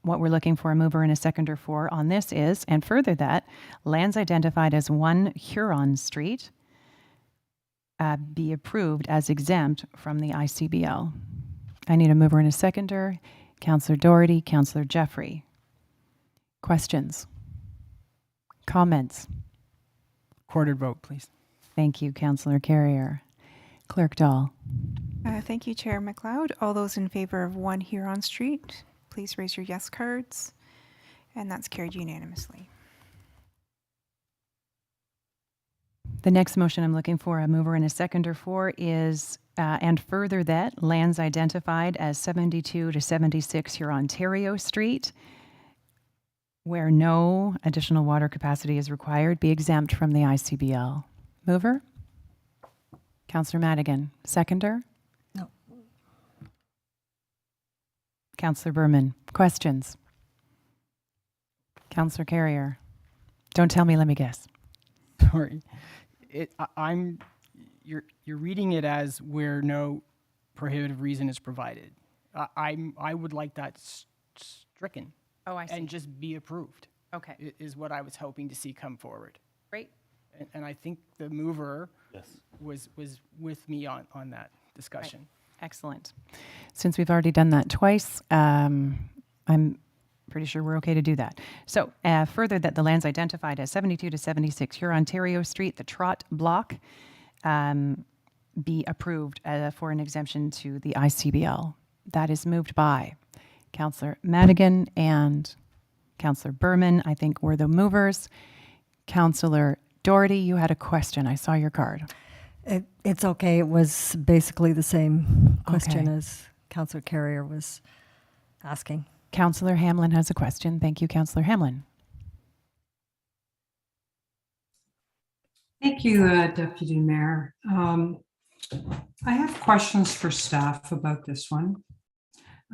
what we're looking for a mover and a seconder for on this is, and further that, lands identified as 1 Huron Street be approved as exempt from the ICBL. I need a mover and a seconder. Councillor Doherty, Councillor Jeffrey. Questions? Comments? Recorded vote, please. Thank you, Councillor Carrier. Clerk Dahl. Thank you, Chair McLeod. All those in favor of 1 Huron Street, please raise your yes cards. And that's carried unanimously. The next motion I'm looking for a mover and a seconder for is, and further that, lands identified as 72 to 76 Hurontario Street, where no additional water capacity is required, be exempt from the ICBL. Mover? Councillor Madigan. Seconder? No. Councillor Berman. Questions? Councillor Carrier. Don't tell me, let me guess. Sorry. You're reading it as where no prohibitive reason is provided. I would like that stricken. Oh, I see. And just be approved. Okay. Is what I was hoping to see come forward. Great. And I think the mover Yes. was with me on that discussion. Right. Excellent. Since we've already done that twice, I'm pretty sure we're okay to do that. So further that the lands identified as 72 to 76 Hurontario Street, the Trot Block, be approved for an exemption to the ICBL. That is moved by Councillor Madigan and Councillor Berman, I think were the movers. Councillor Doherty, you had a question. I saw your card. It's okay. It was basically the same question Okay. as Councillor Carrier was asking. Councillor Hamlin has a question. Thank you, Councillor Hamlin. Thank you, Deputy Mayor. I have questions for staff about this one.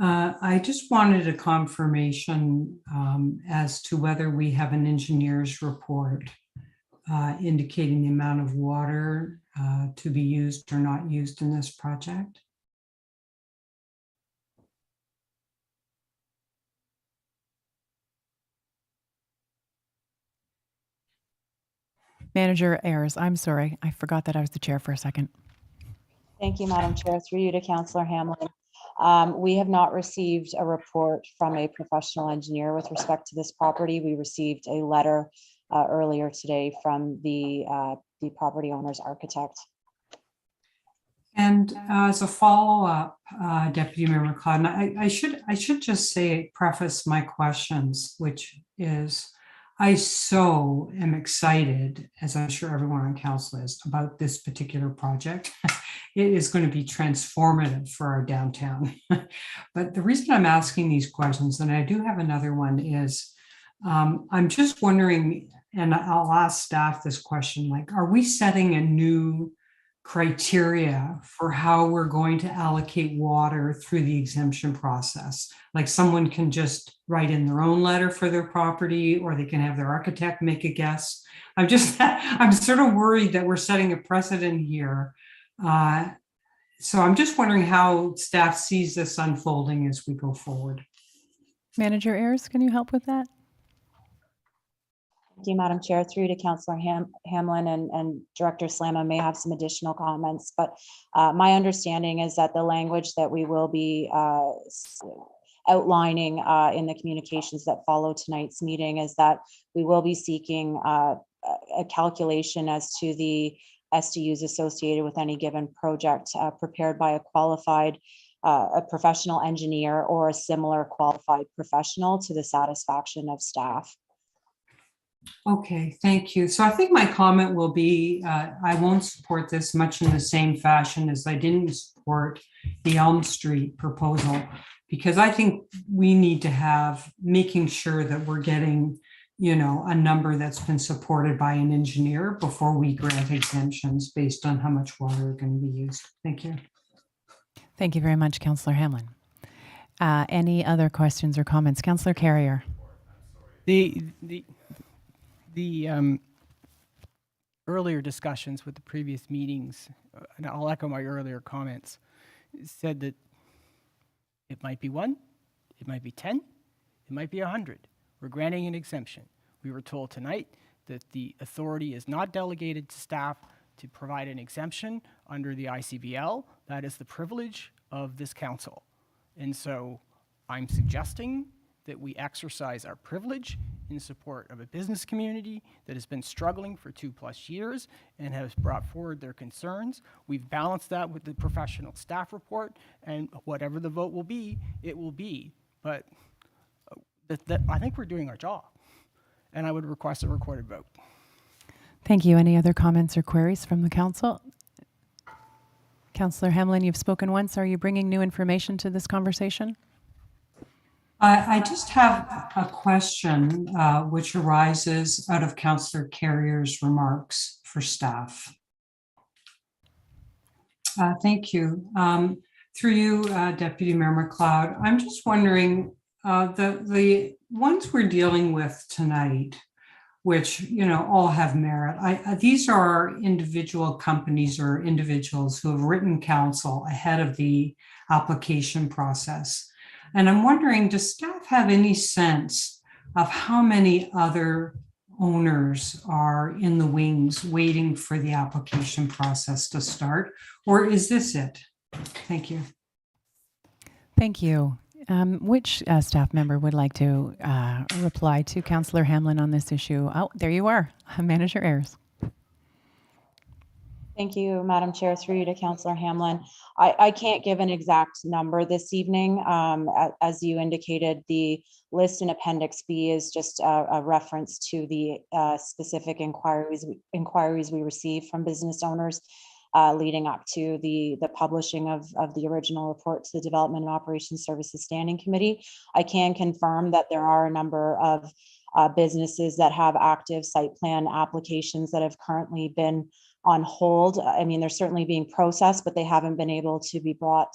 I just wanted a confirmation as to whether we have an engineer's report indicating the amount of water to be used or not used in this project. Manager Ayers, I'm sorry. I forgot that I was the chair for a second. Thank you, Madam Chair. Through you to Councillor Hamlin. We have not received a report from a professional engineer with respect to this property. We received a letter earlier today from the property owner's architect. And as a follow-up, Deputy Mayor McLeod, I should just say, preface my questions, which is, I so am excited, as I'm sure everyone on council is, about this particular project. It is going to be transformative for our downtown. But the reason I'm asking these questions, and I do have another one, is I'm just wondering, and I'll ask staff this question, like, are we setting a new criteria for how we're going to allocate water through the exemption process? Like someone can just write in their own letter for their property, or they can have their architect make a guess. I'm sort of worried that we're setting a precedent here. So I'm just wondering how staff sees this unfolding as we go forward. Manager Ayers, can you help with that? Thank you, Madam Chair. Through to Councillor Hamlin and Director Slama may have some additional comments, but my understanding is that the language that we will be outlining in the communications that follow tonight's meeting is that we will be seeking a calculation as to the SDUs associated with any given project prepared by a qualified a professional engineer or a similar qualified professional to the satisfaction of staff. Okay, thank you. So I think my comment will be, I won't support this much in the same fashion as I didn't support the Elm Street proposal, because I think we need to have making sure that we're getting, you know, a number that's been supported by an engineer before we grant exemptions based on how much water are going to be used. Thank you. Thank you very much, Councillor Hamlin. Any other questions or comments? Councillor Carrier. The earlier discussions with the previous meetings, and I'll echo my earlier comments, said that it might be 1, it might be 10, It might be 100. We're granting an exemption. We were told tonight that the authority is not delegated to staff to provide an exemption under the ICBL. That is the privilege of this council. And so I'm suggesting that we exercise our privilege in support of a business community that has been struggling for 2+ years and has brought forward their concerns. We've balanced that with the professional staff report, and whatever the vote will be, it will be. But I think we're doing our job, and I would request a recorded vote. Thank you. Any other comments or queries from the council? Councillor Hamlin, you've spoken once. Are you bringing new information to this conversation? I just have a question which arises out of Councillor Carrier's remarks for staff. Thank you. Through you, Deputy Mayor McLeod, I'm just wondering, the ones we're dealing with tonight, which, all have merit. These are individual companies or individuals who have written council ahead of the application process. And I'm wondering, does staff have any sense of how many other owners are in the wings waiting for the application process to start? Or is this it? Thank you. Thank you. Which staff member would like to reply to Councillor Hamlin on this issue? Oh, there you are, Manager Ayres. Thank you, Madam Chair. Through you to Councillor Hamlin. I can't give an exact number this evening. As you indicated, the list in Appendix B is just a reference to the specific inquiries we received from business owners leading up to the publishing of the original report to the Development and Operations Services Standing Committee. I can confirm that there are a number of businesses that have active site plan applications that have currently been on hold. I mean, they're certainly being processed, but they haven't been able to be brought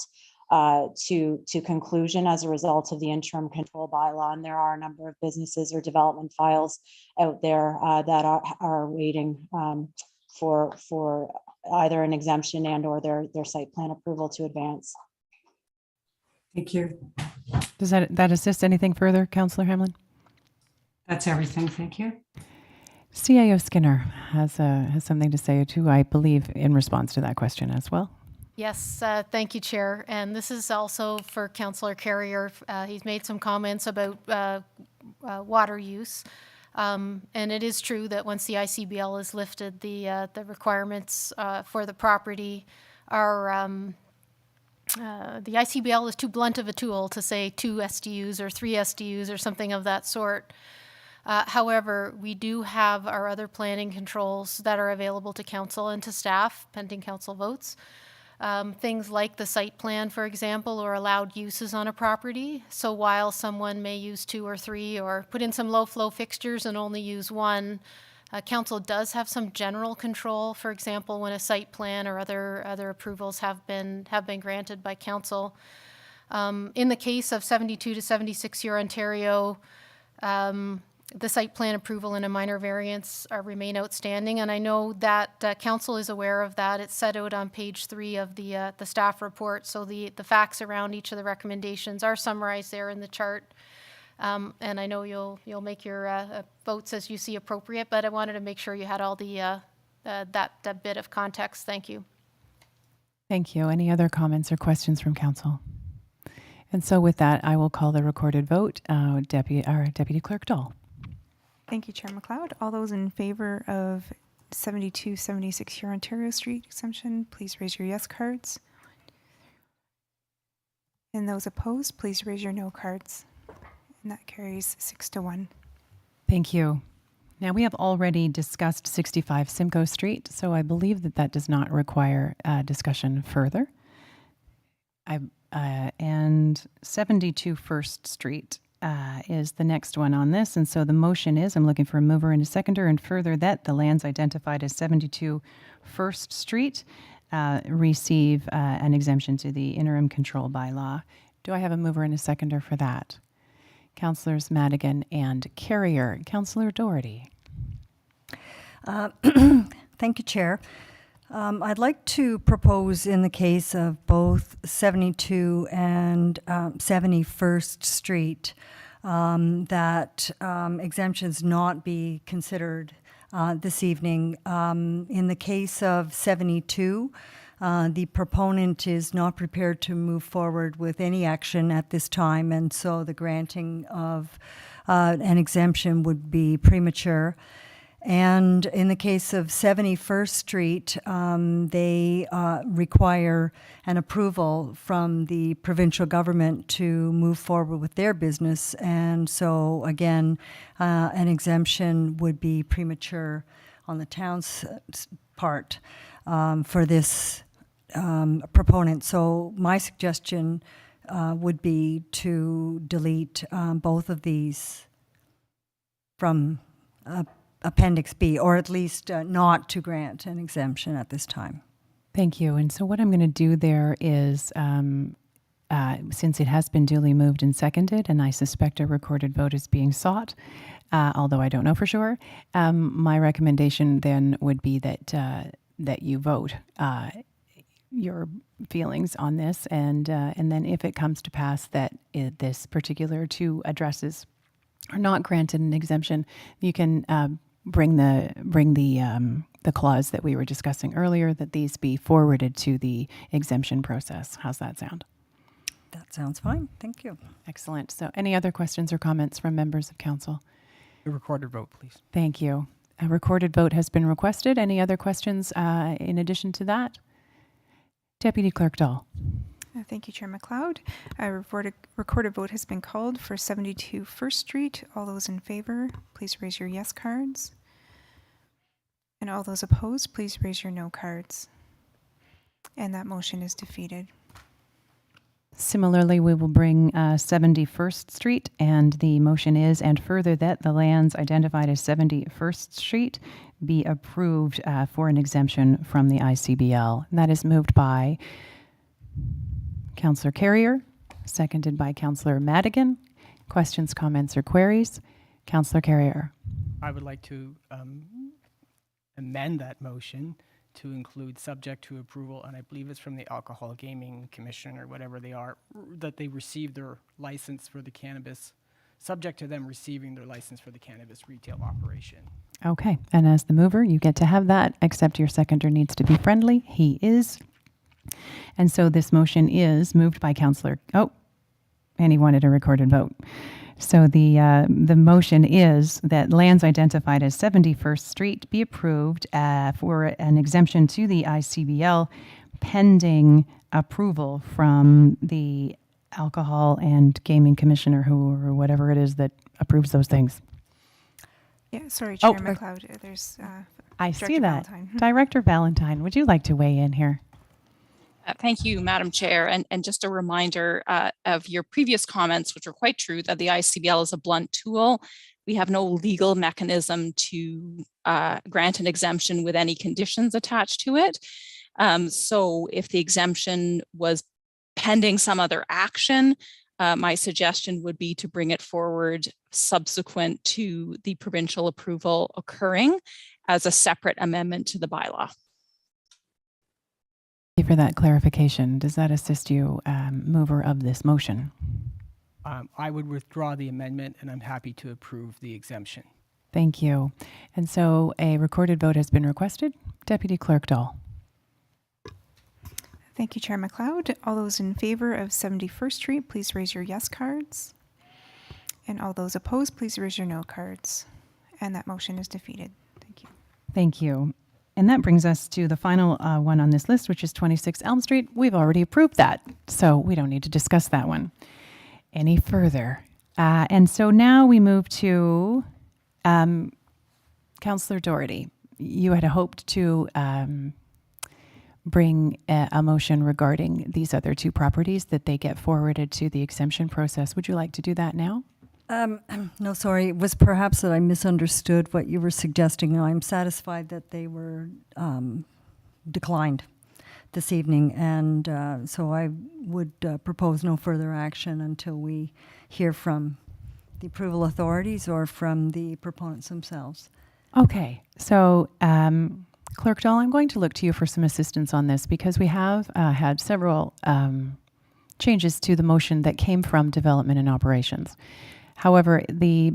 to conclusion as a result of the interim control bylaw. And there are a number of businesses or development files out there that are waiting for either an exemption and or their site plan approval to advance. Thank you. Does that assist anything further, Councillor Hamlin? That's everything. Thank you. CIO Skinner has something to say too, I believe, in response to that question as well. Yes, thank you, Chair. And this is also for Councillor Carrier. He's made some comments about water use. And it is true that once the ICBL is lifted, the requirements for the property are, the ICBL is too blunt of a tool to say 2 SDUs or 3 SDUs or something of that sort. However, we do have our other planning controls that are available to council and to staff pending council votes. Things like the site plan, for example, or allowed uses on a property. So while someone may use 2 or 3 or put in some low flow fixtures and only use 1, council does have some general control. For example, when a site plan or other approvals have been granted by council. In the case of 72 to 76 year Ontario, the site plan approval and a minor variance remain outstanding, and I know that council is aware of that. It's set out on page 3 of the staff report, so the facts around each of the recommendations are summarized there in the chart. And I know you'll make your votes as you see appropriate, but I wanted to make sure you had all the that bit of context. Thank you. Thank you. Any other comments or questions from council? And so with that, I will call the recorded vote. Deputy Clerk Dahl. Thank you, Chair McLeod. All those in favor of 7276 Hurontario Street exemption, please raise your yes cards. And those opposed, please raise your no cards. And that carries 6-1. Thank you. Now, we have already discussed 65 Simcoe Street, so I believe that does not require discussion further. And 72 First Street is the next one on this. And so the motion is, I'm looking for a mover and a seconder, and further that the lands identified as 72 First Street receive an exemption to the interim control bylaw. Do I have a mover and a seconder for that? Councillors Madigan and Carrier. Councillor Doherty. Thank you, Chair. I'd like to propose in the case of both 72 and 71st Street that exemptions not be considered this evening. In the case of 72, the proponent is not prepared to move forward with any action at this time, and so the granting of an exemption would be premature. And in the case of 71st Street, they require an approval from the provincial government to move forward with their business. And so, again, an exemption would be premature on the town's part for this proponent. So my suggestion would be to delete both of these from Appendix B, or at least not to grant an exemption at this time. Thank you. And so what I'm going to do there is, since it has been duly moved and seconded, and I suspect a recorded vote is being sought, although I don't know for sure, my recommendation then would be that that you vote your feelings on this, and then if it comes to pass that this particular two addresses are not granted an exemption, you can bring the clause that we were discussing earlier, that these be forwarded to the exemption process. How's that sound? That sounds fine. Thank you. Excellent. So any other questions or comments from members of council? A recorded vote, please. Thank you. A recorded vote has been requested. Any other questions in addition to that? Deputy Clerk Dahl. Thank you, Chair McLeod. A recorded vote has been called for 72 First Street. All those in favor, please raise your yes cards. And all those opposed, please raise your no cards. And that motion is defeated. Similarly, we will bring 71st Street, and the motion is, and further, that the lands identified as 71st Street be approved for an exemption from the ICBL. And that is moved by Councillor Carrier, seconded by Councillor Madigan. Questions, comments, or queries? Councillor Carrier. I would like to amend that motion to include subject to approval, and I believe it's from the Alcohol Gaming Commission or whatever they are, that they receive their license for the cannabis, subject to them receiving their license for the cannabis retail operation. Okay, and as the mover, you get to have that, except your seconder needs to be friendly. He is. And so this motion is moved by Councillor, and he wanted a recorded vote. So the motion is that lands identified as 71st Street be approved for an exemption to the ICBL pending approval from the Alcohol and Gaming Commissioner, or whatever it is that approves those things. Yeah, sorry, Chair McLeod. There's I Director see that. Valentine. Director Valentine, would you like to weigh in here? Thank you, Madam Chair. And just a reminder of your previous comments, which are quite true, that the ICBL is a blunt tool. We have no legal mechanism to grant an exemption with any conditions attached to it. So if the exemption was pending some other action, my suggestion would be to bring it forward subsequent to the provincial approval occurring as a separate amendment to the bylaw. Thank you for that clarification. Does that assist you, mover of this motion? I would withdraw the amendment, and I'm happy to approve the exemption. Thank you. And so a recorded vote has been requested. Deputy Clerk Dahl. Thank you, Chair McLeod. All those in favor of 71st Street, please raise your yes cards. And all those opposed, please raise your no cards. And that motion is defeated. Thank you. Thank you. And that brings us to the final one on this list, which is 26 Elm Street. We've already approved that, so we don't need to discuss that one any further. And so now we move to Councillor Doherty. You had hoped to bring a motion regarding these other two properties, that they get forwarded to the exemption process. Would you like to do that now? No, sorry. It was perhaps that I misunderstood what you were suggesting. I'm satisfied that they were declined this evening, and so I would propose no further action until we hear from the approval authorities or from the proponents themselves. Okay, so Clerk Dahl, I'm going to look to you for some assistance on this, because we have had several changes to the motion that came from Development and Operations. However, the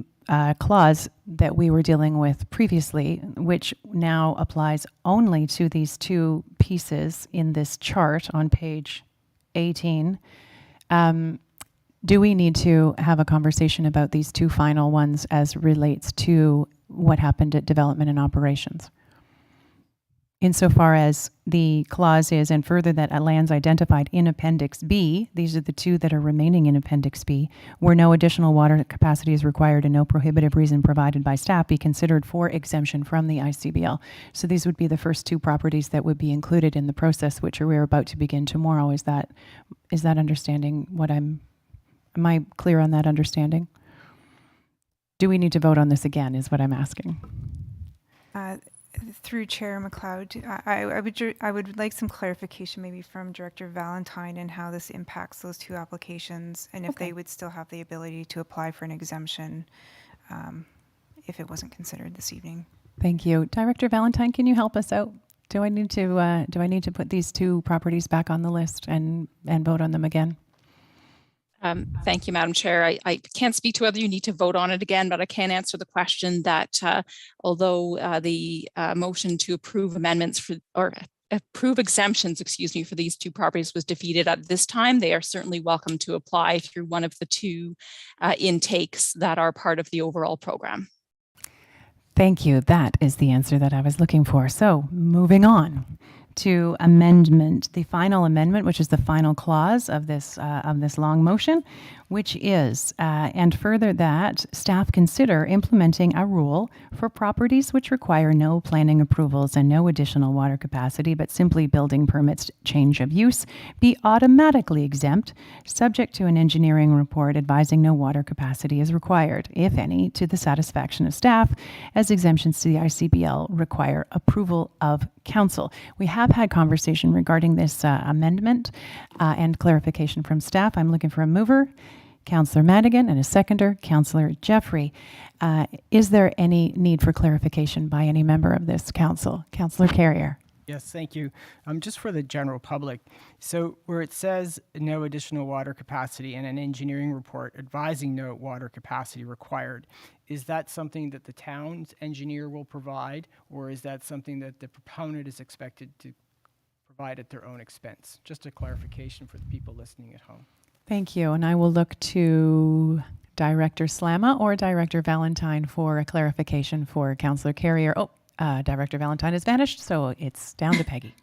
clause that we were dealing with previously, which now applies only to these two pieces in this chart on page 18, do we need to have a conversation about these two final ones as relates to what happened at development and operations? Insofar as the clause is, and further that lands identified in Appendix B, these are the two that are remaining in Appendix B, where no additional water capacity is required and no prohibitive reason provided by staff be considered for exemption from the ICBL. So these would be the first two properties that would be included in the process, which we're about to begin tomorrow. Is that understanding what am I clear on that understanding? Do we need to vote on this again, is what I'm asking. Through Chair McLeod, I would like some clarification maybe from Director Valentine and how this impacts those two applications, and if they would still have the ability to apply for an exemption if it wasn't considered this evening. Thank you. Director Valentine, can you help us out? Do I need to put these two properties back on the list and vote on them again? Thank you, Madam Chair. I can't speak to whether you need to vote on it again, but I can answer the question that although the motion to approve amendments approve exemptions, for these two properties was defeated at this time, they are certainly welcome to apply through one of the two intakes that are part of the overall program. Thank you. That is the answer that I was looking for. So moving on to amendment, the final amendment, which is the final clause of this long motion, which is, and further that staff consider implementing a rule for properties which require no planning approvals and no additional water capacity, but simply building permits change of use, be automatically exempt, subject to an engineering report advising no water capacity is required, if any, to the satisfaction of staff, as exemptions to the ICBL require approval of council. We have had conversation regarding this amendment and clarification from staff. I'm looking for a mover, Councillor Madigan, and a seconder, Councillor Jeffrey. Is there any need for clarification by any member of this council? Councillor Carrier. Yes, thank you. Just for the general public, so where it says no additional water capacity and an engineering report advising no water capacity required, is that something that the town's engineer will provide, or is that something that the proponent is expected to provide at their own expense? Just a clarification for the people listening at home. Thank you. And I will look to Director Slama or Director Valentine for a clarification for Councillor Carrier. Director Valentine has vanished, so it's down to Peggy.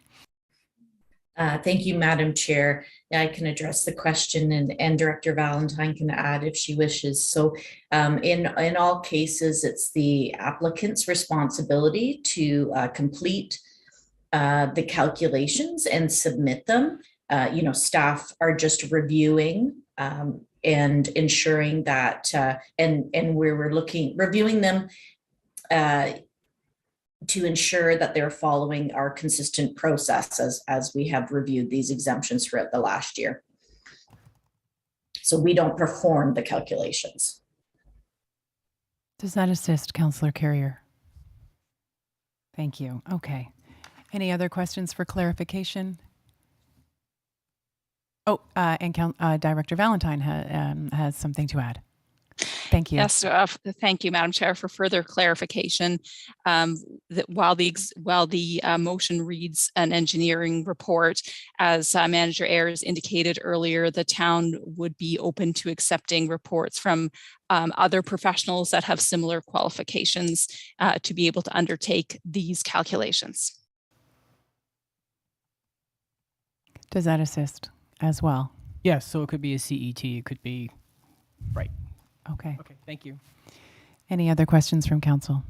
Thank you, Madam Chair. I can address the question, and Director Valentine can add if she wishes. So in all cases, it's the applicant's responsibility to complete the calculations and submit them. Staff are just reviewing and ensuring that, and we're reviewing them to ensure that they're following our consistent process as we have reviewed these exemptions throughout the last year. So we don't perform the calculations. Does that assist, Councillor Carrier? Thank you. Okay. Any other questions for clarification? Director Valentine has something to add. Thank you. Yes, thank you, Madam Chair, for further clarification. That while the motion reads an engineering report, as Manager Ayers indicated earlier, the town would be open to accepting reports from other professionals that have similar qualifications to be able to undertake these calculations. Does that assist as well? Yes, so it could be a CET, it could be, right. Okay. Okay, thank you. Any other questions from council?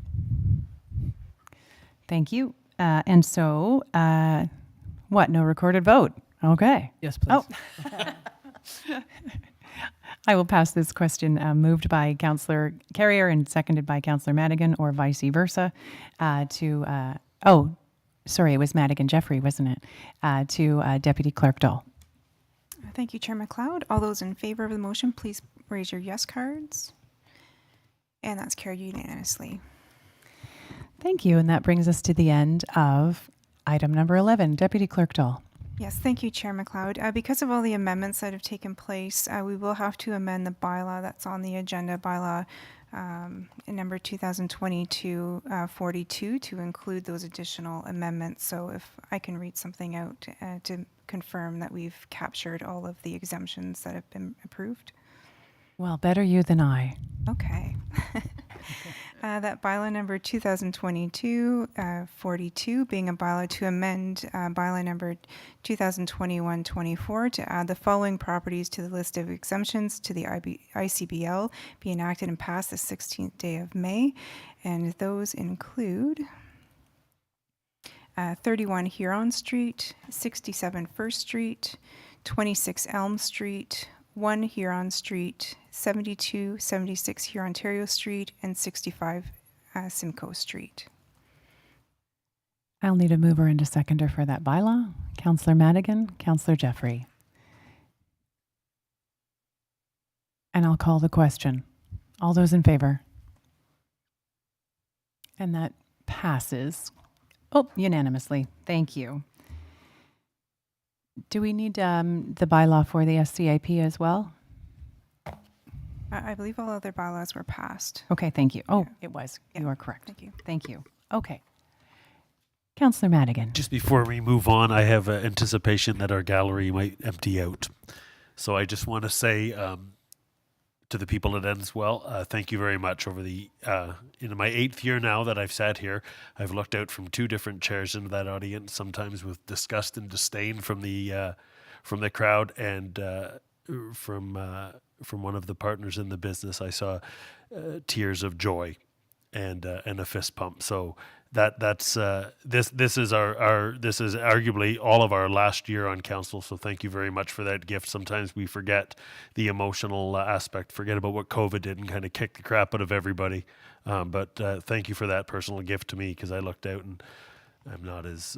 Thank you. And so, no recorded vote? Okay. Yes, please. I will pass this question moved by Councillor Carrier and seconded by Councillor Madigan, or vice versa, it was Madigan Jeffrey, wasn't it? To Deputy Clerk Dahl. Thank you, Chair McLeod. All those in favor of the motion, please raise your yes cards. And that's carried unanimously. Thank you. And that brings us to the end of item number 11. Deputy Clerk Dahl. Yes, thank you, Chair McLeod. Because of all the amendments that have taken place, we will have to amend the bylaw that's on the agenda, bylaw number 2022-42, to include those additional amendments. So if I can read something out to confirm that we've captured all of the exemptions that have been approved. Well, better you than I. Okay. That bylaw number 2022-42 being a bylaw to amend bylaw number 2021-24 to add the following properties to the list of exemptions to the ICBL, be enacted and passed the 16th day of May. And those include 31 Huron Street, 67 First Street, 26 Elm Street, 1 Huron Street, 72, 76 Hurontario Street, and 65 Simcoe Street. I'll need a mover and a seconder for that bylaw. Councillor Madigan, Councillor Jeffrey. And I'll call the question. All those in favor? And that passes. Oh, unanimously. Thank you. Do we need the bylaw for the SCIP as well? I believe all other bylaws were passed. Okay, thank you. Oh, Yeah. it was. Yeah. You are correct. Thank you. Thank you. Okay. Councillor Madigan. Just before we move on, I have anticipation that our gallery might empty out. So I just want to say to the people at Enswell, thank you very much. Over the in my 8th year now that I've sat here, I've looked out from 2 different chairs into that audience, sometimes with disgust and disdain from the crowd, and from one of the partners in the business. I saw tears of joy and a fist pump. So this is arguably all of our last year on council. So thank you very much for that gift. Sometimes we forget the emotional aspect, forget about what COVID did, and kind of kick the crap out of everybody. But thank you for that personal gift to me, because I looked out and I'm not as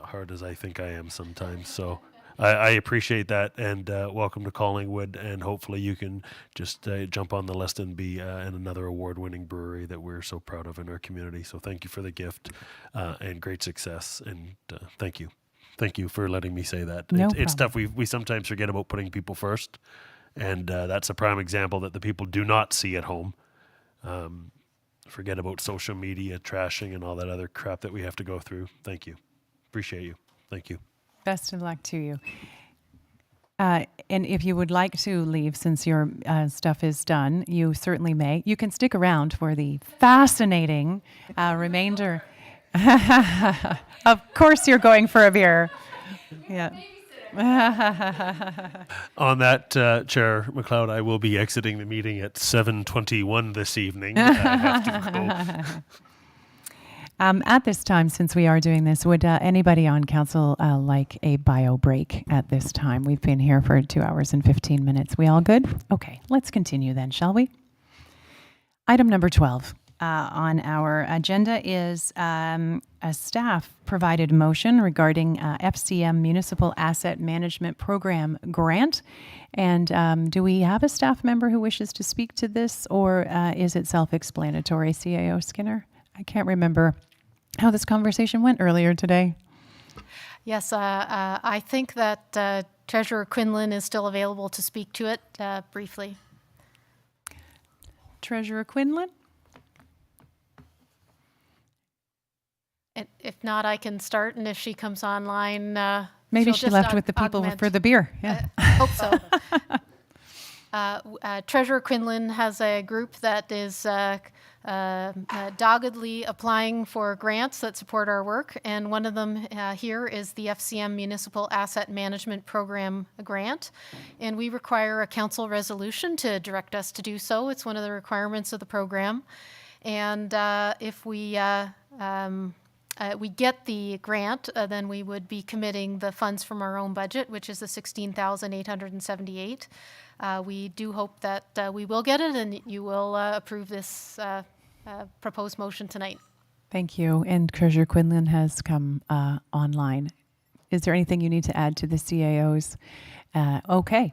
hard as I think I am sometimes. So I appreciate that, and welcome to Collingwood, and hopefully you can just jump on the list and be in another award-winning brewery that we're so proud of in our community. So thank you for the gift, and great success, and thank you. Thank you for letting me say that. No It's stuff we sometimes forget about, putting people first, and that's a prime example that the people do not see at home. Forget about social media, trashing, and all that other crap that we have to go through. Thank you. Appreciate you. Thank you. Best of luck to you. And if you would like to leave, since your stuff is done, you certainly may. You can stick around for the fascinating remainder. Of course you're going for a beer. Yeah. On that, Chair McLeod, I will be exiting the meeting at 7:21 this evening. I have to go. At this time, since we are doing this, would anybody on council like a bio break at this time? We've been here for 2 hours and 15 minutes. We all good? Okay, let's continue then, shall we? Item number 12 on our agenda is a staff-provided motion regarding FCM Municipal Asset Management Program grant. And do we have a staff member who wishes to speak to this, or is it self-explanatory, CAO Skinner? I can't remember how this conversation went earlier today. Yes, I think that Treasurer Quinlan is still available to speak to it briefly. Treasurer Quinlan? And if not, I can start, and if she comes online, Maybe she'll she just left with the people augment. for the beer. Yeah. Hope so. Treasurer Quinlan has a group that is doggedly applying for grants that support our work, and one of them here is the FCM Municipal Asset Management Program grant, and we require a council resolution to direct us to do so. It's one of the requirements of the program, and if we get the grant, then we would be committing the funds from our own budget, which is the $16,878. We do hope that we will get it, and you will approve this proposed motion tonight. Thank you. And Treasurer Quinlan has come online. Is there anything you need to add to the CAOs? Okay.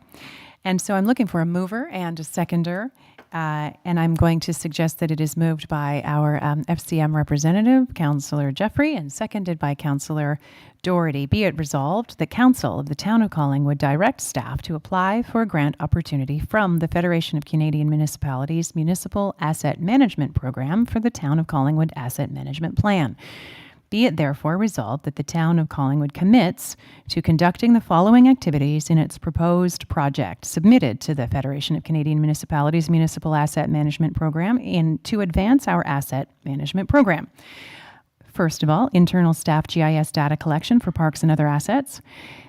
And so I'm looking for a mover and a seconder. And I'm going to suggest that it is moved by our FCM representative, Councillor Jeffrey, and seconded by Councillor Doherty. Be it resolved, the Council of the Town of Collingwood directs staff to apply for a grant opportunity from the Federation of Canadian Municipalities Municipal Asset Management Program for the Town of Collingwood Asset Management Plan. Be it therefore resolved that the Town of Collingwood commits to conducting the following activities in its proposed project submitted to the Federation of Canadian Municipalities Municipal Asset Management Program to advance our asset management program. First of all, internal staff GIS data collection for parks and other assets.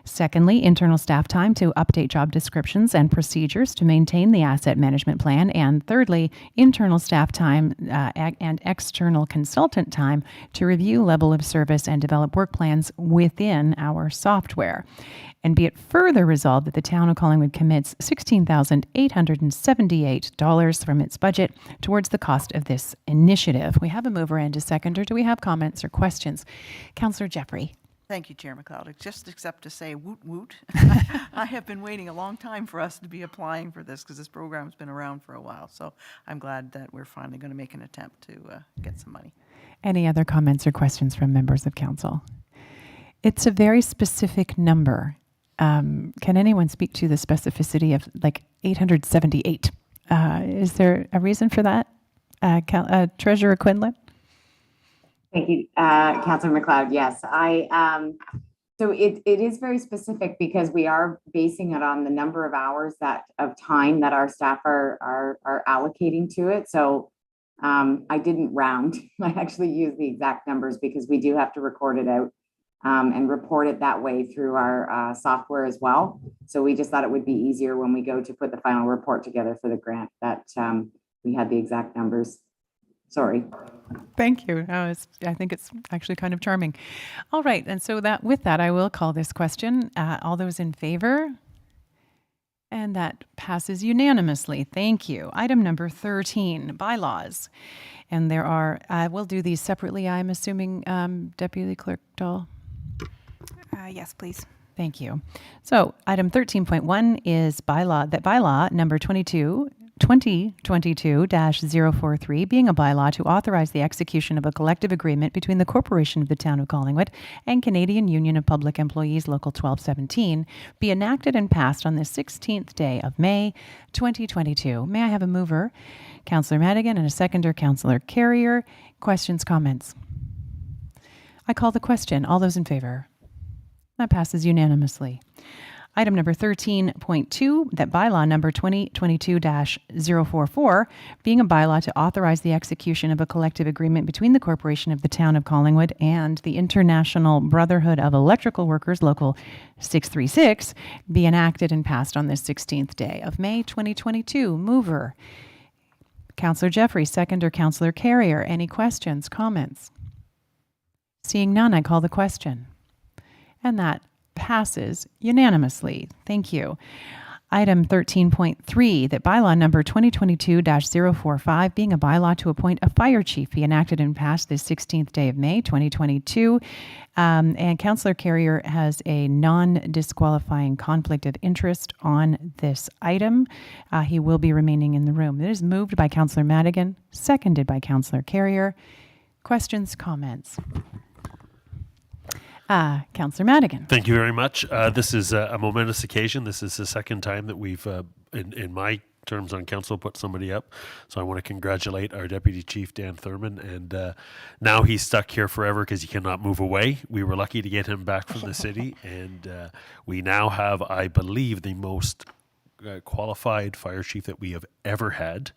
Secondly, internal staff time to update job descriptions and procedures to maintain the asset management plan. And thirdly, internal staff time and external consultant time to review level of service and develop work plans within our software. And be it further resolved that the Town of Collingwood commits $16,878 from its budget towards the cost of this initiative. We have a mover and a seconder. Do we have comments or questions? Councillor Jeffrey. Thank you, Chair McLeod. Just except to say woot woot. I have been waiting a long time for us to be applying for this because this program's been around for a while. So I'm glad that we're finally going to make an attempt to get some money. Any other comments or questions from members of council? It's a very specific number. Can anyone speak to the specificity of like 878? Is there a reason for that? Treasurer Quinlan? Thank you, Councillor McLeod. Yes, so it is very specific because we are basing it on the number of hours of time that our staff are allocating to it. So I didn't round. I actually used the exact numbers because we do have to record it out and report it that way through our software as well. So we just thought it would be easier when we go to put the final report together for the grant that we had the exact numbers. Sorry. Thank you. I think it's actually kind of charming. All right. And so with that, I will call this question. All those in favor? And that passes unanimously. Thank you. Item number 13, bylaws. And there are, we'll do these separately, I'm assuming, Deputy Clerk Dahl? Yes, please. Thank you. So item 13.1 is bylaw number 2022-043, being a bylaw to authorize the execution of a collective agreement between the Corporation of the Town of Collingwood and Canadian Union of Public Employees Local 1217, be enacted and passed on the 16th day of May 2022. May I have a mover, Councillor Madigan, and a seconder, Councillor Carrier? Questions, comments? I call the question. All those in favor? That passes unanimously. Item number 13.2, that bylaw number 2022-044, being a bylaw to authorize the execution of a collective agreement between the Corporation of the Town of Collingwood and the International Brotherhood of Electrical Workers Local 636, be enacted and passed on this 16th day of May 2022. Mover, Councillor Jeffrey, seconder, Councillor Carrier. Any questions, comments? Seeing none, I call the question. And that passes unanimously. Thank you. Item 13.3, that bylaw number 2022-045, being a bylaw to appoint a fire chief, be enacted and passed this 16th day of May 2022. And Councillor Carrier has a non-disqualifying conflict of interest on this item. He will be remaining in the room. It is moved by Councillor Madigan, seconded by Councillor Carrier. Questions, comments? Councillor Madigan. Thank you very much. This is a momentous occasion. This is the second time that we've, in my terms on council, put somebody up. So I want to congratulate our Deputy Chief, Dan Thurman. And now he's stuck here forever because he cannot move away. We were lucky to get him back from the city. And we now have, I believe, the most qualified fire chief that we have ever had.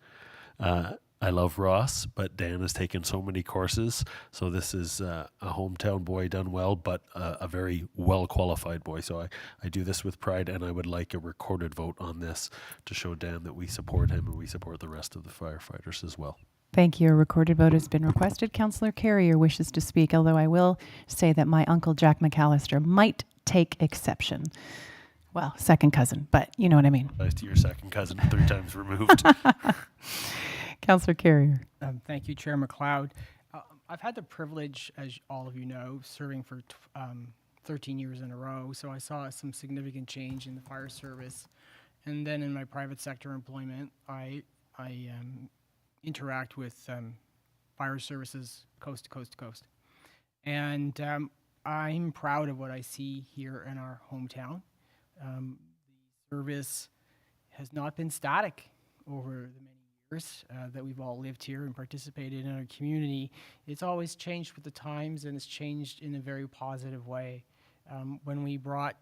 I love Ross, but Dan has taken so many courses. So this is a hometown boy done well, but a very well-qualified boy. So I do this with pride, and I would like a recorded vote on this to show Dan that we support him and we support the rest of the firefighters as well. Thank you. A recorded vote has been requested. Councillor Carrier wishes to speak, although I will say that my uncle Jack McAllister might take exception. Well, second cousin, but you know what I mean. Nice to your second cousin, 3 times removed. Councillor Carrier. Thank you, Chair McLeod. I've had the privilege, as all of you know, serving for 13 years in a row, so I saw some significant change in the fire service. And then in my private sector employment, I interact with fire services coast to coast to coast. And I'm proud of what I see here in our hometown. The service has not been static over the many years that we've all lived here and participated in our community. It's always changed with the times, and it's changed in a very positive way. When we brought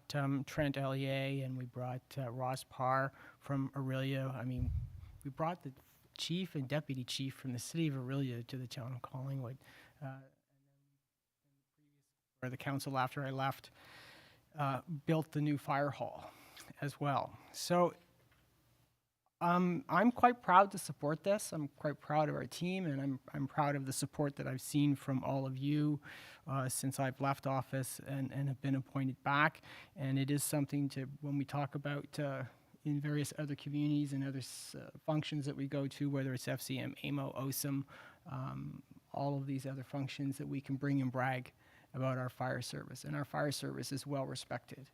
Trent Ellier and we brought Ross Parr from Aurelia, I mean, we brought the chief and deputy chief from the city of Aurelia to the town of Collingwood. Or the council after I left built the new fire hall as well. So I'm quite proud to support this. I'm quite proud of our team, and I'm proud of the support that I've seen from all of you since I've left office and have been appointed back. And it is something to, when we talk about in various other communities and other functions that we go to, whether it's FCM, AMO, OSM, all of these other functions, that we can bring and brag about our fire service. And our fire service is well respected,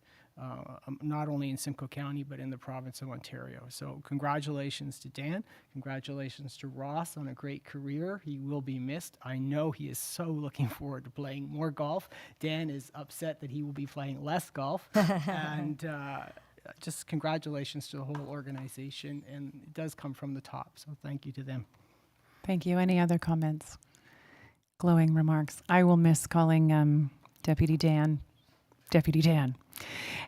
not only in Simcoe County, but in the province of Ontario. So congratulations to Dan. Congratulations to Ross on a great career. He will be missed. I know he is so looking forward to playing more golf. Dan is upset that he will be playing less golf. And just congratulations to the whole organization. And it does come from the top. So thank you to them. Thank you. Any other comments? Glowing remarks. I will miss calling Deputy Dan.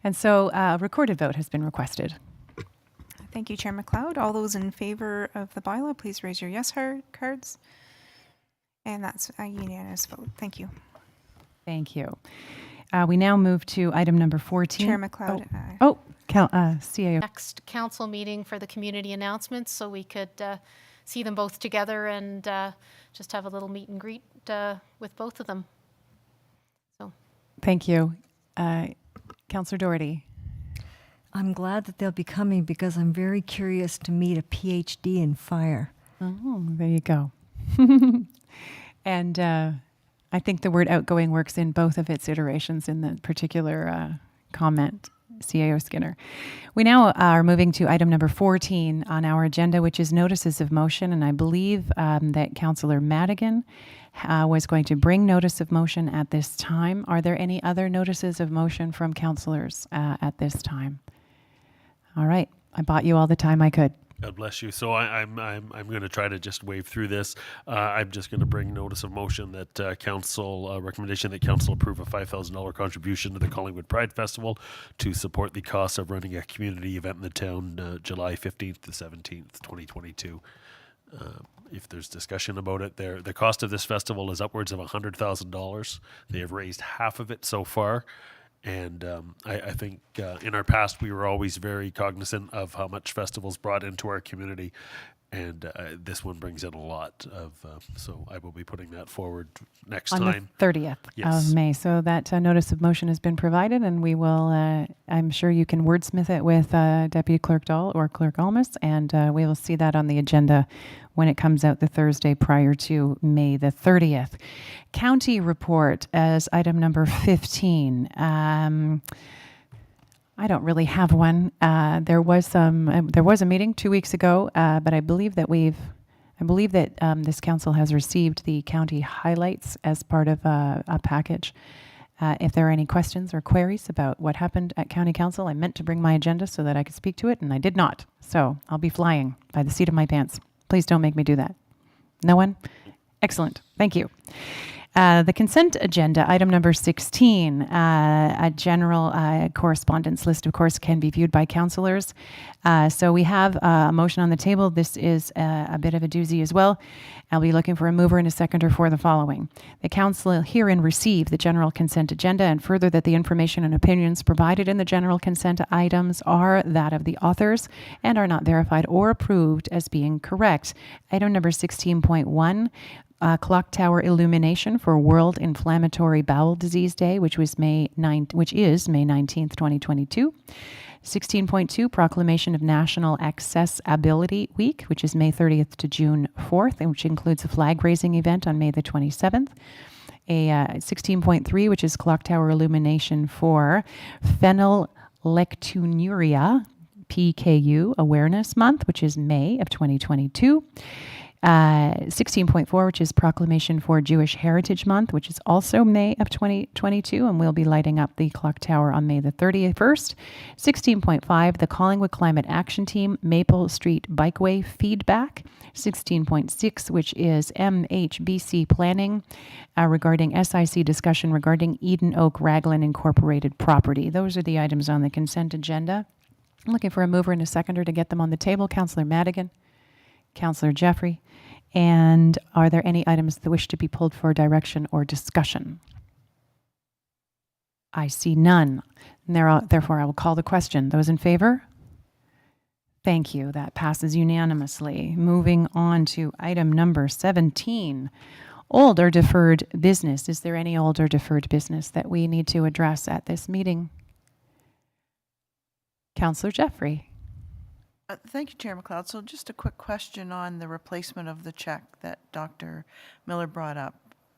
And so a recorded vote has been requested. Thank you, Chair McLeod. All those in favor of the bylaw, please raise your yes cards. And that's a unanimous vote. Thank you. Thank you. We now move to item number 14. Chair McLeod. CAO. Next council meeting for the community announcements, so we could see them both together and just have a little meet and greet with both of them. So, thank you. Councillor Doherty. I'm glad that they'll be coming because I'm very curious to meet a PhD in fire. Oh, there you go. And I think the word outgoing works in both of its iterations in the particular comment, CAO Skinner. We now are moving to item number 14 on our agenda, which is notices of motion. And I believe that Councillor Madigan was going to bring notice of motion at this time. Are there any other notices of motion from councillors at this time? All right. I bought you all the time I could. God bless you. So I'm going to try to just wave through this. I'm just going to bring notice of motion that council recommendation that council approve a $5,000 contribution to the Collingwood Pride Festival to support the costs of running a community event in the town, July 15th to 17th, 2022. If there's discussion about it, the cost of this festival is upwards of $100,000. They have raised half of it so far. And I think in our past, we were always very cognizant of how much festivals brought into our community. And this one brings in a lot of, so I will be putting that forward next time. On the 30th Yes. of May. So that notice of motion has been provided, and we will, I'm sure you can wordsmith it with Deputy Clerk Dahl or Clerk Almus, and we will see that on the agenda when it comes out the Thursday prior to May the 30th. County report as item number 15. I don't really have one. There was a meeting 2 weeks ago, but I believe that this council has received the county highlights as part of a package. If there are any questions or queries about what happened at county council, I meant to bring my agenda so that I could speak to it, and I did not. So I'll be flying by the seat of my pants. Please don't make me do that. No one? Excellent. Thank you. The consent agenda, item number 16, a general correspondence list, of course, can be viewed by councillors. So we have a motion on the table. This is a bit of a doozy as well. I'll be looking for a mover and a seconder for the following. The council herein receive the general consent agenda, and further that the information and opinions provided in the general consent items are that of the authors and are not verified or approved as being correct. Item number 16.1. Clock tower illumination for World Inflammatory Bowel Disease Day, which is May 19th, 2022. 16.2, proclamation of National Accessibility Week, which is May 30th to June 4th, and which includes a flag raising event on May the 27th. 16.3, which is clock tower illumination for phenylketonuria, PKU Awareness Month, which is May of 2022. 16.4, which is Proclamation for Jewish Heritage Month, which is also May of 2022, and we'll be lighting up the clock tower on May the 31st. 16.5, the Collingwood Climate Action Team Maple Street Bikeway Feedback. 16.6, which is MHBC Planning regarding SIC discussion regarding Eden Oak Raglan Incorporated property. Those are the items on the consent agenda. I'm looking for a mover and a seconder to get them on the table. Councillor Madigan, Councillor Jeffrey. And are there any items that wish to be pulled for direction or discussion? I see none. Therefore, I will call the question. Those in favor? Thank you. That passes unanimously. Moving on to item number 17, old or deferred business. Is there any old or deferred business that we need to address at this meeting? Councillor Jeffrey. Thank you, Chair McLeod. So just a quick question on the replacement of the check that Dr. Miller brought up.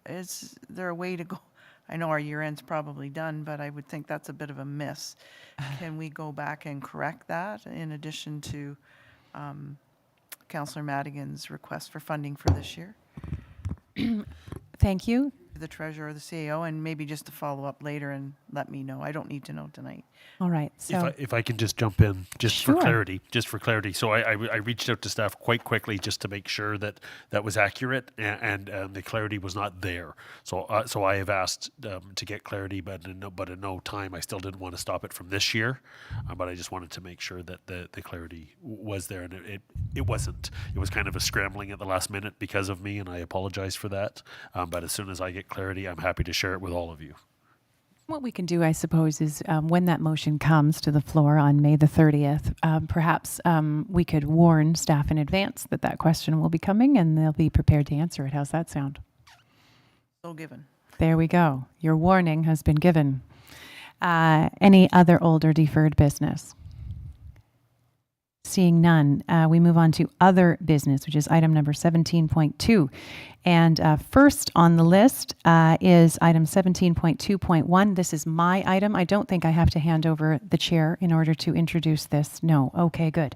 Is there a way to go? I know our year end's probably done, but I would think that's a bit of a miss. Can we go back and correct that in addition to Councillor Madigan's request for funding for this year? Thank you. The treasurer or the CAO, and maybe just to follow up later and let me know. I don't need to know tonight. All right. So If I can just jump in, Sure. for clarity. So I reached out to staff quite quickly just to make sure that that was accurate and the clarity was not there. So I have asked to get clarity, but in no time. I still didn't want to stop it from this year, but I just wanted to make sure that the clarity was there, and it wasn't. It was kind of a scrambling at the last minute because of me, and I apologize for that. But as soon as I get clarity, I'm happy to share it with all of you. what we can do, I suppose, is when that motion comes to the floor on May the 30th, perhaps we could warn staff in advance that that question will be coming and they'll be prepared to answer it. How's that sound? So given. There we go. Your warning has been given. Any other old or deferred business? Seeing none, we move on to other business, which is item number 17.2. And first on the list is item 17.2.1. This is my item. I don't think I have to hand over the chair in order to introduce this. No. Okay, good.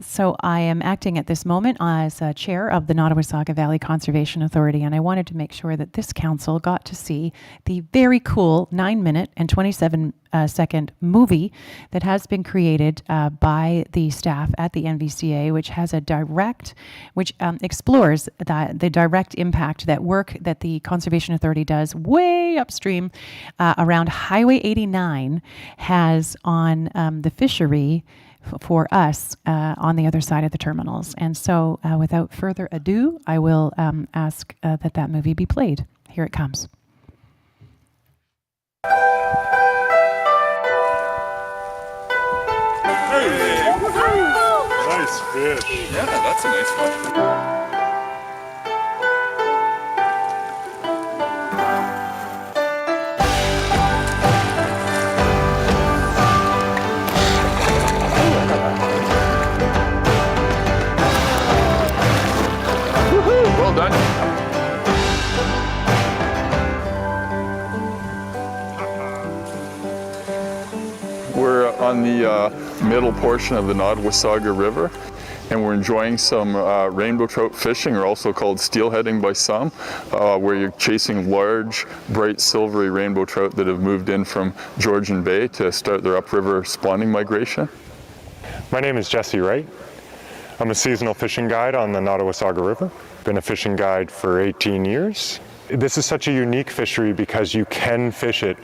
So I am acting at this moment as chair of the Nottawasaga Valley Conservation Authority, and I wanted to make sure that this council got to see the very cool 9-minute and 27-second movie that has been created by the staff at the NVCA, which has a which explores the direct impact that work that the Conservation Authority does way upstream around Highway 89 has on the fishery for us on the other side of the terminals. And so without further ado, I will ask that movie be played. Here it comes. Nice fish. Yeah, that's a nice one. Well done. We're on the middle portion of the Nottawasaga River, and we're enjoying some rainbow trout fishing, or also called steelheading by some, where you're chasing large, bright, silvery rainbow trout that have moved in from Georgian Bay to start their upriver spawning migration. My name is Jesse Wright. I'm a seasonal fishing guide on the Nottawasaga River. Been a fishing guide for 18 years. This is such a unique fishery because you can fish it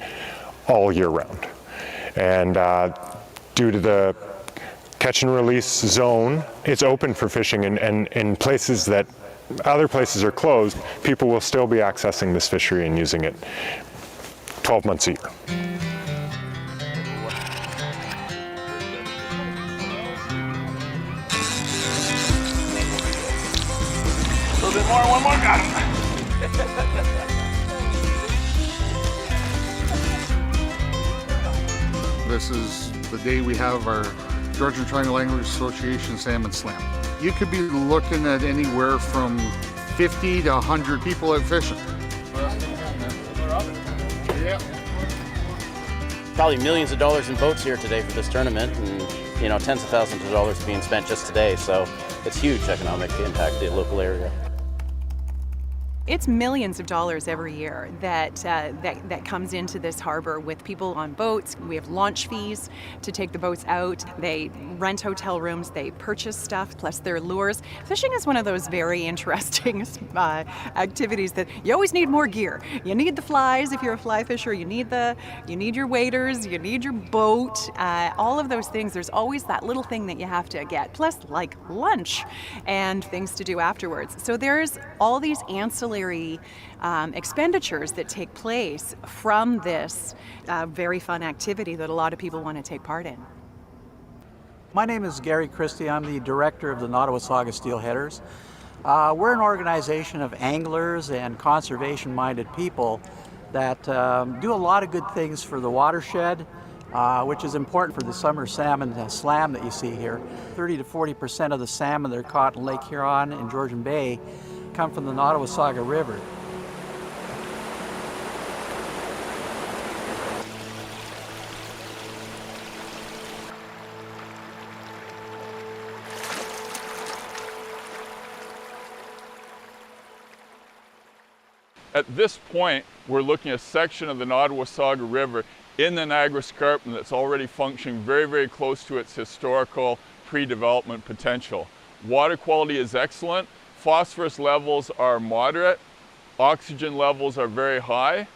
all year round. And due to the catch and release zone, it's open for fishing, and in places that other places are closed, people will still be accessing this fishery and using it 12 months a year. A little bit more, one more, got him. This is the day we have our Georgian Triangle Anglers Association Salmon Slam. You could be looking at anywhere from 50 to 100 people out fishing. Yeah. Probably millions of dollars in boats here today for this tournament, and you know, tens of thousands of dollars being spent just today. So it's huge economic impact to the local area. It's millions of dollars every year that comes into this harbor with people on boats. We have launch fees to take the boats out. They rent hotel rooms, they purchase stuff, plus their lures. Fishing is one of those very interesting activities that you always need more gear. You need the flies if you're a fly fisher, you need your waders, you need your boat, all of those things. There's always that little thing that you have to get, plus like lunch and things to do afterwards. So there's all these ancillary expenditures that take place from this very fun activity that a lot of people want to take part in. My name is Gary Christie. I'm the director of the Nottawasaga Steelheaders. We're an organization of anglers and conservation-minded people that do a lot of good things for the watershed, which is important for the summer salmon slam that you see here. 30 to 40% of the salmon that are caught in Lake Huron and Georgian Bay come from the Nottawasaga River. At this point, we're looking at a section of the Nottawasaga River in the Niagara Escarpment that's already functioning very, very close to its historical pre-development potential. Water quality is excellent. Phosphorus levels are moderate. Oxygen levels are very high.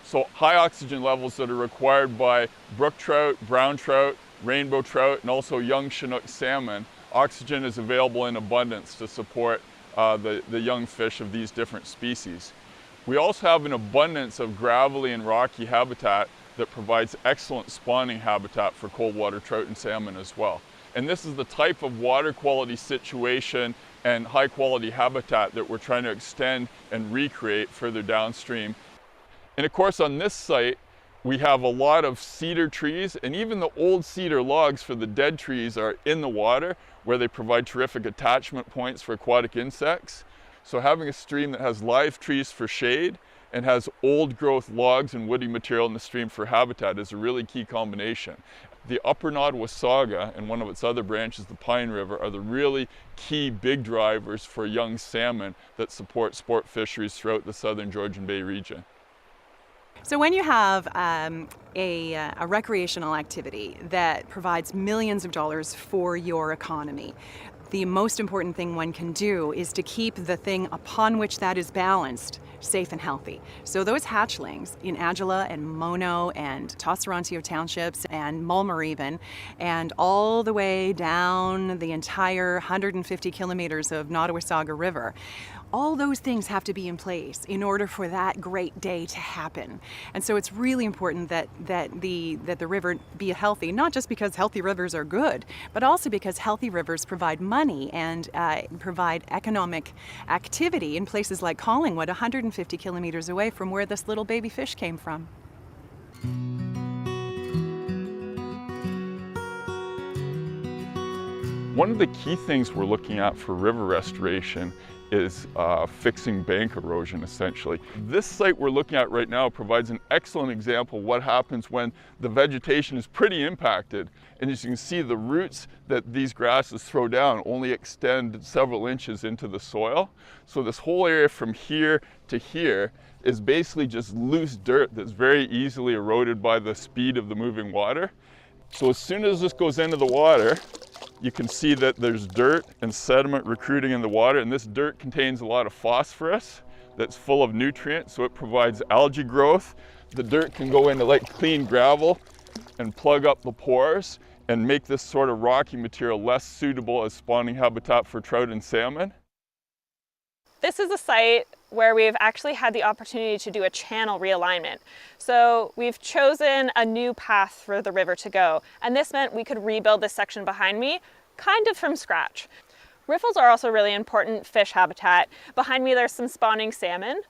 So high oxygen levels that are required by brook trout, brown trout, rainbow trout, and also young Chinook salmon. Oxygen is available in abundance to support the young fish of these different species. We also have an abundance of gravelly and rocky habitat that provides excellent spawning habitat for cold water trout and salmon as well. And this is the type of water quality situation and high quality habitat that we're trying to extend and recreate further downstream. And of course on this site, we have a lot of cedar trees, and even the old cedar logs for the dead trees are in the water, where they provide terrific attachment points for aquatic insects. So having a stream that has live trees for shade and has old growth logs and woody material in the stream for habitat is a really key combination. The upper Nottawasaga and one of its other branches, the Pine River, are the really key big drivers for young salmon that support sport fisheries throughout the southern Georgian Bay region. So when you have a recreational activity that provides millions of dollars for your economy, the most important thing one can do is to keep the thing upon which that is balanced safe and healthy. So those hatchlings in Agila and Mono and Tosserantio townships and Mulmer even, and all the way down the entire 150 kilometers of Nottawasaga River, all those things have to be in place in order for that great day to happen. And so it's really important that the river be healthy, not just because healthy rivers are good, but also because healthy rivers provide money and provide economic activity in places like Collingwood, 150 kilometers away from where this little baby fish came from. One of the key things we're looking at for river restoration is fixing bank erosion, essentially. This site we're looking at right now provides an excellent example of what happens when the vegetation is pretty impacted. And as you can see, the roots that these grasses throw down only extend several inches into the soil. So this whole area from here to here is basically just loose dirt that's very easily eroded by the speed of the moving water. So as soon as this goes into the water, you can see that there's dirt and sediment recruiting in the water, and this dirt contains a lot of phosphorus that's full of nutrients, so it provides algae growth. The dirt can go into like clean gravel and plug up the pores and make this sort of rocky material less suitable as spawning habitat for trout and salmon. This is a site where we've actually had the opportunity to do a channel realignment. So we've chosen a new path for the river to go, and this meant we could rebuild this section behind me kind of from scratch. Riffles are also really important fish habitat. Behind me there's some spawning salmon,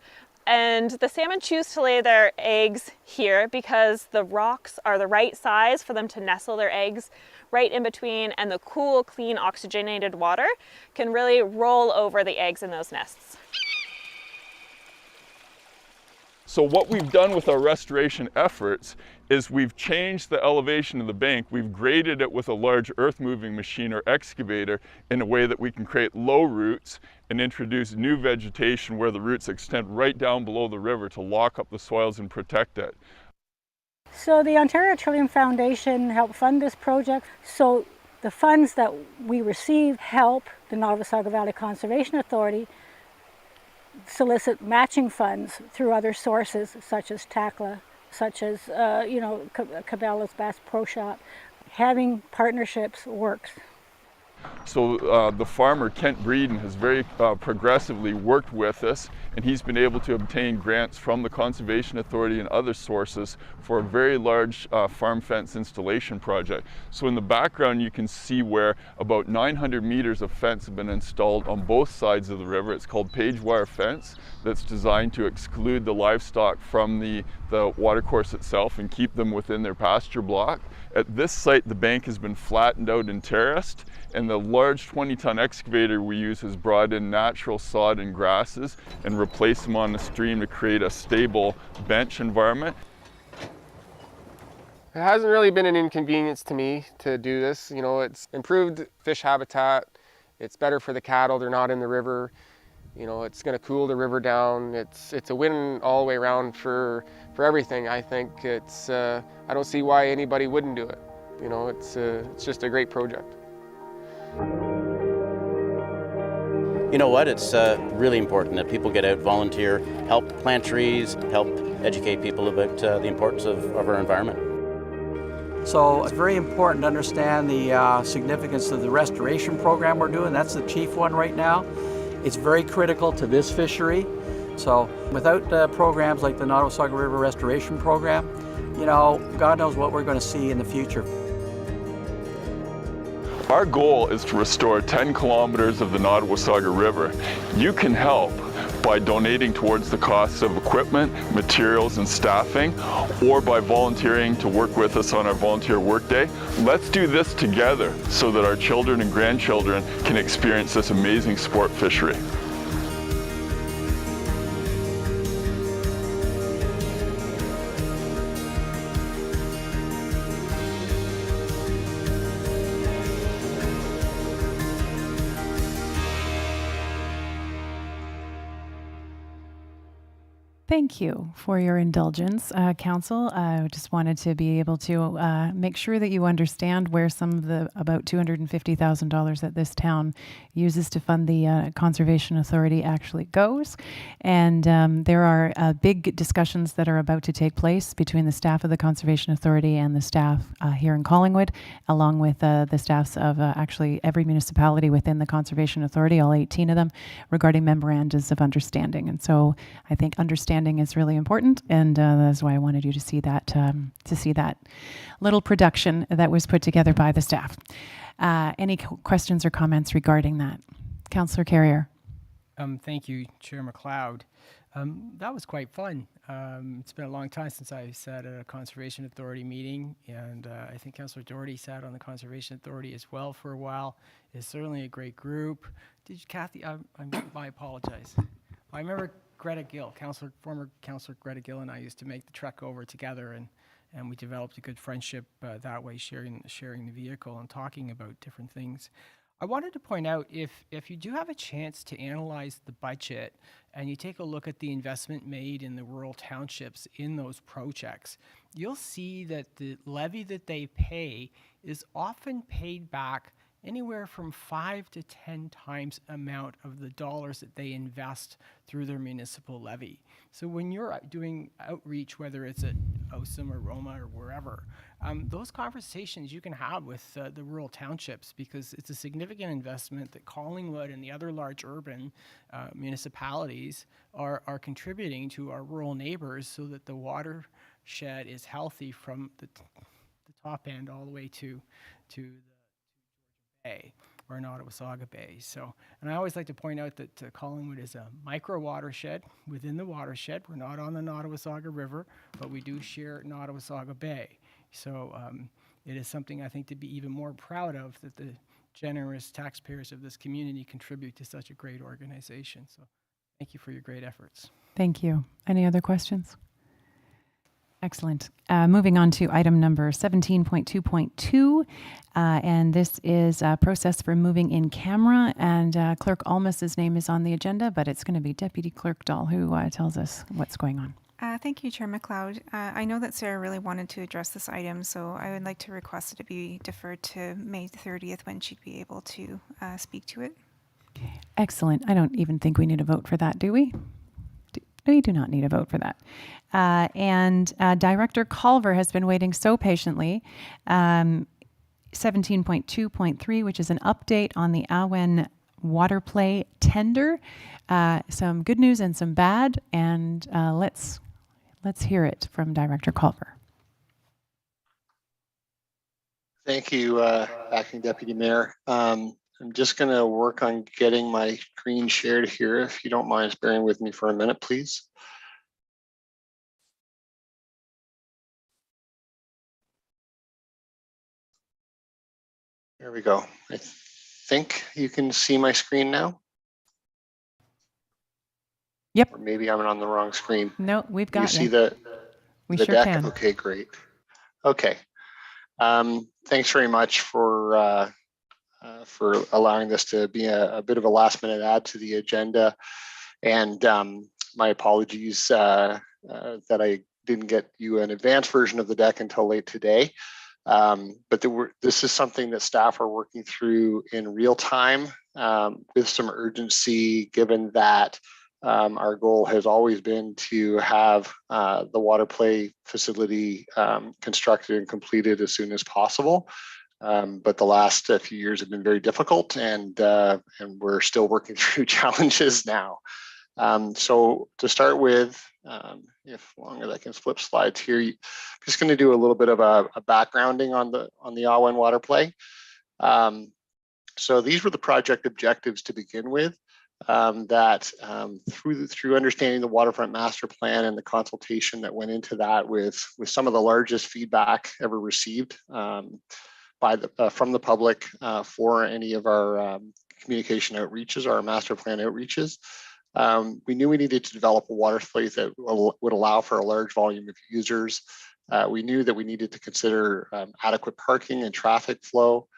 and the salmon choose to lay their eggs here because the rocks are the right size for them to nestle their eggs right in between, and the cool, clean, oxygenated water can really roll over the eggs in those nests. So what we've done with our restoration efforts is we've changed the elevation of the bank. We've graded it with a large earth moving machine or excavator in a way that we can create low roots and introduce new vegetation where the roots extend right down below the river to lock up the soils and protect it. So the Ontario Trillium Foundation helped fund this project. So the funds that we receive help the Nottawasaga Valley Conservation Authority solicit matching funds through other sources such as TACLA, such as, Cabela's Bass Pro Shop. Having partnerships works. So the farmer, Kent Breeden, has very progressively worked with us, and he's been able to obtain grants from the Conservation Authority and other sources for a very large farm fence installation project. So in the background you can see where about 900 meters of fence have been installed on both sides of the river. It's called page wire fence that's designed to exclude the livestock from the watercourse itself and keep them within their pasture block. At this site, the bank has been flattened out and terraced, and the large 20-ton excavator we use has brought in natural sod and grasses and replaced them on the stream to create a stable bench environment. It hasn't really been an inconvenience to me to do this. You know, it's improved fish habitat. It's better for the cattle. They're not in the river. You know, it's going to cool the river down. It's a win all the way around for everything. I think it's I don't see why anybody wouldn't do it. You know, it's just a great project. You know what? It's really important that people get out, volunteer, help plant trees, help educate people about the importance of our environment. So it's very important to understand the significance of the restoration program we're doing. That's the chief one right now. It's very critical to this fishery. So without programs like the Nottawasaga River Restoration Program, you know, God knows what we're going to see in the future. Our goal is to restore 10 kilometers of the Nottawasaga River. You can help by donating towards the costs of equipment, materials, and staffing, or by volunteering to work with us on our volunteer workday. Let's do this together so that our children and grandchildren can experience this amazing sport fishery. Thank you for your indulgence, Council. I just wanted to be able to make sure that you understand where some of the about $250,000 that this town uses to fund the Conservation Authority actually goes. And there are big discussions that are about to take place between the staff of the Conservation Authority and the staff here in Collingwood, along with the staffs of actually every municipality within the Conservation Authority, all 18 of them, regarding memorandums of understanding. And so I think understanding is really important, and that's why I wanted you to see that little production that was put together by the staff. Any questions or comments regarding that? Councillor Carrier. Thank you, Chair McLeod. That was quite fun. It's been a long time since I sat at a Conservation Authority meeting, and I think Councillor Doherty sat on the Conservation Authority as well for a while. It's certainly a great group. Did you, Kathy? I apologize. I remember Greta Gill, former Councillor Greta Gill, and I used to make the trek over together, and we developed a good friendship that way, sharing the vehicle and talking about different things. I wanted to point out, if you do have a chance to analyze the budget and you take a look at the investment made in the rural townships in those projects, you'll see that the levy that they pay is often paid back anywhere from 5 to 10 times amount of the dollars that they invest through their municipal levy. So when you're doing outreach, whether it's at OSIM or Roma or wherever, those conversations you can have with the rural townships, because it's a significant investment that Collingwood and the other large urban municipalities are contributing to our rural neighbors, so that the watershed is healthy from the top end all the way to the Bay or Nottawasaga Bay. So, and I always like to point out that Collingwood is a micro watershed within the watershed. We're not on the Nottawasaga River, but we do share Nottawasaga Bay. So it is something I think to be even more proud of, that the generous taxpayers of this community contribute to such a great organization. So thank you for your great efforts. Thank you. Any other questions? Excellent. Moving on to item number 17.2.2, and this is a process for moving in camera. And Clerk Almus's name is on the agenda, but it's going to be Deputy Clerk Dahl who tells us what's going on. Thank you, Chair McLeod. I know that Sarah really wanted to address this item, so I would like to request that it be deferred to May 30th when she'd be able to speak to it. Excellent. I don't even think we need a vote for that, do we? We do not need a vote for that. And Director Culver has been waiting so patiently. 17.2.3, which is an update on the Awen water play tender. Some good news and some bad, and let's hear it from Director Culver. Thank you, Acting Deputy Mayor. I'm just going to work on getting my screen shared here. If you don't mind bearing with me for a minute, please. There we go. I think you can see my screen now. Yep. Or maybe I'm on the wrong screen. No, we've got you. See the sure deck? Can. Okay, great. Okay. Thanks very much for allowing this to be a bit of a last minute add to the agenda. And my apologies that I didn't get you an advanced version of the deck until late today. But this is something that staff are working through in real time with some urgency, given that our goal has always been to have the water play facility constructed and completed as soon as possible. But the last few years have been very difficult, and we're still working through challenges now. So to start with, if long as I can flip slides here, I'm just going to do a little bit of a backgrounding on the Awen water play. So these were the project objectives to begin with. That through understanding the waterfront master plan and the consultation that went into that with some of the largest feedback ever received from the public for any of our communication outreaches, our master plan outreaches. We knew we needed to develop a water play that would allow for a large volume of users. We knew that we needed to consider adequate parking and traffic flow.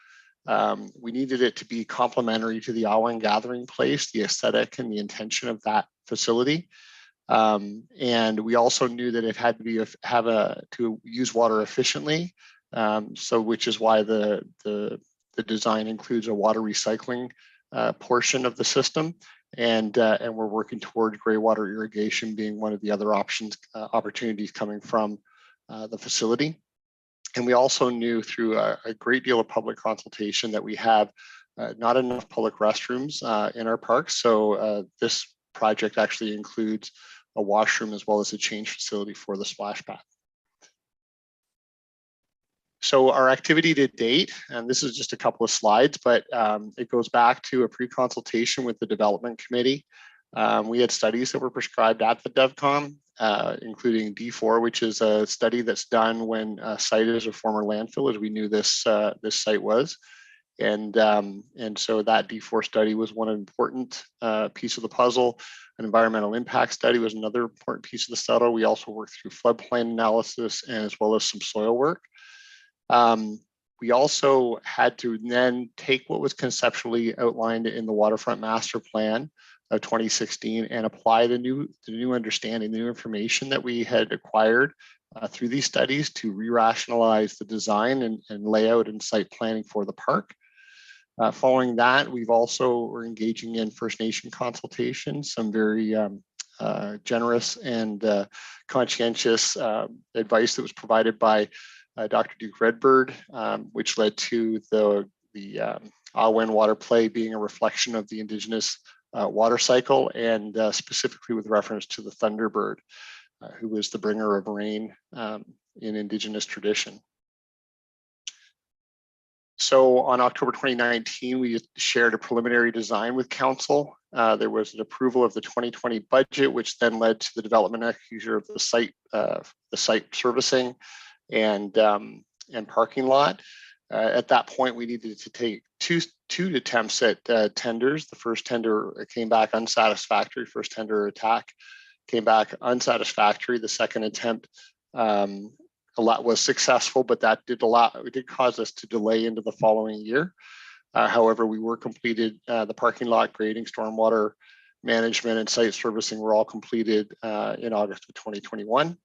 We needed it to be complementary to the Awen gathering place, the aesthetic and the intention of that facility. And we also knew that it had to be to use water efficiently. Which is why the design includes a water recycling portion of the system, and we're working toward gray water irrigation being one of the other opportunities coming from the facility. And we also knew through a great deal of public consultation that we have not enough public restrooms in our parks. So this project actually includes a washroom as well as a change facility for the splash pad. So our activity to date, and this is just a couple of slides, but it goes back to a pre-consultation with the development committee. We had studies that were prescribed at the DevCom, including D4, which is a study that's done when a site is a former landfill, as we knew this site was. And so that D4 study was one important piece of the puzzle. An environmental impact study was another important piece of the puzzle. We also worked through floodplain analysis and as well as some soil work. We also had to then take what was conceptually outlined in the waterfront master plan of 2016 and apply the new understanding, the new information that we had acquired through these studies to re-rationalize the design and layout and site planning for the park. Following that, we're engaging in First Nation consultations, some very generous and conscientious advice that was provided by Dr. Duke Redbird, which led to the Awen water play being a reflection of the Indigenous water cycle, and specifically with reference to the Thunderbird, who was the bringer of rain in Indigenous tradition. So on October 2019, we shared a preliminary design with Council. There was an approval of the 2020 budget, which then led to the development execution of the site servicing and parking lot. At that point, we needed to take two attempts at tenders. The first tender came back unsatisfactory. First tender attack came back unsatisfactory. The second attempt a lot was successful, but that did cause us to delay into the following year. However, we were completed, the parking lot grading, stormwater management, and site servicing were all completed in August of 2021.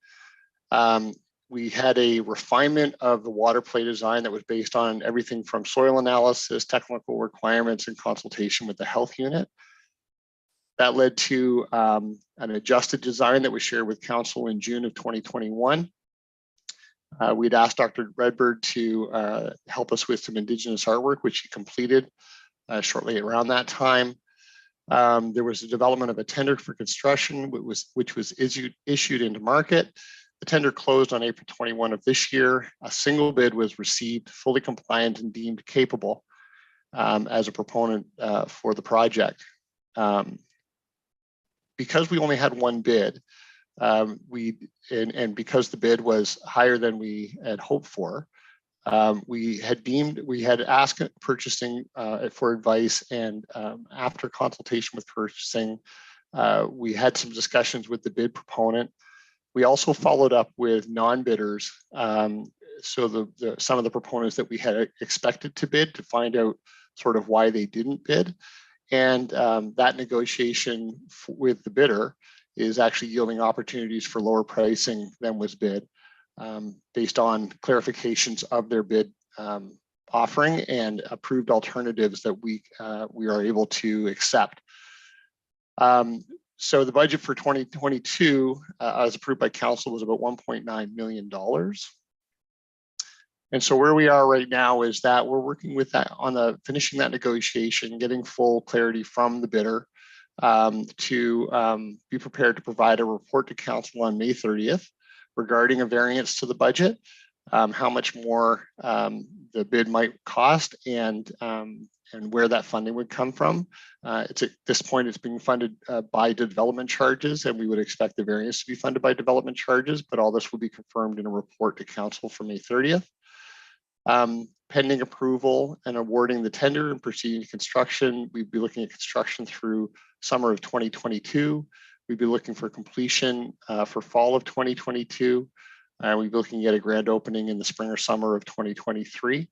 We had a refinement of the water play design that was based on everything from soil analysis, technical requirements, and consultation with the health unit. That led to an adjusted design that was shared with Council in June of 2021. We'd asked Dr. Redbird to help us with some Indigenous artwork, which he completed shortly around that time. There was a development of a tender for construction, which was issued into market. The tender closed on April 21 of this year. A single bid was received, fully compliant and deemed capable as a proponent for the project. Because we only had one bid, and because the bid was higher than we had hoped for, we had asked purchasing for advice, and after consultation with purchasing, we had some discussions with the bid proponent. We also followed up with non-bidders, so some of the proponents that we had expected to bid, to find out sort of why they didn't bid. And that negotiation with the bidder is actually yielding opportunities for lower pricing than was bid, based on clarifications of their bid offering and approved alternatives that we are able to accept. So the budget for 2022, as approved by Council, was about $1.9 million. And so where we are right now is that we're working with that on finishing that negotiation, getting full clarity from the bidder to be prepared to provide a report to Council on May 30th regarding a variance to the budget, how much more the bid might cost, and where that funding would come from. At this point, it's being funded by development charges, and we would expect the variance to be funded by development charges, but all this will be confirmed in a report to Council for May 30th. Pending approval and awarding the tender and proceeding to construction, we'd be looking at construction through summer of 2022. We'd be looking for completion for fall of 2022. We'd be looking at a grand opening in the spring or summer of 2023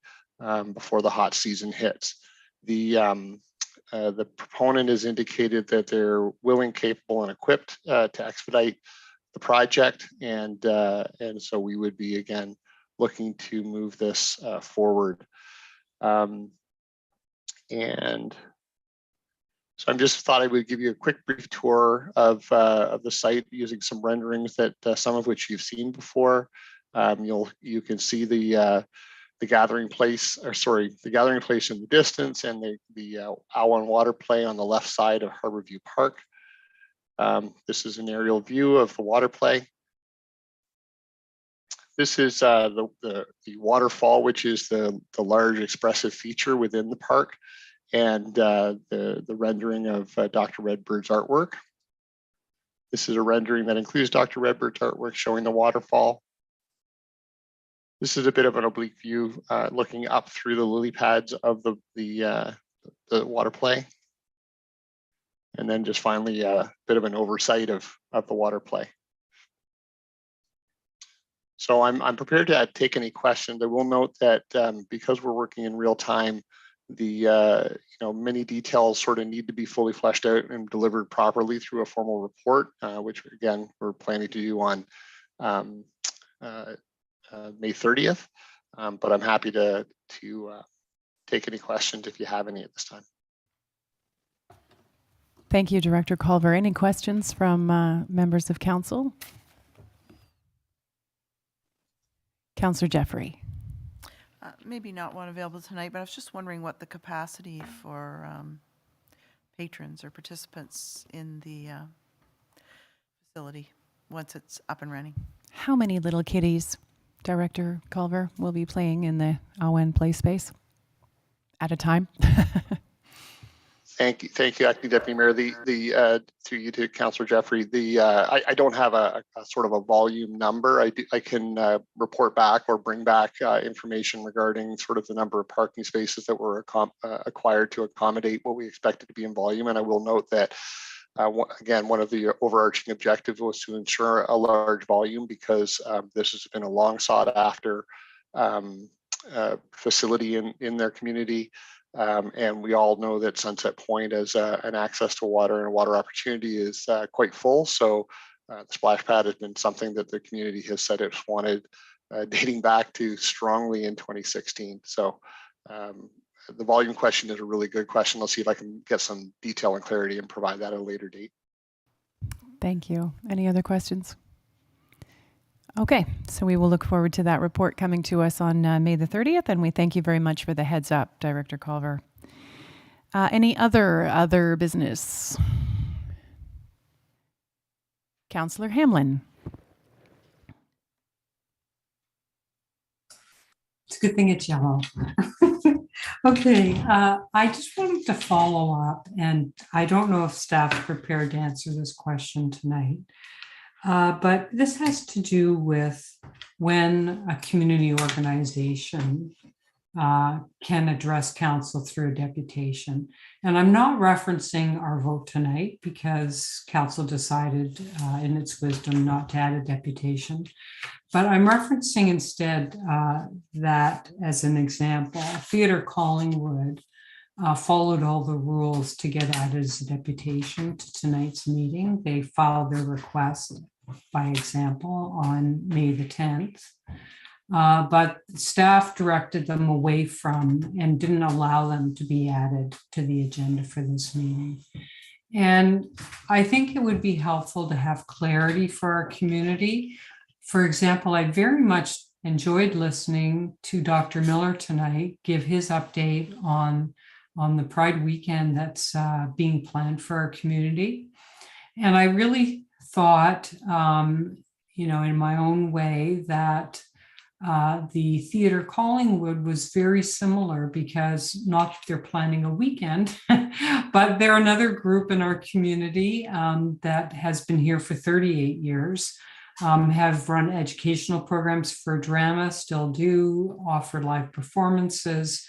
before the hot season hits. The proponent has indicated that they're willing, capable, and equipped to expedite the project, and so we would be again looking to move this forward. And so I just thought I would give you a quick brief tour of the site using some renderings that some of which you've seen before. You can see the gathering place, the gathering place in the distance, and the Awan water play on the left side of Harborview Park. This is an aerial view of the water play. This is the waterfall, which is the large expressive feature within the park, and the rendering of Dr. Redbird's artwork. This is a rendering that includes Dr. Redbird's artwork showing the waterfall. This is a bit of an oblique view looking up through the lily pads of the water play. And then just finally a bit of an oversight of the water play. So I'm prepared to take any questions. I will note that because we're working in real time, the many details sort of need to be fully fleshed out and delivered properly through a formal report, which again we're planning to do on May 30th. But I'm happy to take any questions if you have any at this time. Thank you, Director Culver. Any questions from members of Council? Councillor Jeffrey. Maybe not one available tonight, but I was just wondering what the capacity for patrons or participants in the facility once it's up and running. How many little kiddies, Director Culver, will be playing in the Awan play space at a time? Thank you, Acting Deputy Mayor. Through you to Councillor Jeffrey, I don't have a sort of a volume number. I can report back or bring back information regarding sort of the number of parking spaces that were acquired to accommodate what we expected to be in volume. And I will note that Again, one of the overarching objectives was to ensure a large volume because this has been a long sought after facility in their community. And we all know that Sunset Point as an access to water and a water opportunity is quite full. So the splash pad has been something that the community has said it's wanted dating back to strongly in 2016. So the volume question is a really good question. I'll see if I can get some detail and clarity and provide that at a later date. Thank you. Any other questions? Okay, so we will look forward to that report coming to us on May the 30th, and we thank you very much for the heads up, Director Culver. Any other business? Councillor Hamlin. It's a good thing it's yellow. Okay, I just wanted to follow up, and I don't know if staff prepared to answer this question tonight, but this has to do with when a community organization can address council through a deputation. And I'm not referencing our vote tonight because council decided in its wisdom not to add a deputation. But I'm referencing instead that as an example, Theatre Collingwood followed all the rules to get added as a deputation to tonight's meeting. They filed their request, by example, on May the 10th. But staff directed them away from and didn't allow them to be added to the agenda for this meeting. And I think it would be helpful to have clarity for our community. For example, I very much enjoyed listening to Dr. Miller tonight give his update on the Pride weekend that's being planned for our community. And I really thought, in my own way, that the Theatre Collingwood was very similar because not that they're planning a weekend, but they're another group in our community that has been here for 38 years. Have run educational programs for drama, still do, offer live performances,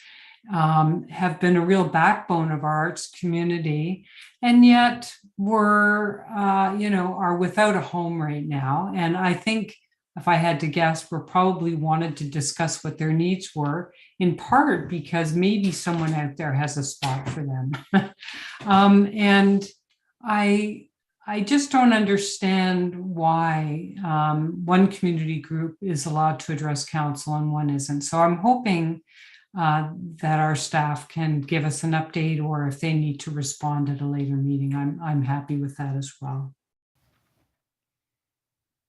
have been a real backbone of our arts community, and yet are without a home right now. And I think if I had to guess, we probably wanted to discuss what their needs were, in part because maybe someone out there has a spot for them. And I just don't understand why one community group is allowed to address council and one isn't. So I'm hoping that our staff can give us an update, or if they need to respond at a later meeting, I'm happy with that as well.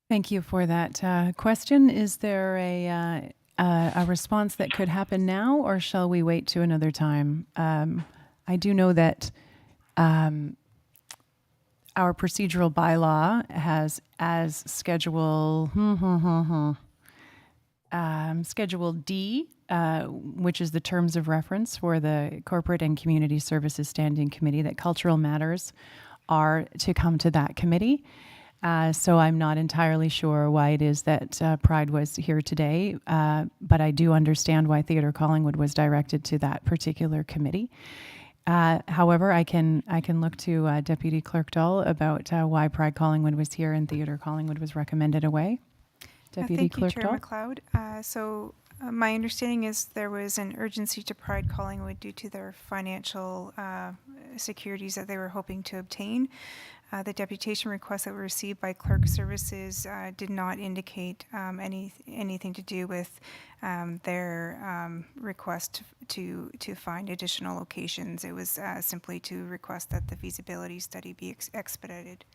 Thank you for that question. Is there a response that could happen now, or shall we wait to another time? I do know that our procedural bylaw has as Schedule D, which is the terms of reference for the Corporate and Community Services Standing Committee, that cultural matters are to come to that committee. So I'm not entirely sure why it is that Pride was here today, but I do understand why Theatre Collingwood was directed to that particular committee. However, I can look to Deputy Clerk Dahl about why Pride Collingwood was here and Theatre Collingwood was recommended away. Deputy Clerk Dahl. Thank you, Chair McLeod. So my understanding is there was an urgency to Pride Collingwood due to their financial securities that they were hoping to obtain. The deputation requests that were received by Clerk Services did not indicate anything to do with their request to find additional locations. It was simply to request that the feasibility study be expedited,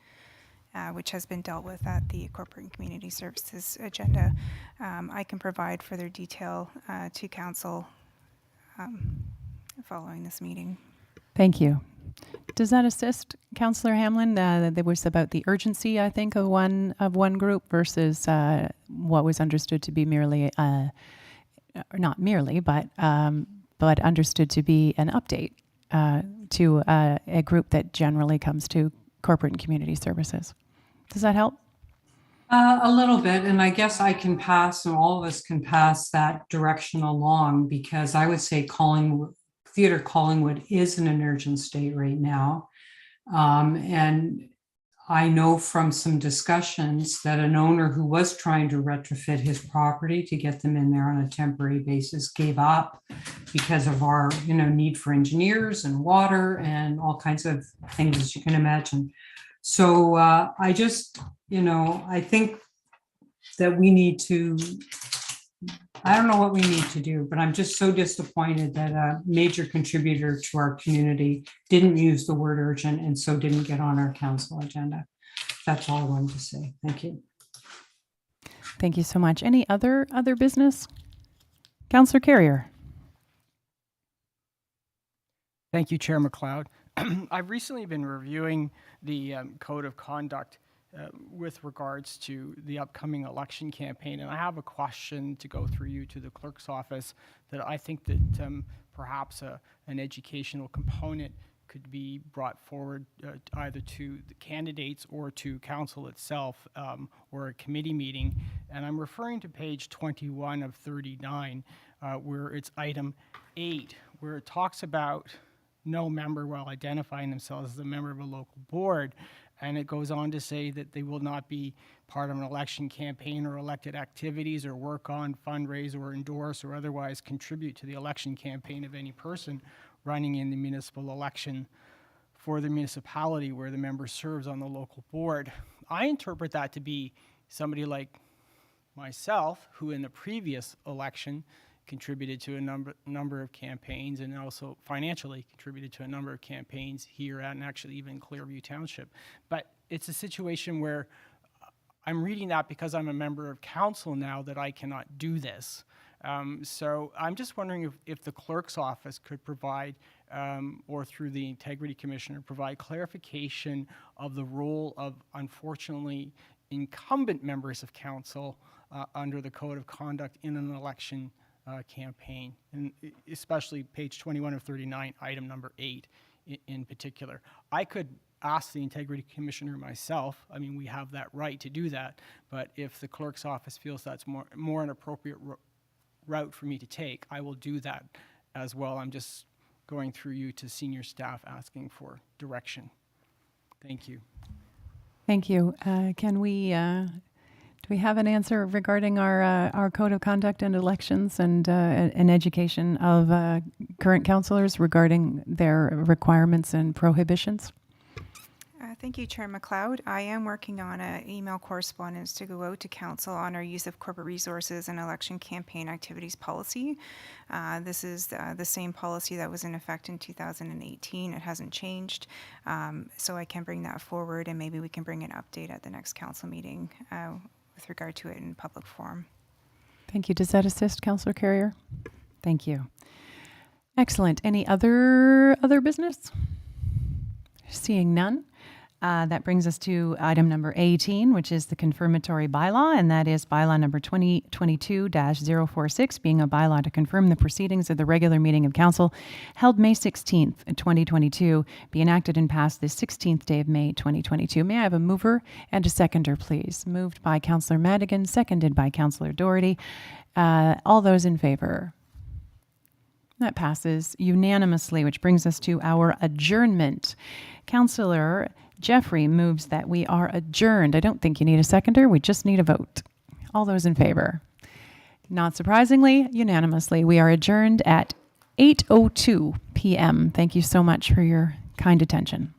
which has been dealt with at the Corporate and Community Services agenda. I can provide further detail to Council following this meeting. Thank you. Does that assist, Councillor Hamlin? There was about the urgency, I think, of one group versus what was understood to be merely, not merely, but understood to be an update to a group that generally comes to corporate and community services. Does that help? A little bit, and I guess I can pass, and all of us can pass that direction along, because I would say Theatre Collingwood is in an urgent state right now. And I know from some discussions that an owner who was trying to retrofit his property to get them in there on a temporary basis gave up because of our, need for engineers and water and all kinds of things, as you can imagine. So I just, I think that we need to, I don't know what we need to do, but I'm just so disappointed that a major contributor to our community didn't use the word urgent and so didn't get on our council agenda. That's all I wanted to say. Thank you. Thank you so much. Any other business? Councillor Carrier. Thank you, Chair McLeod. I've recently been reviewing the Code of Conduct with regards to the upcoming election campaign, and I have a question to go through you to the clerk's office that I think that perhaps an educational component could be brought forward either to the candidates or to council itself or a committee meeting. And I'm referring to page 21 of 39 where it's item 8, where it talks about no member while identifying themselves as a member of a local board. And it goes on to say that they will not be part of an election campaign or elected activities or work on, fundraise, or endorse or otherwise contribute to the election campaign of any person running in the municipal election for the municipality where the member serves on the local board. I interpret that to be somebody like myself, who in the previous election contributed to a number of campaigns and also financially contributed to a number of campaigns here and actually even in Clearview Township. But it's a situation where I'm reading that because I'm a member of council now that I cannot do this. So I'm just wondering if the clerk's office could provide, or through the Integrity Commissioner, provide clarification of the role of, unfortunately, incumbent members of council under the Code of Conduct in an election campaign, and especially page 21 of 39, item number 8 in particular. I could ask the Integrity Commissioner myself. I mean, we have that right to do that, but if the clerk's office feels that's more an appropriate route for me to take, I will do that as well. I'm just going through you to senior staff asking for direction. Thank you. Thank you. Can we, do we have an answer regarding our code of conduct and elections and an education of current councillors regarding their requirements and prohibitions? Thank you, Chair McLeod. I am working on an email correspondence to go out to council on our use of corporate resources and election campaign activities policy. This is the same policy that was in effect in 2018. It hasn't changed. So I can bring that forward and maybe we can bring an update at the next council meeting with regard to it in public forum. Thank you. Does that assist, Councillor Carrier? Thank you. Excellent. Any other business? Seeing none. That brings us to item number 18, which is the confirmatory bylaw, and that is bylaw number 2022-046, being a bylaw to confirm the proceedings of the regular meeting of council held May 16th, 2022, be enacted and passed this 16th day of May, 2022. May I have a mover and a seconder, please? Moved by Councillor Madigan, seconded by Councillor Doherty. All those in favor? That passes unanimously, which brings us to our adjournment. Councillor Jeffrey moves that we are adjourned. I don't think you need a seconder. We just need a vote. All those in favor? Not surprisingly, unanimously, we are adjourned at 8:02 p.m. Thank you so much for your kind attention.